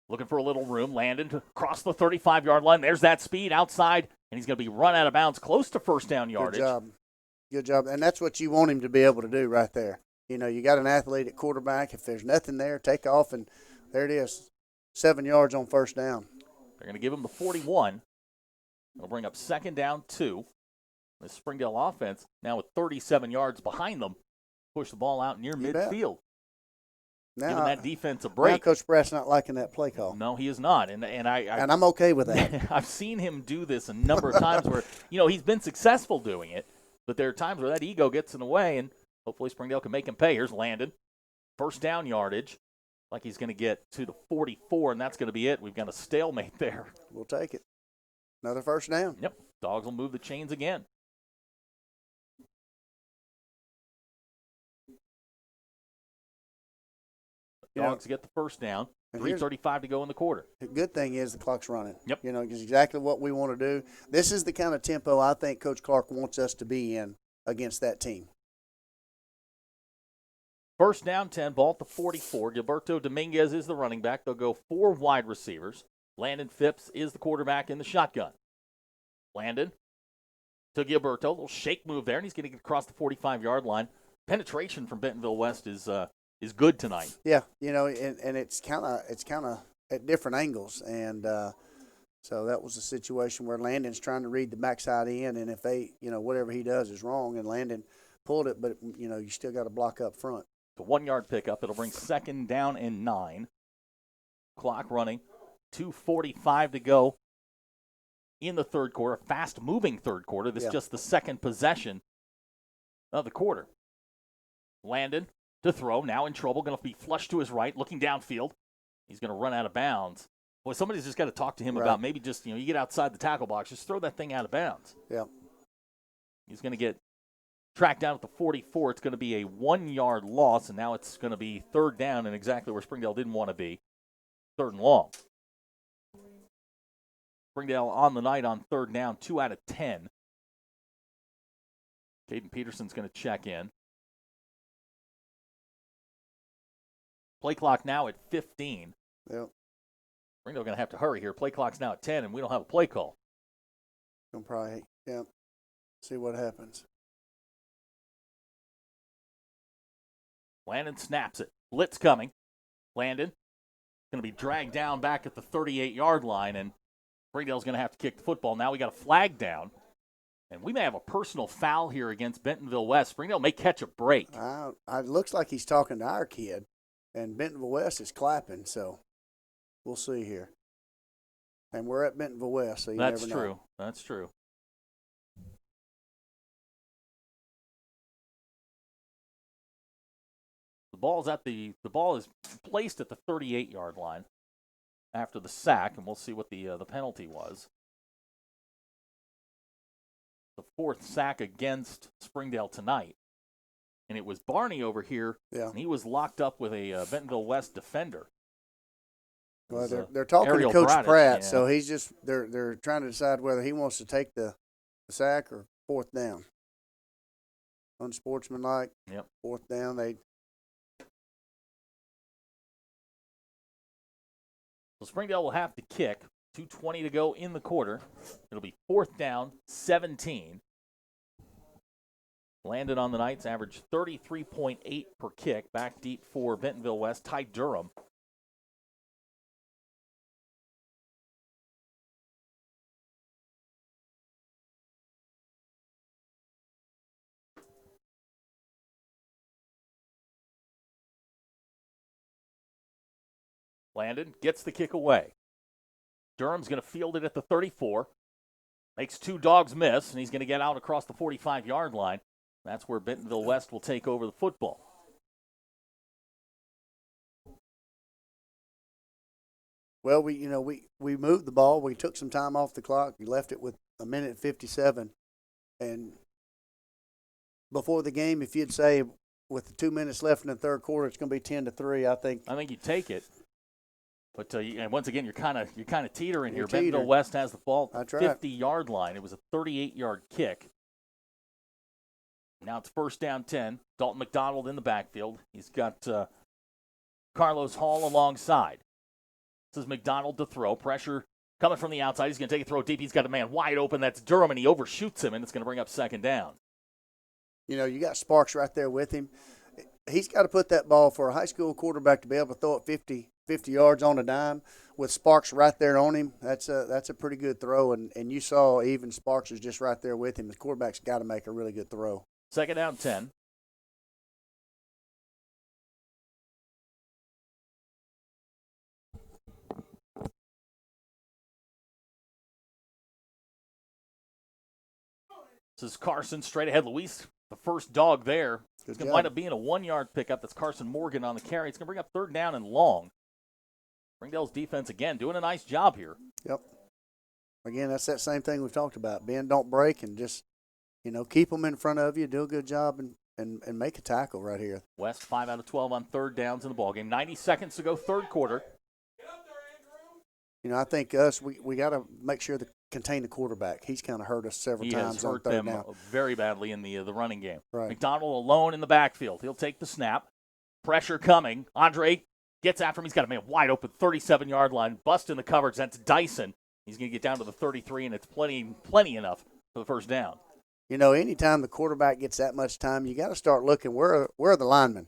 Looking for a little room. Landon to cross the 35-yard line. There's that speed outside, and he's going to be run out of bounds close to first down yardage. Good job. And that's what you want him to be able to do right there. You got an athlete at quarterback. If there's nothing there, take off, and there it is. 7 yards on first down. They're going to give him the 41. It'll bring up second down 2. The Springdale offense, now with 37 yards behind them, push the ball out near midfield. Now, giving that defense a break. Now Coach Bratt's not liking that play call. No, he is not. And I'm okay with that. I've seen him do this a number of times where, he's been successful doing it, but there are times where that ego gets in the way, and hopefully Springdale can make him pay. Here's Landon. First down yardage. Like he's going to get to the 44, and that's going to be it. We've got a stalemate there. We'll take it. Another first down. Yep. Dogs will move the chains again. Dogs get the first down. 3:35 to go in the quarter. The good thing is the clock's running. Yep. It's exactly what we want to do. This is the kind of tempo I think Coach Clark wants us to be in against that team. First down 10, ball at the 44. Gilberto Dominguez is the running back. They'll go 4 wide receivers. Landon Phipps is the quarterback in the shotgun. Landon to Gilberto. A little shake move there, and he's going to get across the 45-yard line. Penetration from Bentonville West is good tonight. Yeah, and it's kind of at different angles, and so that was a situation where Landon's trying to read the backside in, and if they, whatever he does is wrong, and Landon pulled it, but you still got to block up front. The 1-yard pickup. It'll bring second down and 9. Clock running. 2:45 to go in the third quarter. Fast-moving third quarter. This is just the second possession of the quarter. Landon to throw. Now in trouble. Going to be flushed to his right. Looking downfield. He's going to run out of bounds. Boy, somebody's just got to talk to him about maybe just, you get outside the tackle box. Just throw that thing out of bounds. Yeah. He's going to get tracked down at the 44. It's going to be a 1-yard loss, and now it's going to be third down and exactly where Springdale didn't want to be. Third and long. Springdale on the night on third down, 2 out of 10. Caden Peterson's going to check in. Play clock now at 15. Yep. Springdale going to have to hurry here. Play clock's now at 10, and we don't have a play call. We'll probably, see what happens. Landon snaps it. Blitz coming. Landon going to be dragged down back at the 38-yard line, and Springdale's going to have to kick the football. Now we got a flag down, and we may have a personal foul here against Bentonville West. Springdale may catch a break. It looks like he's talking to our kid, and Bentonville West is clapping, so we'll see here. And we're at Bentonville West, so you never know. That's true. That's true. The ball is placed at the 38-yard line after the sack, and we'll see what the penalty was. The 4th sack against Springdale tonight, and it was Barney over here, and he was locked up with a Bentonville West defender. Well, they're talking Ariel to Coach Braddock, Pratt, so he's just they're trying to decide whether he wants to take the sack or 4th down. Unsportsmanlike. Yep. 4th down. So Springdale will have to kick. 2:20 to go in the quarter. It'll be 4th down, 17. Landon on the Knights averaged 33.8 per kick. Back deep for Bentonville West. Ty Durham. Landon gets the kick away. Durham's going to field it at the 34. Makes 2 dogs miss, and he's going to get out across the 45-yard line. That's where Bentonville West will take over the football. Well, we moved the ball. We took some time off the clock. We left it with 1:57. And before the game, if you'd say with the 2 minutes left in the third quarter, it's going to be 10-3, I think you take it. But and once again, you're kind of teetering here. teetering. Bentonville West has the ball at the That's right. 50-yard line. It was a 38-yard kick. Now it's first down 10. Dalton McDonald in the backfield. He's got Carlos Hall alongside. This is McDonald to throw. Pressure coming from the outside. He's going to take a throw deep. He's got a man wide open. That's Durham, and he overshoots him, and it's going to bring up second down. You know, you got Sparks right there with him. He's got to put that ball for a high school quarterback to be able to throw it 50 yards on a dime with Sparks right there on him. That's a pretty good throw, and you saw even Sparks is just right there with him. The quarterback's got to make a really good throw. Second down 10. This is Carson straight ahead. Luis, the first dog there. It's going to wind up being a 1-yard pickup. That's Carson Morgan on the carry. It's going to bring up third down and long. Springdale's defense, again, doing a nice job here. Yep. Again, that's that same thing we've talked about. Bend, don't break, and just, keep them in front of you, do a good job, and make a tackle right here. West 5 out of 12 on third downs in the ballgame. 90 seconds to go, third quarter. I think we got to make sure to contain the quarterback. He's kind of hurt us several times. He has hurt on third them down. very badly in the running game. Right. McDonald alone in the backfield. He'll take the snap. Pressure coming. Andre gets after him. He's got a man wide open, 37-yard line. Bust in the coverage. That's Dyson. He's going to get down to the 33, and it's plenty enough for the first down. Anytime the quarterback gets that much time, you got to start looking, where are the linemen?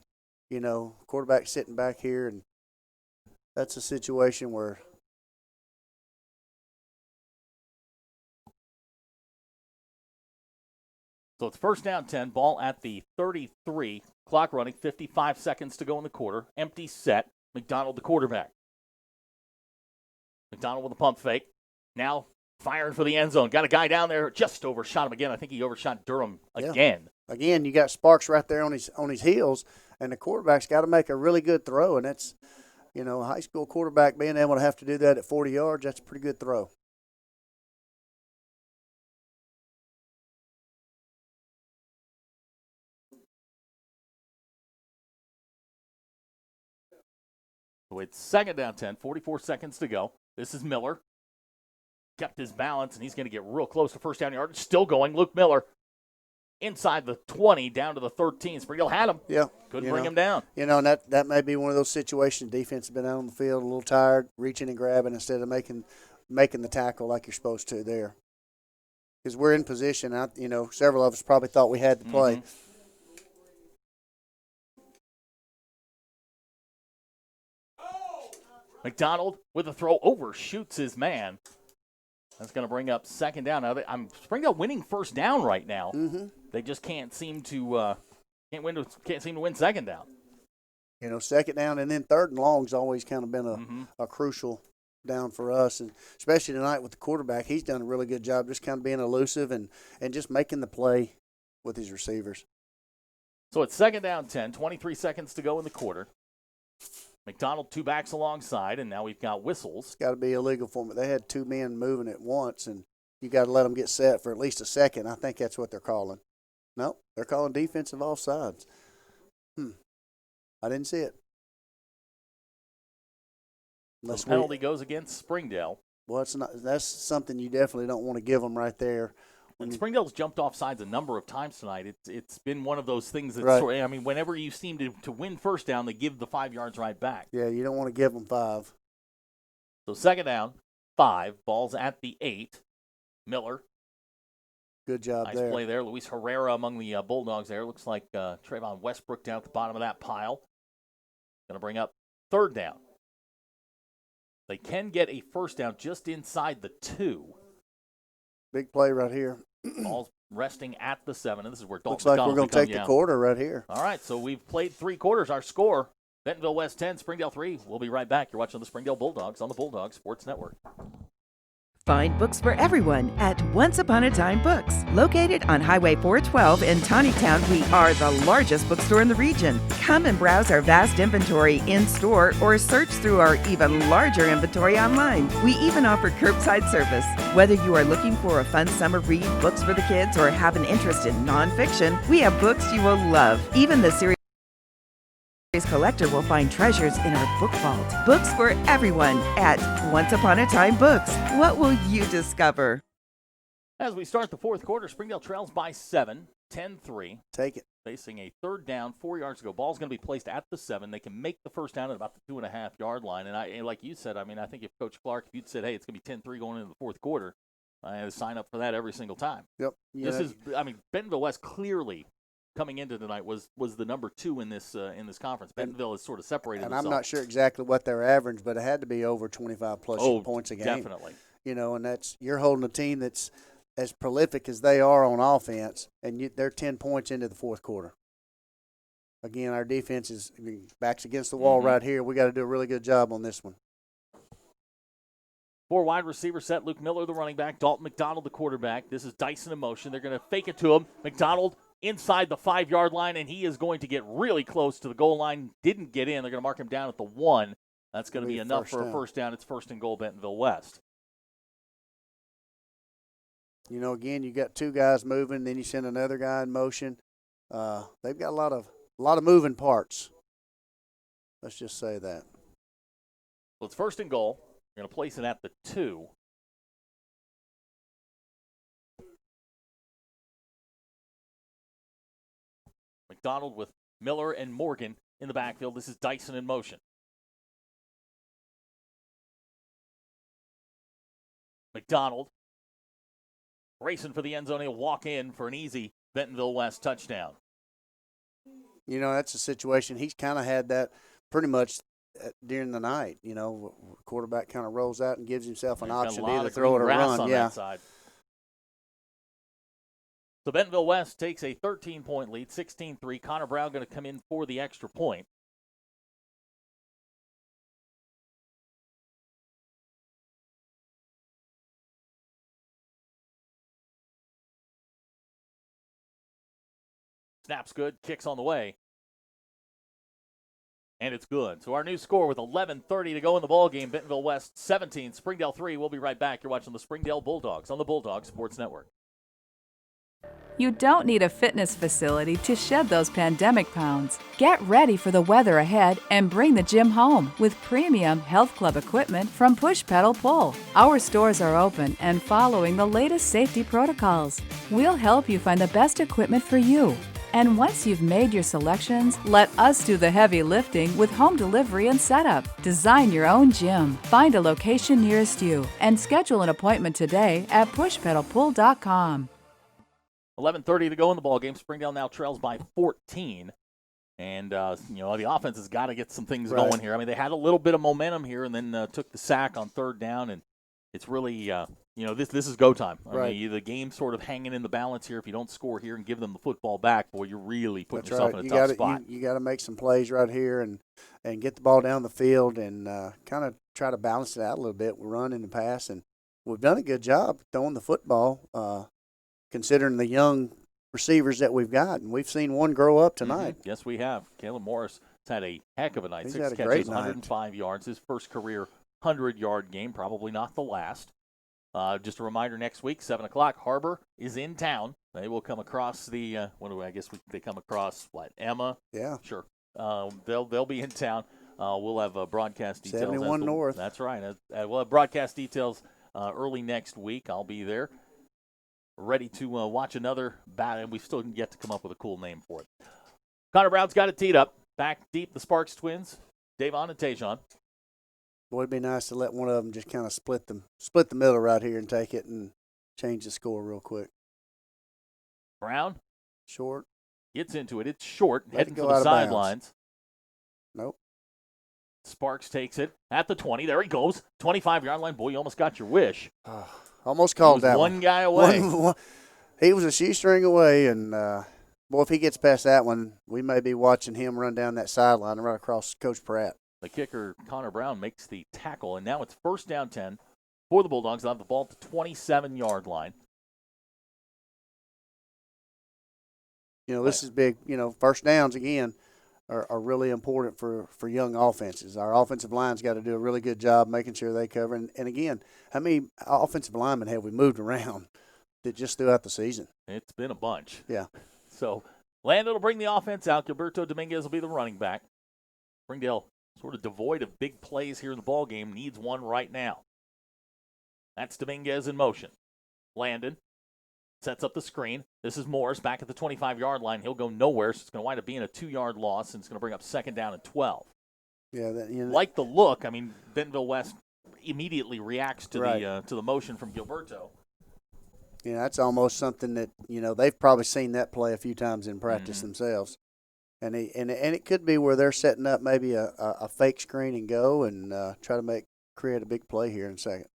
Quarterback sitting back here, and that's a situation where – So it's first down 10, ball at the 33, clock running, 55 seconds to go in the quarter. Empty set, McDonald the quarterback. McDonald with a pump fake. Now firing for the end zone. Got a guy down there, just overshot him again. I think he overshot Durham again. Yeah. Again, you got Sparks right there on his heels, and the quarterback's got to make a really good throw, and that's, a high school quarterback being able to have to do that at 40 yards, that's a pretty good throw. So it's second down 10, 44 seconds to go. This is Miller. Kept his balance, and he's going to get real close to first down yard. Still going. Luke Miller inside the 20, down to the 13. Springdale had him. Yeah. Couldn't bring him down. And that may be one of those situations. Defense has been out on the field a little tired, reaching and grabbing instead of making the tackle like you're supposed to there. Because we're in position. Several of us probably thought we had to play. Mm-hmm. McDonald with a throw, overshoots his man. That's going to bring up second down. Now, Springdale winning first down right now. Mm-hmm. They just can't seem to win second down. Second down and then third and long's always kind of been a crucial down for us, and especially tonight with the quarterback. He's done a really good job just kind of being elusive and just making the play with his receivers. So it's second down 10, 23 seconds to go in the quarter. McDonald, two backs alongside, and now we've got whistles. It's got to be illegal for them. They had two men moving at once, and you got to let them get set for at least a second. I think that's what they're calling. No, they're calling defensive offsides. I didn't see it. So the penalty goes against Springdale. Well, that's something you definitely don't want to give them right there. And Springdale's jumped off sides a number of times tonight. It's been one of those things that, right. Whenever you seem to win first down, they give the 5 yards right back. Yeah, you don't want to give them 5. So second down, 5. Ball's at the 8. Miller. Good job nice there. Nice play there. Luis Herrera among the Bulldogs there. Looks like Trayvon Westbrook down at the bottom of that pile. Going to bring up third down. They can get a first down just inside the 2. Big play right here. Ball's resting at the 7, and this is where Dalton looks like McDonald we're going to take the quarter right here. All right, so we've played 3 quarters. Our score, Bentonville West 10, Springdale 3. We'll be right back. You're watching the Springdale Bulldogs on the Bulldog Sports Network. Find books for everyone at Once Upon a Time Books. Located on Highway 412 in Tawnytown, we are the largest bookstore in the region. Come and browse our vast inventory in-store or search through our even larger inventory online. We even offer curbside service. Whether you are looking for a fun summer read, books for the kids, or have an interest in nonfiction, we have books you will love. Even the series Sunday's collector will find treasures in our book vault. Books for everyone at Once Upon a Time Books. What will you discover? As we start the fourth quarter, Springdale trails by 7, 10-3. Take it. Facing a third down, 4 yards to go. Ball's going to be placed at the 7. They can make the first down at about the 2.5-yard line. And like you said, I think if Coach Clark, if you'd said, hey, it's going to be 10-3 going into the fourth quarter, I had to sign up for that every single time. Yep. Bentonville West clearly coming into tonight was the number 2 in this conference. Bentonville has sort of separated and themselves. I'm not sure exactly what their average, but it had to be over 25-plus points a game. Definitely. And you're holding a team that's as prolific as they are on offense, and they're 10 points into the fourth quarter. Again, our defense is backs against the wall right here. We got to do a really good job on this one. 4 wide receiver set. Luke Miller, the running back. Dalton McDonald, the quarterback. This is Dyson in motion. They're going to fake it to him. McDonald inside the 5-yard line, and he is going to get really close to the goal line. Didn't get in. They're going to mark him down at the 1. That's going to be enough for a first down. It's first and goal, Bentonville West. Again, you got 2 guys moving, then you send another guy in motion. They've got a lot of moving parts. Let's just say that. Well, it's first and goal. We're going to place it at the 2. McDonald with Miller and Morgan in the backfield. This is Dyson in motion. McDonald racing for the end zone. He'll walk in for an easy Bentonville West touchdown. That's a situation. He's kind of had that pretty much during the night. Quarterback kind of rolls out and gives himself an option to either throw it or run. That side. So Bentonville West takes a 13-point lead, 16-3. Connor Brown going to come in for the extra point. Snap's good, kicks on the way. And it's good. So our new score with 11:30 to go in the ballgame, Bentonville West 17, Springdale 3. We'll be right back. You're watching the Springdale Bulldogs on the Bulldog Sports Network. You don't need a fitness facility to shed those pandemic pounds. Get ready for the weather ahead and bring the gym home with premium health club equipment from Push Pedal Pull. Our stores are open and following the latest safety protocols. We'll help you find the best equipment for you. And once you've made your selections, let us do the heavy lifting with home delivery and setup. Design your own gym. Find a location nearest you and schedule an appointment today at pushpedalpull.com. 11:30 to go in the ballgame. Springdale now trails by 14. And, the offense has got to get some things going here. They had a little bit of momentum here and then took the sack on third down. And it's really, this is go time. The game's sort of hanging in the balance here. If you don't score here and give them the football back, boy, you're really putting yourself in a tough spot. You got to make some plays right here and get the ball down the field and kind of try to balance it out a little bit. We run in the pass, and we've done a good job throwing the football, considering the young receivers that we've got. And we've seen one grow up tonight. Yes, we have. Caleb Morris has had a heck of a night. He's 6 had a catches, great 105 yards. His first career 100-yard game, probably not the last. Just a reminder, next week, 7 o'clock, Harbor is in town. They will come across they come across, Emma? Yeah. Sure. They'll be in town. We'll have broadcast details. 71 North. That's right. We'll have broadcast details early next week. I'll be there, ready to watch another battle, and we've still yet to come up with a cool name for it. Connor Brown's got it teed up. Back deep, the Sparks twins, Davon and Tajon. Boy, it'd be nice to let one of them just kind of split the middle right here and take it and change the score real quick. Brown. Short. Gets into it. It's short, heading for out the of bounds. sidelines. Nope. Sparks takes it at the 20. There he goes. 25-yard line. Boy, you almost got your wish. Almost called that one guy away. He was a shoestring away, and boy, if he gets past that one, we may be watching him run down that sideline and right across Coach Pratt. The kicker, Connor Brown, makes the tackle, and now it's first down 10 for the Bulldogs. They'll have the ball at the 27-yard line. This is big. First downs, again, are really important for young offenses. Our offensive line's got to do a really good job making sure they cover. And again, how many offensive linemen have we moved around just throughout the season? It's been a bunch. Yeah. So Landon will bring the offense out. Gilberto Dominguez will be the running back. Springdale, sort of devoid of big plays here in the ball game, needs one right now. That's Dominguez in motion. Landon sets up the screen. This is Morris back at the 25-yard line. He'll go nowhere, so it's going to wind up being a 2-yard loss, and it's going to bring up 2nd down and 12. Yeah, Like the look, I mean, Bentonville West immediately reacts to Right. the motion from Gilberto. You know, that's almost something that, they've probably seen that play a few times in practice themselves. And it could be where they're setting up maybe a fake screen and go and try to create a big play here in a second.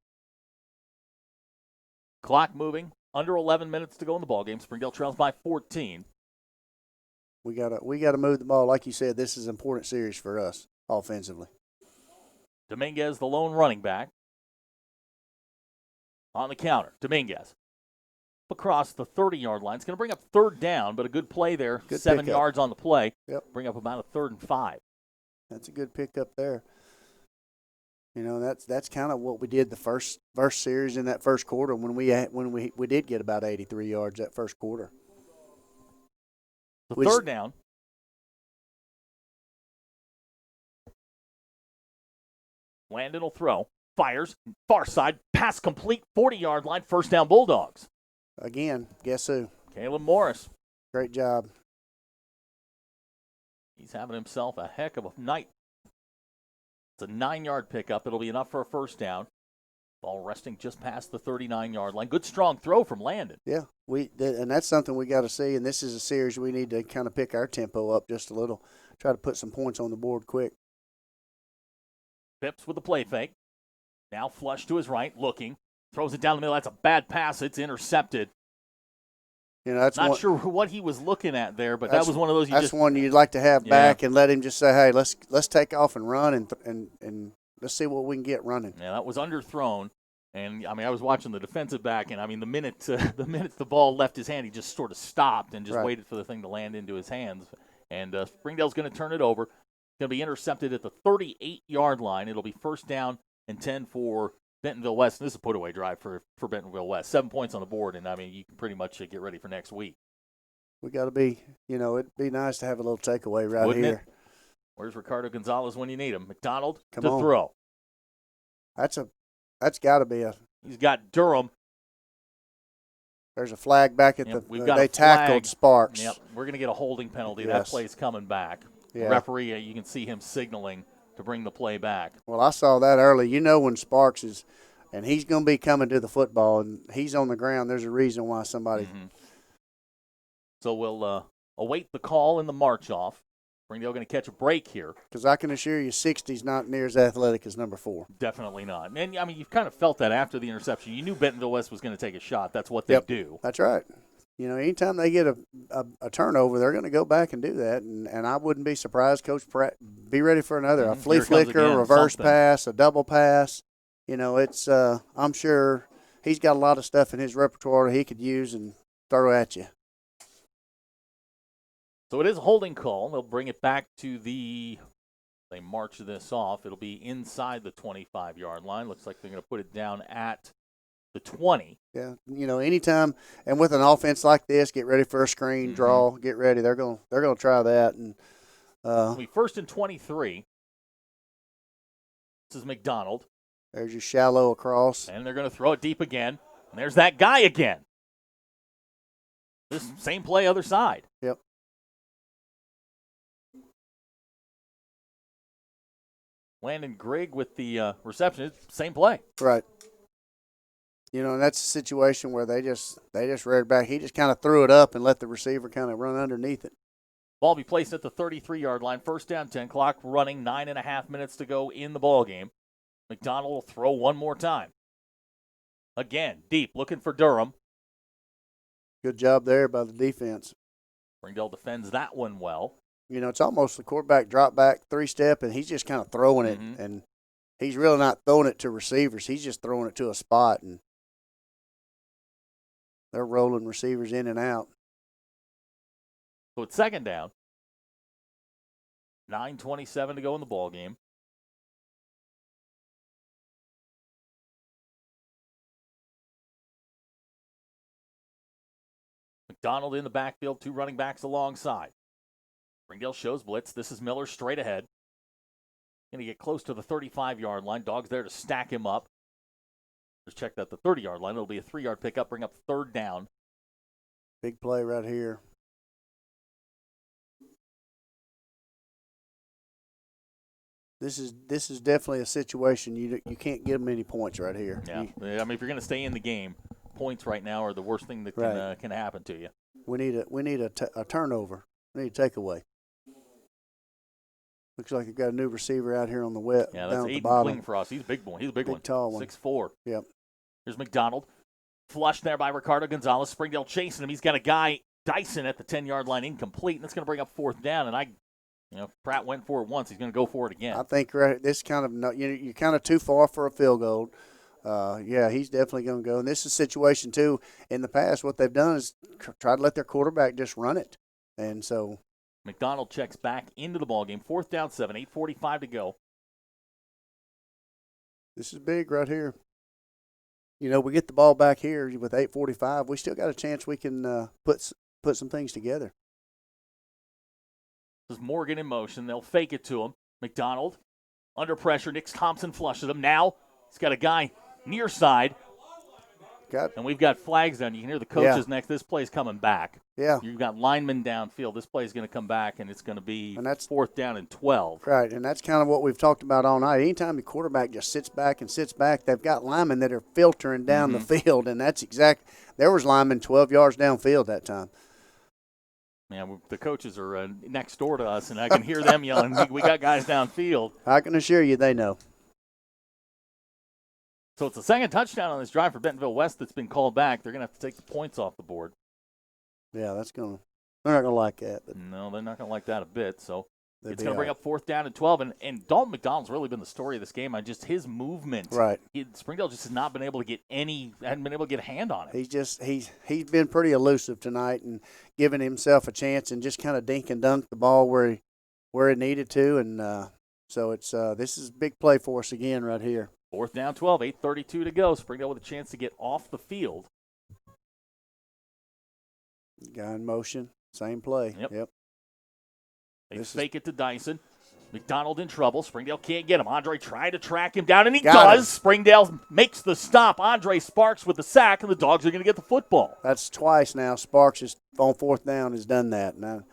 Clock moving. Under 11 minutes to go in the ballgame. Springdale trails by 14. We gotta move the ball. Like you said, this is an important series for us offensively. Dominguez, the lone running back. On the counter, Dominguez. Across the 30-yard line. It's going to bring up 3rd down, but a good play there. Good 7 pickup. yards on the play. Yep. Bring up about a 3rd and 5. That's a good pickup there. That's kind of what we did the first series in that first quarter when we did get about 83 yards that first quarter. The 3rd down. Landon will throw. Fires. Far side. Pass complete. 40-yard line. 1st down Bulldogs. Again, guess who? Caleb Morris. Great job. He's having himself a heck of a night. It's a 9-yard pickup. It'll be enough for a 1st down. Ball resting just past the 39-yard line. Good strong throw from Landon. Yeah, and that's something we got to see. And this is a series we need to kind of pick our tempo up just a little. Try to put some points on the board quick. Phipps with the play fake. Now flush to his right, looking. Throws it down the middle. That's a bad pass. It's intercepted. That's not sure what he was looking at there, but that was one of those. That's one you'd like to have back and let him just say, "Hey, let's take off and run and let's see what we can get running." Yeah, that was underthrown, and I mean I was watching the defensive back, and I mean the minute the ball left his hand, he just sort of stopped and just waited for the thing to land into his hands. And Springdale's going to turn it over. It's going to be intercepted at the 38-yard line. It'll be 1st down and 10 for Bentonville West. And this is a put-away drive for Bentonville West. 7 points on the board, and I mean you can pretty much get ready for next week. We got to be, it'd be nice to have a little takeaway right Wouldn't here. It? Where's Ricardo Gonzalez when you need him? McDonald Come to on. throw. That's got to be a. He's got Durham. There's a flag back at they tackled Sparks. Yep, we're going to get a holding penalty. Yes. That play's coming back. Yeah. The referee, you can see him signaling to bring the play back. Well, I saw that early. When Sparks is, and he's going to be coming to the football, and he's on the ground. There's a reason why somebody. So we'll await the call in the march off. Springdale going to catch a break here. Because I can assure you 60's not near as athletic as number 4. Definitely not. And, I mean, you've kind of felt that after the interception. You knew Bentonville West was going to take a shot. That's what they do. That's right. Anytime they get a turnover, they're going to go back and do that. And I wouldn't be surprised, Coach Pratt, be ready for another. A flea flicker, a reverse pass, a double pass. It's I'm sure he's got a lot of stuff in his repertoire he could use and throw at you. So it is a holding call. They'll bring it back to they march this off. It'll be inside the 25-yard line. Looks like they're going to put it down at the 20. Yeah, anytime, and with an offense like this, get ready for a screen, draw, get ready. They're going to try that. And it'll be 1st and 23. This is McDonald. There's your shallow across. And they're going to throw it deep again. And there's that guy again. This same play, other side. Yep. Landon Grigg with the reception. Same play. Right. And that's a situation where they just read it back. He just kind of threw it up and let the receiver kind of run underneath it. Ball be placed at the 33-yard line. 1st down, 10. Clock running, 9.5 minutes to go in the ball game. McDonald will throw one more time. Again, deep, looking for Durham. Good job there by the defense. Springdale defends that one well. It's almost the quarterback drop back 3-step, and he's just kind of throwing it, and he's really not throwing it to receivers. He's just throwing it to a spot, and they're rolling receivers in and out. So it's 2nd down. 9:27 to go in the ball game. McDonald in the backfield, 2 running backs alongside. Springdale shows blitz. This is Miller straight ahead. Going to get close to the 35-yard line. Dogs there to stack him up. Just check that the 30-yard line. It'll be a 3-yard pickup, bring up third down. Big play right here. This is definitely a situation you can't give them any points right here. Yeah, I mean, if you're going to stay in the game, points right now are the worst thing that can happen to you. We need a turnover. We need a takeaway. Looks like you've got a new receiver out here on the wet. Yeah, that's down at the Aiden bottom. Kling for us. He's a big one. He's a big one. Tall one. 6'4". Yep. Here's McDonald. Flushed there by Ricardo Gonzalez. Springdale chasing him. He's got a guy, Dyson, at the 10-yard line, incomplete, and that's going to bring up fourth down. And Pratt went for it once. He's going to go for it again. I think this kind of you're kind of too far for a field goal. Yeah, he's definitely going to go. And this is a situation too. In the past, what they've done is try to let their quarterback just run it, and so McDonald checks back into the ballgame. Fourth down, 7, 8:45 to go. This is big right here. We get the ball back here with 8:45. We still got a chance we can put some things together. This is Morgan in motion. They'll fake it to him. McDonald under pressure. Nick Thompson flushes him. Now he's got a guy near side. And we've got flags down. You can hear the coaches next. This play's coming back. Yeah. You've got linemen downfield. This play's going to come back, and it's going to be fourth down and 12. Right, and that's kind of what we've talked about all night. Anytime the quarterback just sits back, they've got linemen that are filtering down the field, and that's there was linemen 12 yards downfield that time. Man, the coaches are next door to us, and I can hear them yelling, we got guys downfield. I can assure you they know. So it's the second touchdown on this drive for Bentonville West that's been called back. They're going to have to take the points off the board. Yeah, they're not going to like that. But no, they're not going to like that a bit. So it's going to bring up fourth down and 12. And Dalton McDonald's really been the story of this game on just his movement. Right. Springdale just has not been able to get hadn't been able to get a hand on it. He's been pretty elusive tonight and giving himself a chance and just kind of dink and dunk the ball where it needed to. And so this is a big play for us again right here. Fourth down, 12, 8:32 to go. Springdale with a chance to get off the field. Guy in motion, same play. Yep. They fake it to Dyson. McDonald in trouble. Springdale can't get him. Andre tried to track him down, and he does. Springdale makes the stop. Andre Sparks with the sack, and the Dogs are going to get the football. That's twice now. Sparks is on fourth down has done that. Now,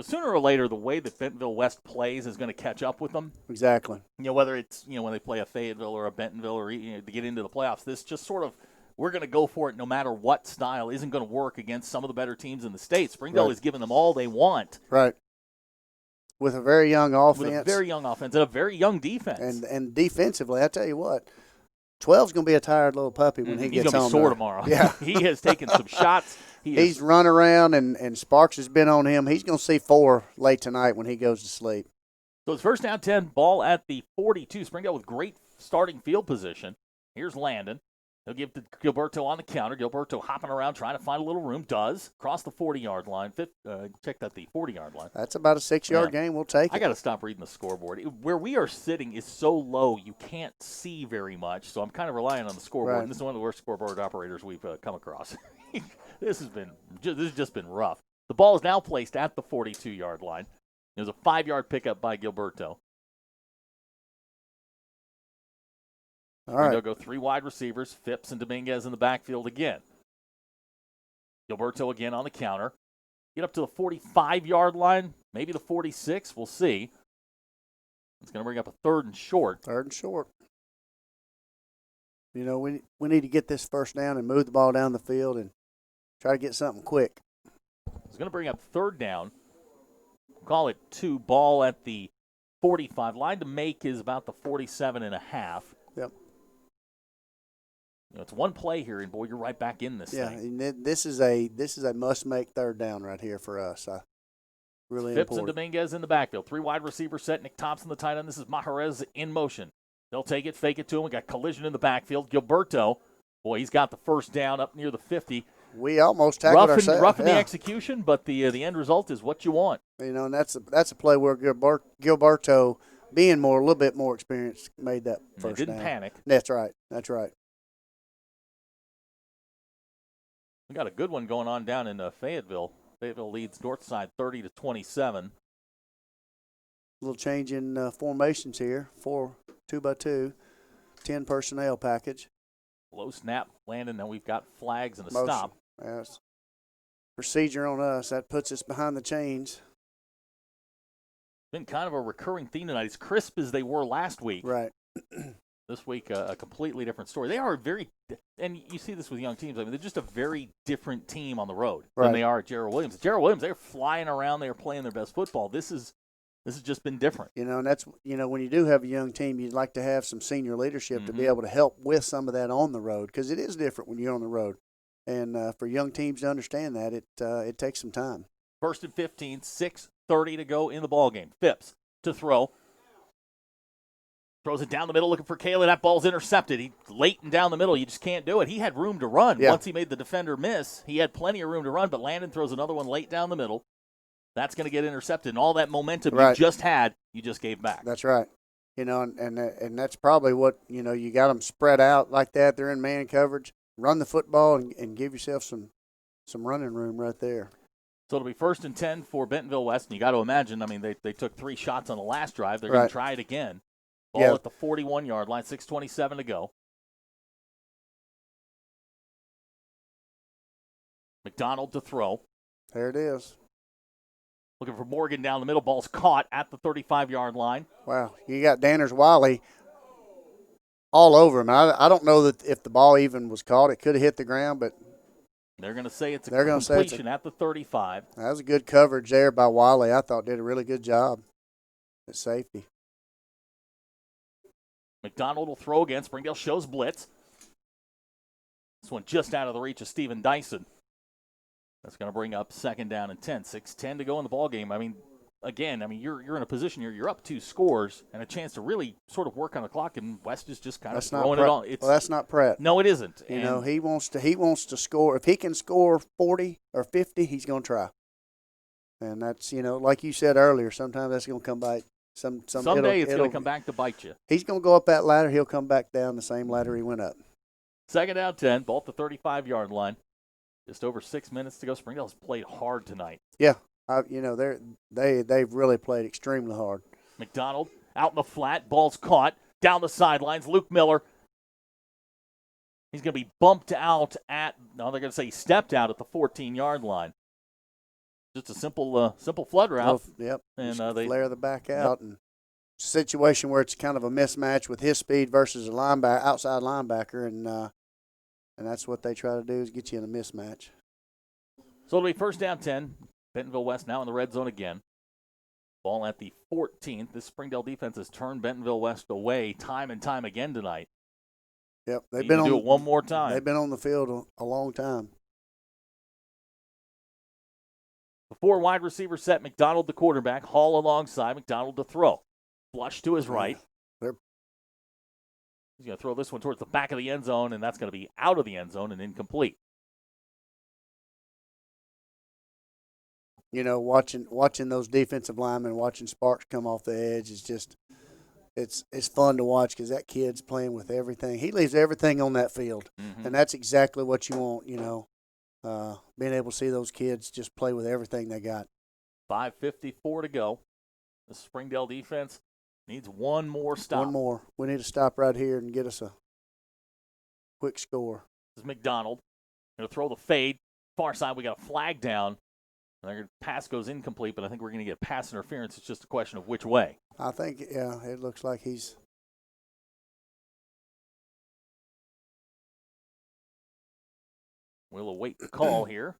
sooner or later, the way that Bentonville West plays is going to catch up with them. Exactly. Whether it's, when they play a Fayetteville or a Bentonville or to get into the playoffs, this just sort of, we're going to go for it no matter what style isn't going to work against some of the better teams in the state. Springdale is giving them all they want. Right. With a very young offense. With a very young offense and a very young defense. And defensively, I tell you what, 12's going to be a tired little puppy when he gets He's going to be sore tomorrow. Yeah. He has taken some shots. He's run around, and Sparks has been on him. He's going to see 4 late tonight when he goes to sleep. So it's first down 10, ball at the 42. Springdale with great starting field position. Here's Landon. He'll give to Gilberto on the counter. Gilberto hopping around trying to find a little room. Does. Cross the 40-yard line. Check that, the 40-yard line. That's about a 6-yard game. We'll take it. I got to stop reading the scoreboard. Where we are sitting is so low you can't see very much, so I'm kind of relying on the scoreboard. Right. And this is one of the worst scoreboard operators we've come across. This has just been rough. The ball is now placed at the 42-yard line. There's a 5-yard pickup by Gilberto. All right. They'll go 3 wide receivers, Phipps and Dominguez in the backfield again. Gilberto again on the counter. Get up to the 45-yard line, maybe the 46. We'll see. It's going to bring up a 3rd and short. 3rd and short. We need to get this first down and move the ball down the field and try to get something quick. It's going to bring up 3rd down. Call it 2, ball at the 45. Line to make is about the 47.5. Yep. It's one play here, and boy, you're right back in this thing. And this is a must-make 3rd down right here for us. Really Phipps important. and Dominguez in the backfield. 3 wide receiver set. Nick Thompson, the tight end. This is Majerez in motion. They'll take it, fake it to him. We got collision in the backfield. Gilberto, boy, he's got the first down up near the 50. We almost tackled ourselves. Rough in the execution, but the end result is what you want. And that's a play where Gilberto, being a little bit more experienced, made that first down. Didn't panic. That's right. That's right. We got a good one going on down in Fayetteville. Fayetteville leads Northside 30-27. little change in formations here. 2-by-2, 10 personnel package. Low snap, Landon. Now we've got flags and a Motion. stop. Yes. Procedure on us. That puts us behind the chains. Been kind of a recurring theme tonight. As crisp as they were last week. Right. This week, a completely different story. They are and you see this with young teams. I mean, they're just a very different team on the road than they are at Gerald Williams. Gerald Williams, they're flying around. They're playing their best football. This has just been different. And that's, when you do have a young team, you'd like to have some senior leadership to be able to help with some of that on the road, because it is different when you're on the road. And for young teams to understand that, it takes some time. 1st and 15, 6:30 to go in the ball game. Phipps to throw. Throws it down the middle looking for Kayla. That ball's intercepted. He late and down the middle. You just can't do it. He had room to run. Yeah. Once he made the defender miss, he had plenty of room to run, but Landon throws another one late down the middle. That's going to get intercepted. And all that momentum you just had, you just gave back. That's right. And that's probably what, you got them spread out like that. They're in man coverage. Run the football and give yourself some running room right there. So it'll be 1st and 10 for Bentonville West. And you got to imagine, they took 3 shots on the last drive. They're going to try it again. Ball at the 41-yard line, 6:27 to go. McDonald to throw. There it is. Looking for Morgan down the middle. Ball's caught at the 35-yard line. Wow. You got Danners Wiley all over him. I don't know that if the ball even was caught. It could have hit the ground, but they're going to say it's a completion at the 35. That was a good coverage there by Wiley. I thought did a really good job at safety. McDonald will throw again. Springdale shows blitz. This one just out of the reach of Steven Dyson. That's going to bring up 2nd down and 10. 6:10 to go in the ball game. You're in a position here. You're up 2 scores and a chance to really sort of work on the clock, and West is just kind of throwing it on. Well, that's not Pratt. No, it isn't. He wants to score. If he can score 40 or 50, he's going to try. And that's, like you said earlier, sometimes that's going to come back. Someday it's going to come back to bite you. He's going to go up that ladder. He'll come back down the same ladder he went up. 2nd down 10, ball at the 35-yard line. Just over 6 minutes to go. Springdale's played hard tonight. Yeah, they've really played extremely hard. McDonald out in the flat, ball's caught down the sidelines. Luke Miller. He's going to be bumped out they're going to say he stepped out at the 14-yard line. Just a simple flood route. Yep. And they flare the back out, and situation where it's kind of a mismatch with his speed versus a outside linebacker, and that's what they try to do is get you in a mismatch. So it'll be 1st down 10. Bentonville West now in the red zone again. Ball at the 14th. This Springdale defense has turned Bentonville West away time and time again tonight. Yep, do it one more time. They've been on the field a long time. The 4 wide receiver set, McDonald the quarterback, Hall alongside, McDonald to throw. Flush to his right. He's going to throw this one towards the back of the end zone, and that's going to be out of the end zone and incomplete. Watching those defensive linemen, watching Sparks come off the edge is just it's fun to watch because that kid's playing with everything. He leaves everything on that field, and that's exactly what you want, being able to see those kids just play with everything they got. 5:54 to go. The Springdale defense needs one more stop. One more. We need to stop right here and get us a quick score. This is McDonald. Going to throw the fade. Far side, we got a flag down. The pass goes incomplete, but I think we're going to get pass interference. It's just a question of which way. I think, it looks like he's. We'll await the call here.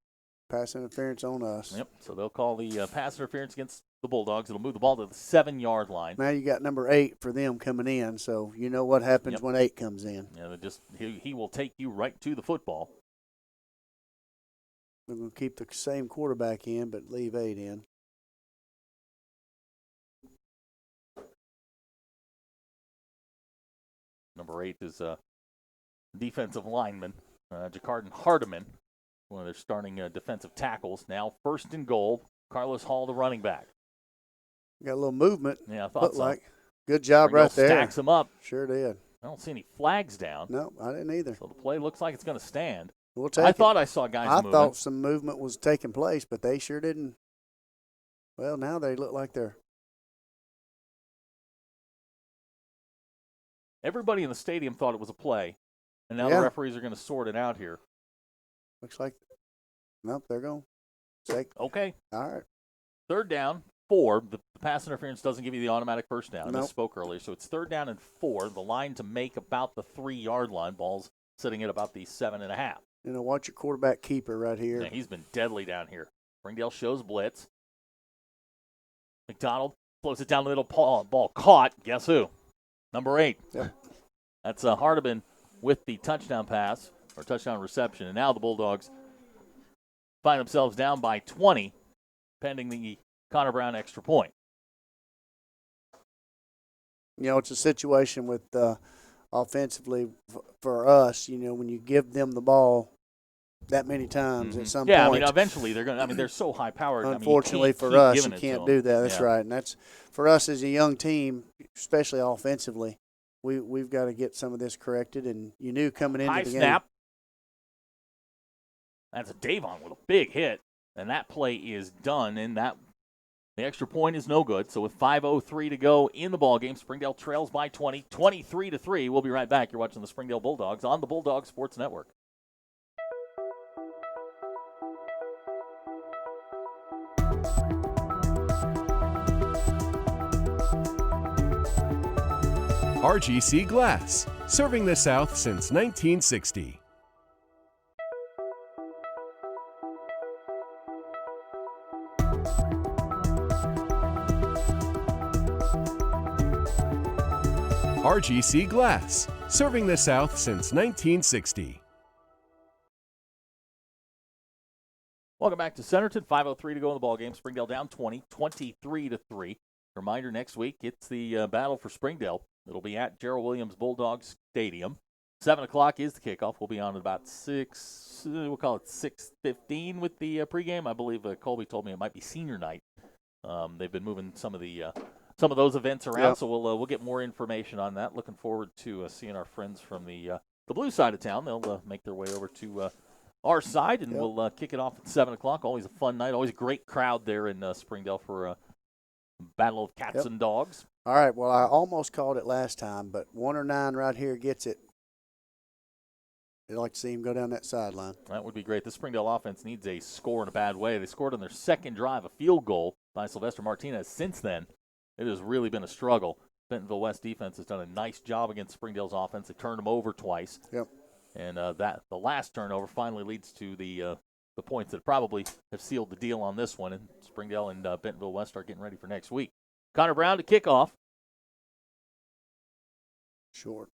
Pass interference on us. Yep, so they'll call the pass interference against the Bulldogs. It'll move the ball to the 7-yard line. Now you got number 8 for them coming in, so you know what happens when 8 comes in. Yeah, he will take you right to the football. We're going to keep the same quarterback in, but leave 8 in. Number 8 is defensive lineman, Jacarden Hardiman, one of their starting defensive tackles. Now 1st and goal, Carlos Hall, the running back. Got a little movement. Yeah, I thought so. Like. Good job right there. Stacks him up. Sure did. I don't see any flags down. No, I didn't either. So the play looks like it's going to stand. We'll take I thought I saw guys moving. I thought some movement was taking place, but they sure didn't. Well, now they look like they're everybody in the stadium thought it was a play, and now the referees are going to sort it out here. Looks like, nope, they're going. Okay. All right. 3rd down, 4. The pass interference doesn't give you the automatic first down. I misspoke earlier. So it's 3rd down and 4. The line to make about the 3-yard line. Ball's sitting at about the 7.5. Watch your quarterback keeper right here. Yeah, he's been deadly down here. Springdale shows blitz. McDonald floats it down the middle. Ball caught. Guess who? Number 8. Yep. That's Hardiman with the touchdown pass or touchdown reception. And now the Bulldogs find themselves down by 20, pending the Connor Brown extra point. It's a situation with offensively for us, when you give them the ball that many times at some point. Yeah, I mean, eventually they're going to, they're so high powered. Unfortunately for us, you can't do that. That's right. And that's for us as a young team, especially offensively, we've got to get some of this corrected. And you knew coming into the snap. game. That's a Davon with a big hit, and that play is done, and the extra point is no good. So with 5:03 to go in the ballgame, Springdale trails by 20, 23-3. We'll be right back. You're watching the Springdale Bulldogs on the Bulldog Sports Network. RGC Glass, serving the South since 1960. RGC Glass, serving the South since 1960. Welcome back to Centerton. 5:03 to go in the ballgame. Springdale down 20, 23-3. Reminder, next week it's the battle for Springdale. It'll be at Gerald Williams Bulldogs Stadium. 7 o'clock is the kickoff. We'll be on at about 6:15 with the pregame. I believe Colby told me it might be senior night. They've been moving some of those events around, so we'll get more information on that. Looking forward to seeing our friends from the blue side of town. They'll make their way over to our side, and we'll kick it off at 7 o'clock. Always a fun night. Always a great crowd there in Springdale for a battle of cats and dogs. All right, well, I almost called it last time, but 1 or 9 right here gets it. I'd like to see him go down that sideline. That would be great. The Springdale offense needs a score in a bad way. They scored on their second drive, a field goal by Sylvester Martinez. Since then, it has really been a struggle. Bentonville West defense has done a nice job against Springdale's offense. They turned them over twice. Yep. And the last turnover finally leads to the points that probably have sealed the deal on this one. And Springdale and Bentonville West are getting ready for next week. Connor Brown to kick off. Short.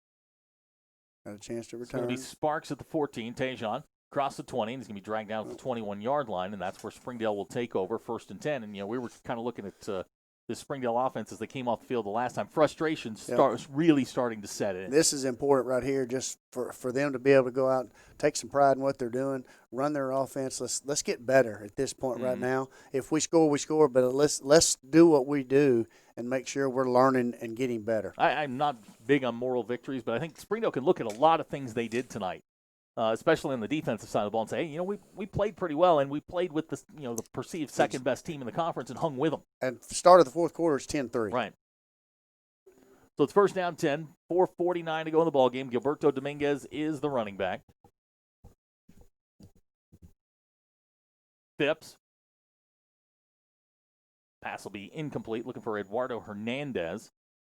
Got a chance to return. It's going to be Sparks at the 14. Tejon across the 20, and he's going to be dragged down to the 21-yard line, and that's where Springdale will take over, 1st and 10. And, we were kind of looking at this Springdale offense as they came off the field the last time. Frustration really starting to set in. This is important right here just for them to be able to go out, take some pride in what they're doing, run their offense. Let's get better at this point right now. If we score, we score, but let's do what we do and make sure we're learning and getting better. I'm not big on moral victories, but I think Springdale can look at a lot of things they did tonight, especially on the defensive side of the ball, and say, hey, we played pretty well, and we played with the the perceived second-best team in the conference and hung with them. And start of the fourth quarter is 10-3. Right. So it's 1st down 10, 4:49 to go in the ballgame. Gilberto Dominguez is the running back. Phipps. Pass will be incomplete. Looking for Eduardo Hernandez.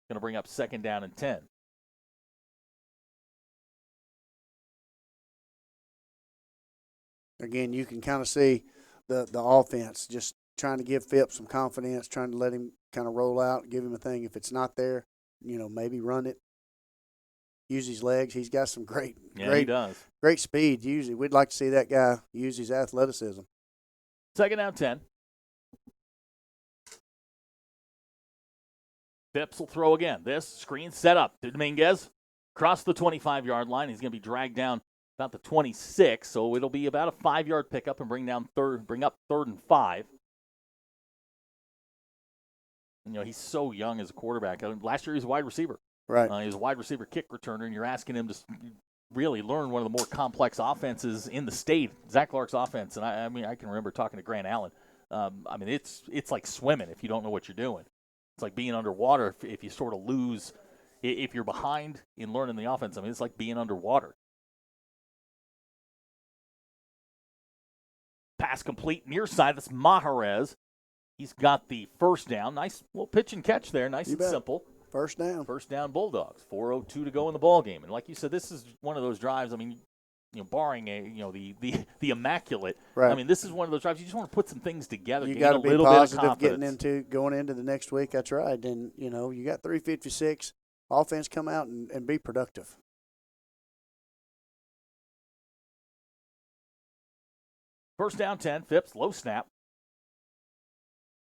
Going to bring up 2nd down and 10. Again, you can kind of see the offense just trying to give Phipps some confidence, trying to let him kind of roll out, give him a thing. If it's not there, maybe run it. Use his legs. He's got some great he does. Great speed. Usually, we'd like to see that guy use his athleticism. 2nd down 10. Phipps will throw again. This screen set up to Dominguez. Across the 25-yard line. He's going to be dragged down about the 26, so it'll be about a 5-yard pickup and bring up 3rd and 5. He's so young as a quarterback. Last year he was a wide receiver. Right. He was a wide receiver kick returner, and you're asking him to really learn one of the more complex offenses in the state, Zach Clark's offense. And I can remember talking to Grant Allen. It's like swimming if you don't know what you're doing. It's like being underwater if you sort of lose if you're behind in learning the offense, I mean, it's like being underwater. Pass complete near side. That's Mahrez. He's got the first down. Nice little pitch and catch there. Nice and simple. First down. First down, Bulldogs. 4:02 to go in the ball game. And like you said, this is one of those drives. I mean, barring the immaculate. Right. I mean, this is one of those drives you just want to put some things together. You got to be positive going into the next week. That's right. And you got 356. Offense come out and be productive. First down, 10. Phipps, low snap.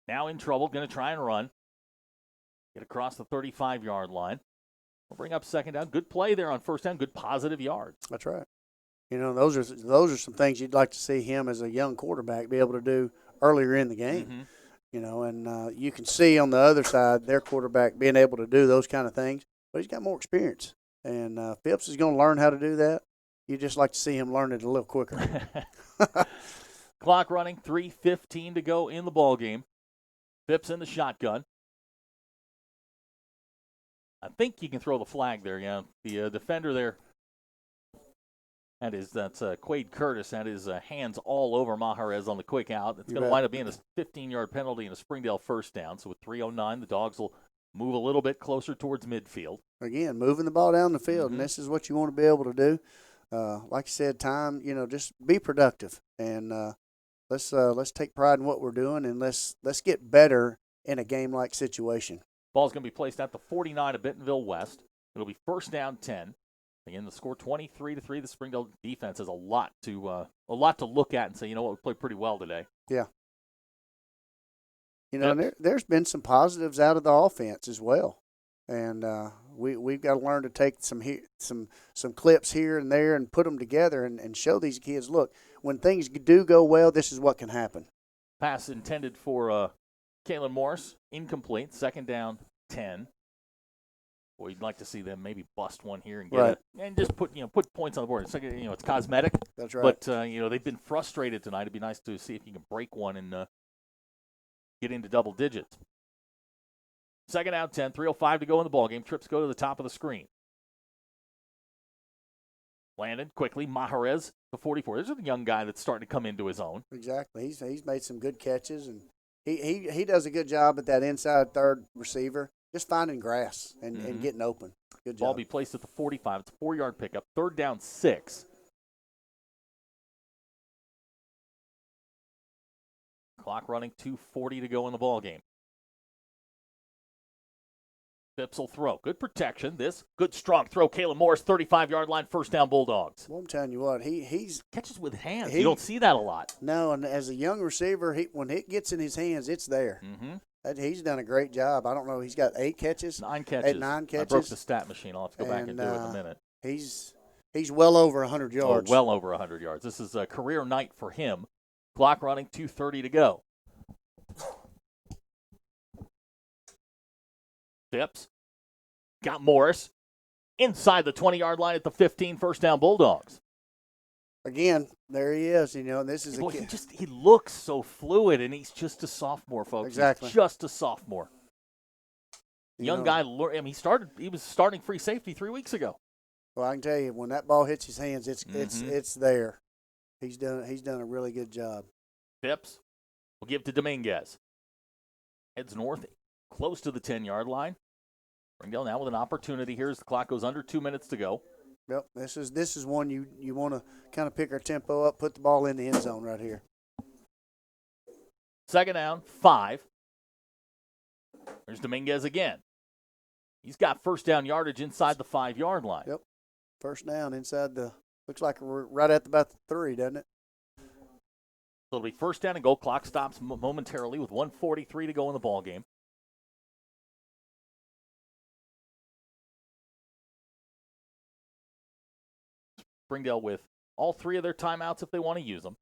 Now in trouble, going to try and run. Get across the 35-yard line. We'll bring up second down. Good play there on first down. Good positive yards. That's right. Those are some things you'd like to see him as a young quarterback be able to do earlier in the game. And you can see on the other side their quarterback being able to do those kind of things, but he's got more experience. And Phipps is going to learn how to do that. You just like to see him learn it a little quicker. Clock running, 3:15 to go in the ball game. Phipps in the shotgun. I think you can throw the flag there, yeah. The defender there, that's Quade Curtis, had his hands all over Mahrez on the quick out. It's going to wind up being a 15-yard penalty and a Springdale first down. So with 3:09, the Dogs will move a little bit closer towards midfield. Again, moving the ball down the field, and this is what you want to be able to do. Like I said, just be productive, and let's take pride in what we're doing, and let's get better in a game-like situation. Ball's going to be placed at the 49 of Bentonville West. It'll be first down 10. Again, the score 23-3. The Springdale defense has a lot to look at and say, we played pretty well today. Yeah. And there's been some positives out of the offense as well, and we've got to learn to take some clips here and there and put them together and show these kids, look, when things do go well, this is what can happen. Pass intended for Kalen Morris, incomplete. Second down, 10. Well, you'd like to see them maybe bust one here and get it, and just put points on the board. It's cosmetic. That's right. But they've been frustrated tonight. It'd be nice to see if you can break one and get into double digits. Second down, 10. 3:05 to go in the ball game. Trips go to the top of the screen. Landed quickly. Mahrez, the 44. There's a young guy that's starting to come into his own. Exactly. He's made some good catches, and he does a good job at that inside third receiver, just finding grass and getting open. Good job. Ball be placed at the 45. It's a 4-yard pickup. Third down, 6. Clock running, 2:40 to go in the ball game. Phipps will throw. Good protection. This good strong throw. Kalen Morris, 35-yard line, first down Bulldogs. Well, I'm telling you what, he's catches with hands. You don't see that a lot. No, and as a young receiver, when it gets in his hands, it's there. He's done a great job. I don't know. He's got 8 catches. 9 catches. 9 catches. I broke the stat machine. I'll have to go back and do it in a minute. He's well over 100 yards. Oh, well over 100 yards. This is a career night for him. Clock running, 2:30 to go. Phipps got Morris inside the 20-yard line at the 15, first down Bulldogs. Again, there he is. This is he looks so fluid, and he's just a sophomore, folks. Exactly. He's just a sophomore. Young guy. He was starting free safety 3 weeks ago. Well, I can tell you, when that ball hits his hands, it's there. He's done a really good job. Phipps will give to Dominguez. Heads north, close to the 10-yard line. Springdale now with an opportunity here as the clock goes under 2 minutes to go. Yep, this is one you want to kind of pick our tempo up, put the ball in the end zone right here. Second down, 5. There's Dominguez again. He's got first down yardage inside the 5-yard line. Yep, first down inside looks like we're right at about the 3, doesn't it? So it'll be first down and goal. Clock stops momentarily with 1:43 to go in the ball game. Springdale with all 3 of their timeouts if they want to use them.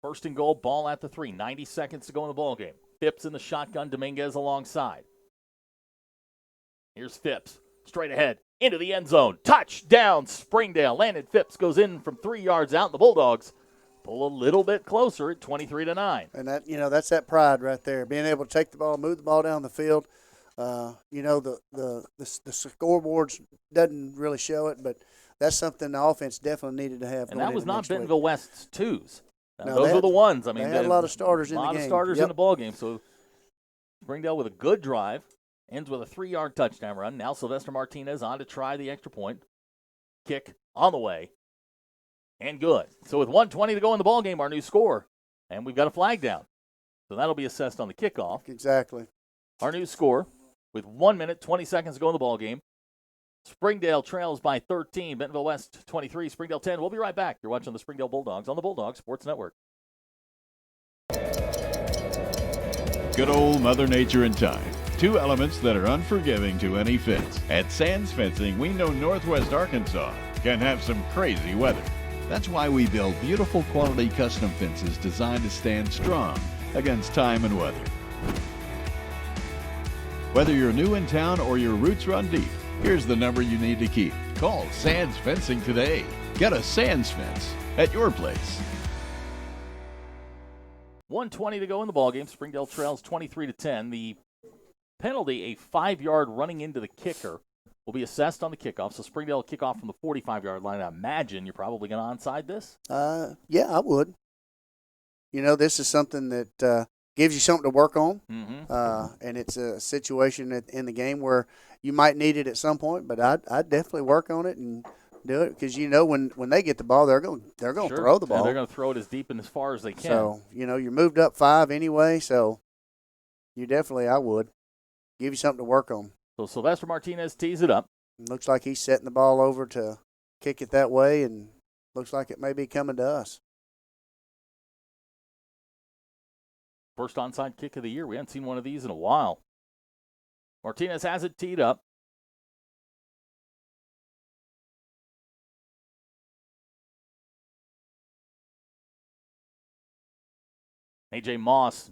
First and goal, ball at the 3. 90 seconds to go in the ball game. Phipps in the shotgun, Dominguez alongside. Here's Phipps, straight ahead, into the end zone. Touchdown, Springdale. Landon Phipps goes in from 3 yards out, and the Bulldogs pull a little bit closer at 23-9. And that's that pride right there, being able to take the ball, move the ball down the field. You know, the scoreboards doesn't really show it, but that's something the offense definitely needed to have. And that was not Bentonville week. West's twos. No, those were the ones. I mean, they had a lot of starters in the game. A lot of starters in the ball game. So Springdale with a good drive. Ends with a 3-yard touchdown run. Now Sylvester Martinez on to try the extra point. Kick on the way. And good. So with 1:20 to go in the ball game, our new score. And we've got a flag down. So that'll be assessed on the kickoff. Exactly. Our new score with 1 minute, 20 seconds to go in the ball game. Springdale trails by 13. Bentonville West 23. Springdale 10. We'll be right back. You're watching the Springdale Bulldogs on the Bulldog Sports Network. Good old Mother Nature and time. Two elements that are unforgiving to any fence. At Sands Fencing, we know Northwest Arkansas can have some crazy weather. That's why we build beautiful quality custom fences designed to stand strong against time and weather. Whether you're new in town or your roots run deep, here's the number you need to keep. Call Sands Fencing today. Get a Sands fence at your place. 1:20 to go in the ballgame. Springdale trails 23-10. The penalty, a 5-yard running into the kicker, will be assessed on the kickoff. So Springdale will kick off from the 45-yard line. I imagine you're probably going to onside this? Yeah, I would. You know, this is something that gives you something to work on, and it's a situation in the game where you might need it at some point, but I'd definitely work on it and do it because, you know, when they get the ball, they're going to throw the ball. And they're going to throw it as deep and as far as they can. So, you know, you're moved up 5 anyway, so I would. Give you something to work on. So Sylvester Martinez tees it up. Looks like he's setting the ball over to kick it that way, and looks like it may be coming to us. First onside kick of the year. We haven't seen one of these in a while. Martinez has it teed up. A.J. Moss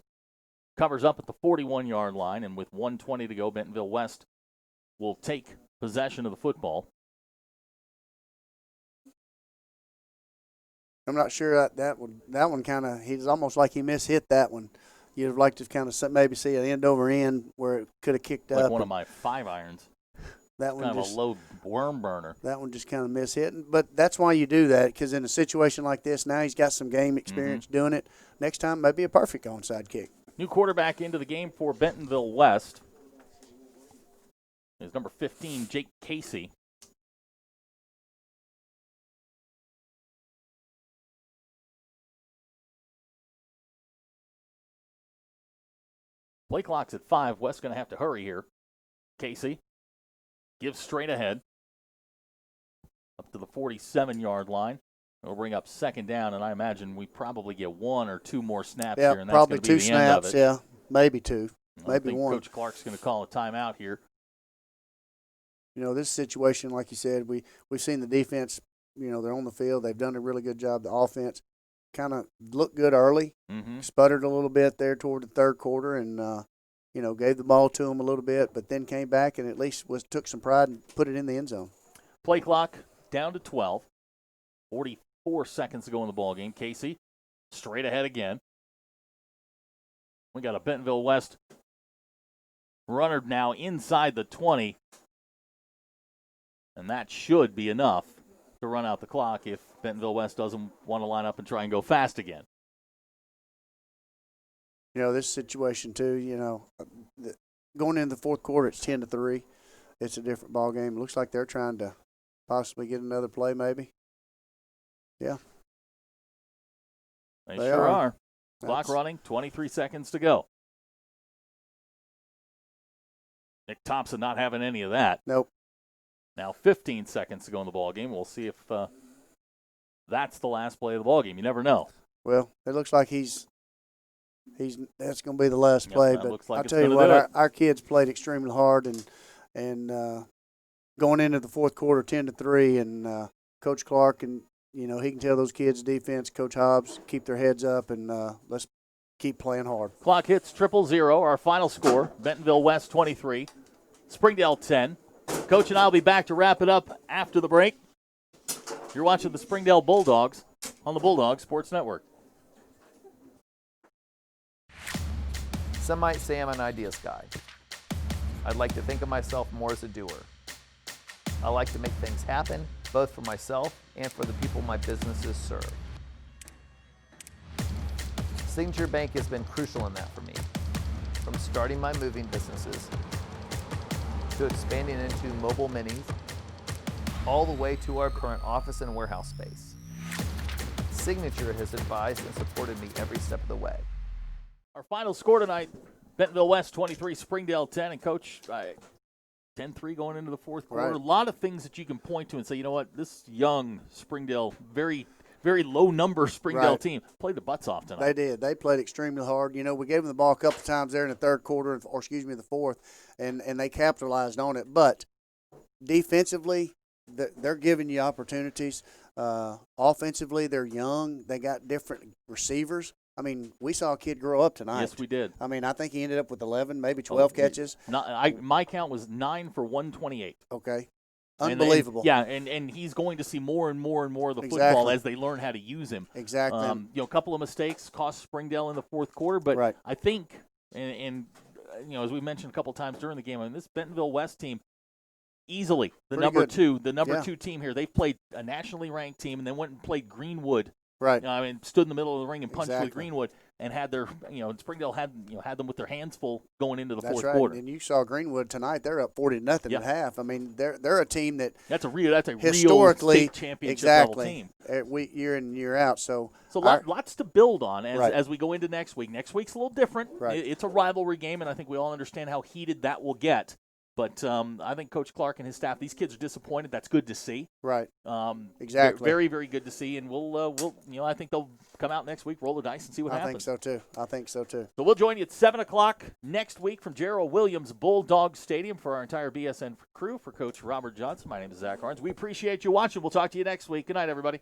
covers up at the 41-yard line, and with 1:20 to go, Bentonville West will take possession of the football. I'm not sure that one kind of, he's almost like he mishit that one. You'd have liked to kind of maybe see an end over end where it could have kicked like up. One of my 5-irons. That one kind just, of a low worm burner. That one just kind of mishit. But that's why you do that, because in a situation like this, now he's got some game experience doing it. Next time, maybe a perfect onside kick. New quarterback into the game for Bentonville West is number 15, Jake Casey. Play clock's at 5. West's going to have to hurry here. Casey gives straight ahead up to the 47-yard line. It'll bring up second down, and I imagine we probably get 1 or 2 more snaps here, and that's probably going to be 2 the end of snaps. it. Yeah, maybe 2, maybe I think 1. Coach Clark's going to call a timeout here. You know, this situation, like you said, we've seen the defense. You know, they're on the field. They've done a really good job. The offense kind of looked good early, sputtered a little bit there toward the third quarter, and you know, gave the ball to them a little bit, but then came back and at least took some pride and put it in the end zone. Play clock down to 12. 44 seconds to go in the ball game. Casey straight ahead again. We got a Bentonville West runner now inside the 20, and that should be enough to run out the clock if Bentonville West doesn't want to line up and try and go fast again. You know, this situation too, you know, going into the fourth quarter, it's 10-3. It's a different ball game. It looks like they're trying to possibly get another play maybe. Yeah. They sure are. Clock running, 23 seconds to go. Nick Thompson not having any of that. Nope. Now 15 seconds to go in the ball game. We'll see if that's the last play of the ball game. You never know. Well, it looks like that's going to be the last play. But looks like I'll tell you what, our kids played extremely hard, and going into the fourth quarter, 10-3, and Coach Clark, and you know, he can tell those kids' defense, Coach Hobbs, keep their heads up, and let's keep playing hard. Clock hits 000. Our final score: Bentonville West 23, Springdale 10. Coach and I will be back to wrap it up after the break. You're watching the Springdale Bulldogs on the Bulldog Sports Network. Some might say I'm an ideas guy. I'd like to think of myself more as a doer. I like to make things happen, both for myself and for the people my businesses serve. Signature Bank has been crucial in that for me, from starting my moving businesses to expanding into mobile minis, all the way to our current office and warehouse space. Signature has advised and supported me every step of the way. Our final score tonight, Bentonville West 23, Springdale 10, and Coach, 10-3 going into the fourth quarter. Right. A lot of things that you can point to and say, you know what, this young Springdale, very, very low number Springdale team played the butts off tonight. They did. They played extremely hard. You know, we gave them the ball a couple of times there in the third quarter, or the fourth, and they capitalized on it. But defensively, they're giving you opportunities. Offensively, they're young. They got different receivers. I mean, we saw a kid grow up tonight. Yes, we did. I mean, I think he ended up with 11, maybe 12 catches. My count was 9 for 128. Okay. Unbelievable. And he's going to see more and more and more of the football as they learn how to use him. Exactly. A couple of mistakes cost Springdale in the fourth quarter, but I think, and as we mentioned a couple times during the game, I mean, this Bentonville West team, easily the number two team here. They've played a nationally ranked team and then went and played Greenwood. Right. I mean, stood in the middle of the ring and punched with Greenwood, and had their, Springdale had them with their hands full going into the fourth quarter. And you saw Greenwood tonight; they're up 40-0 at half. I mean, they're a team that's a real historically state championship level team. Year in and year out. So lots to build on as we go into next week. Next week's a little different. Right. It's a rivalry game, and I think we all understand how heated that will get. But I think Coach Clark and his staff, these kids are disappointed. That's good to see. Right. Exactly. Very, very good to see. And we'll I think they'll come out next week, roll the dice, and see what happens. I think so too. So we'll join you at 7 o'clock next week from Gerald Williams Bulldog Stadium for our entire BSN crew. For Coach Robert Johnson, my name is Zach Arns. We appreciate you watching. We'll talk to you next week. Good night, everybody.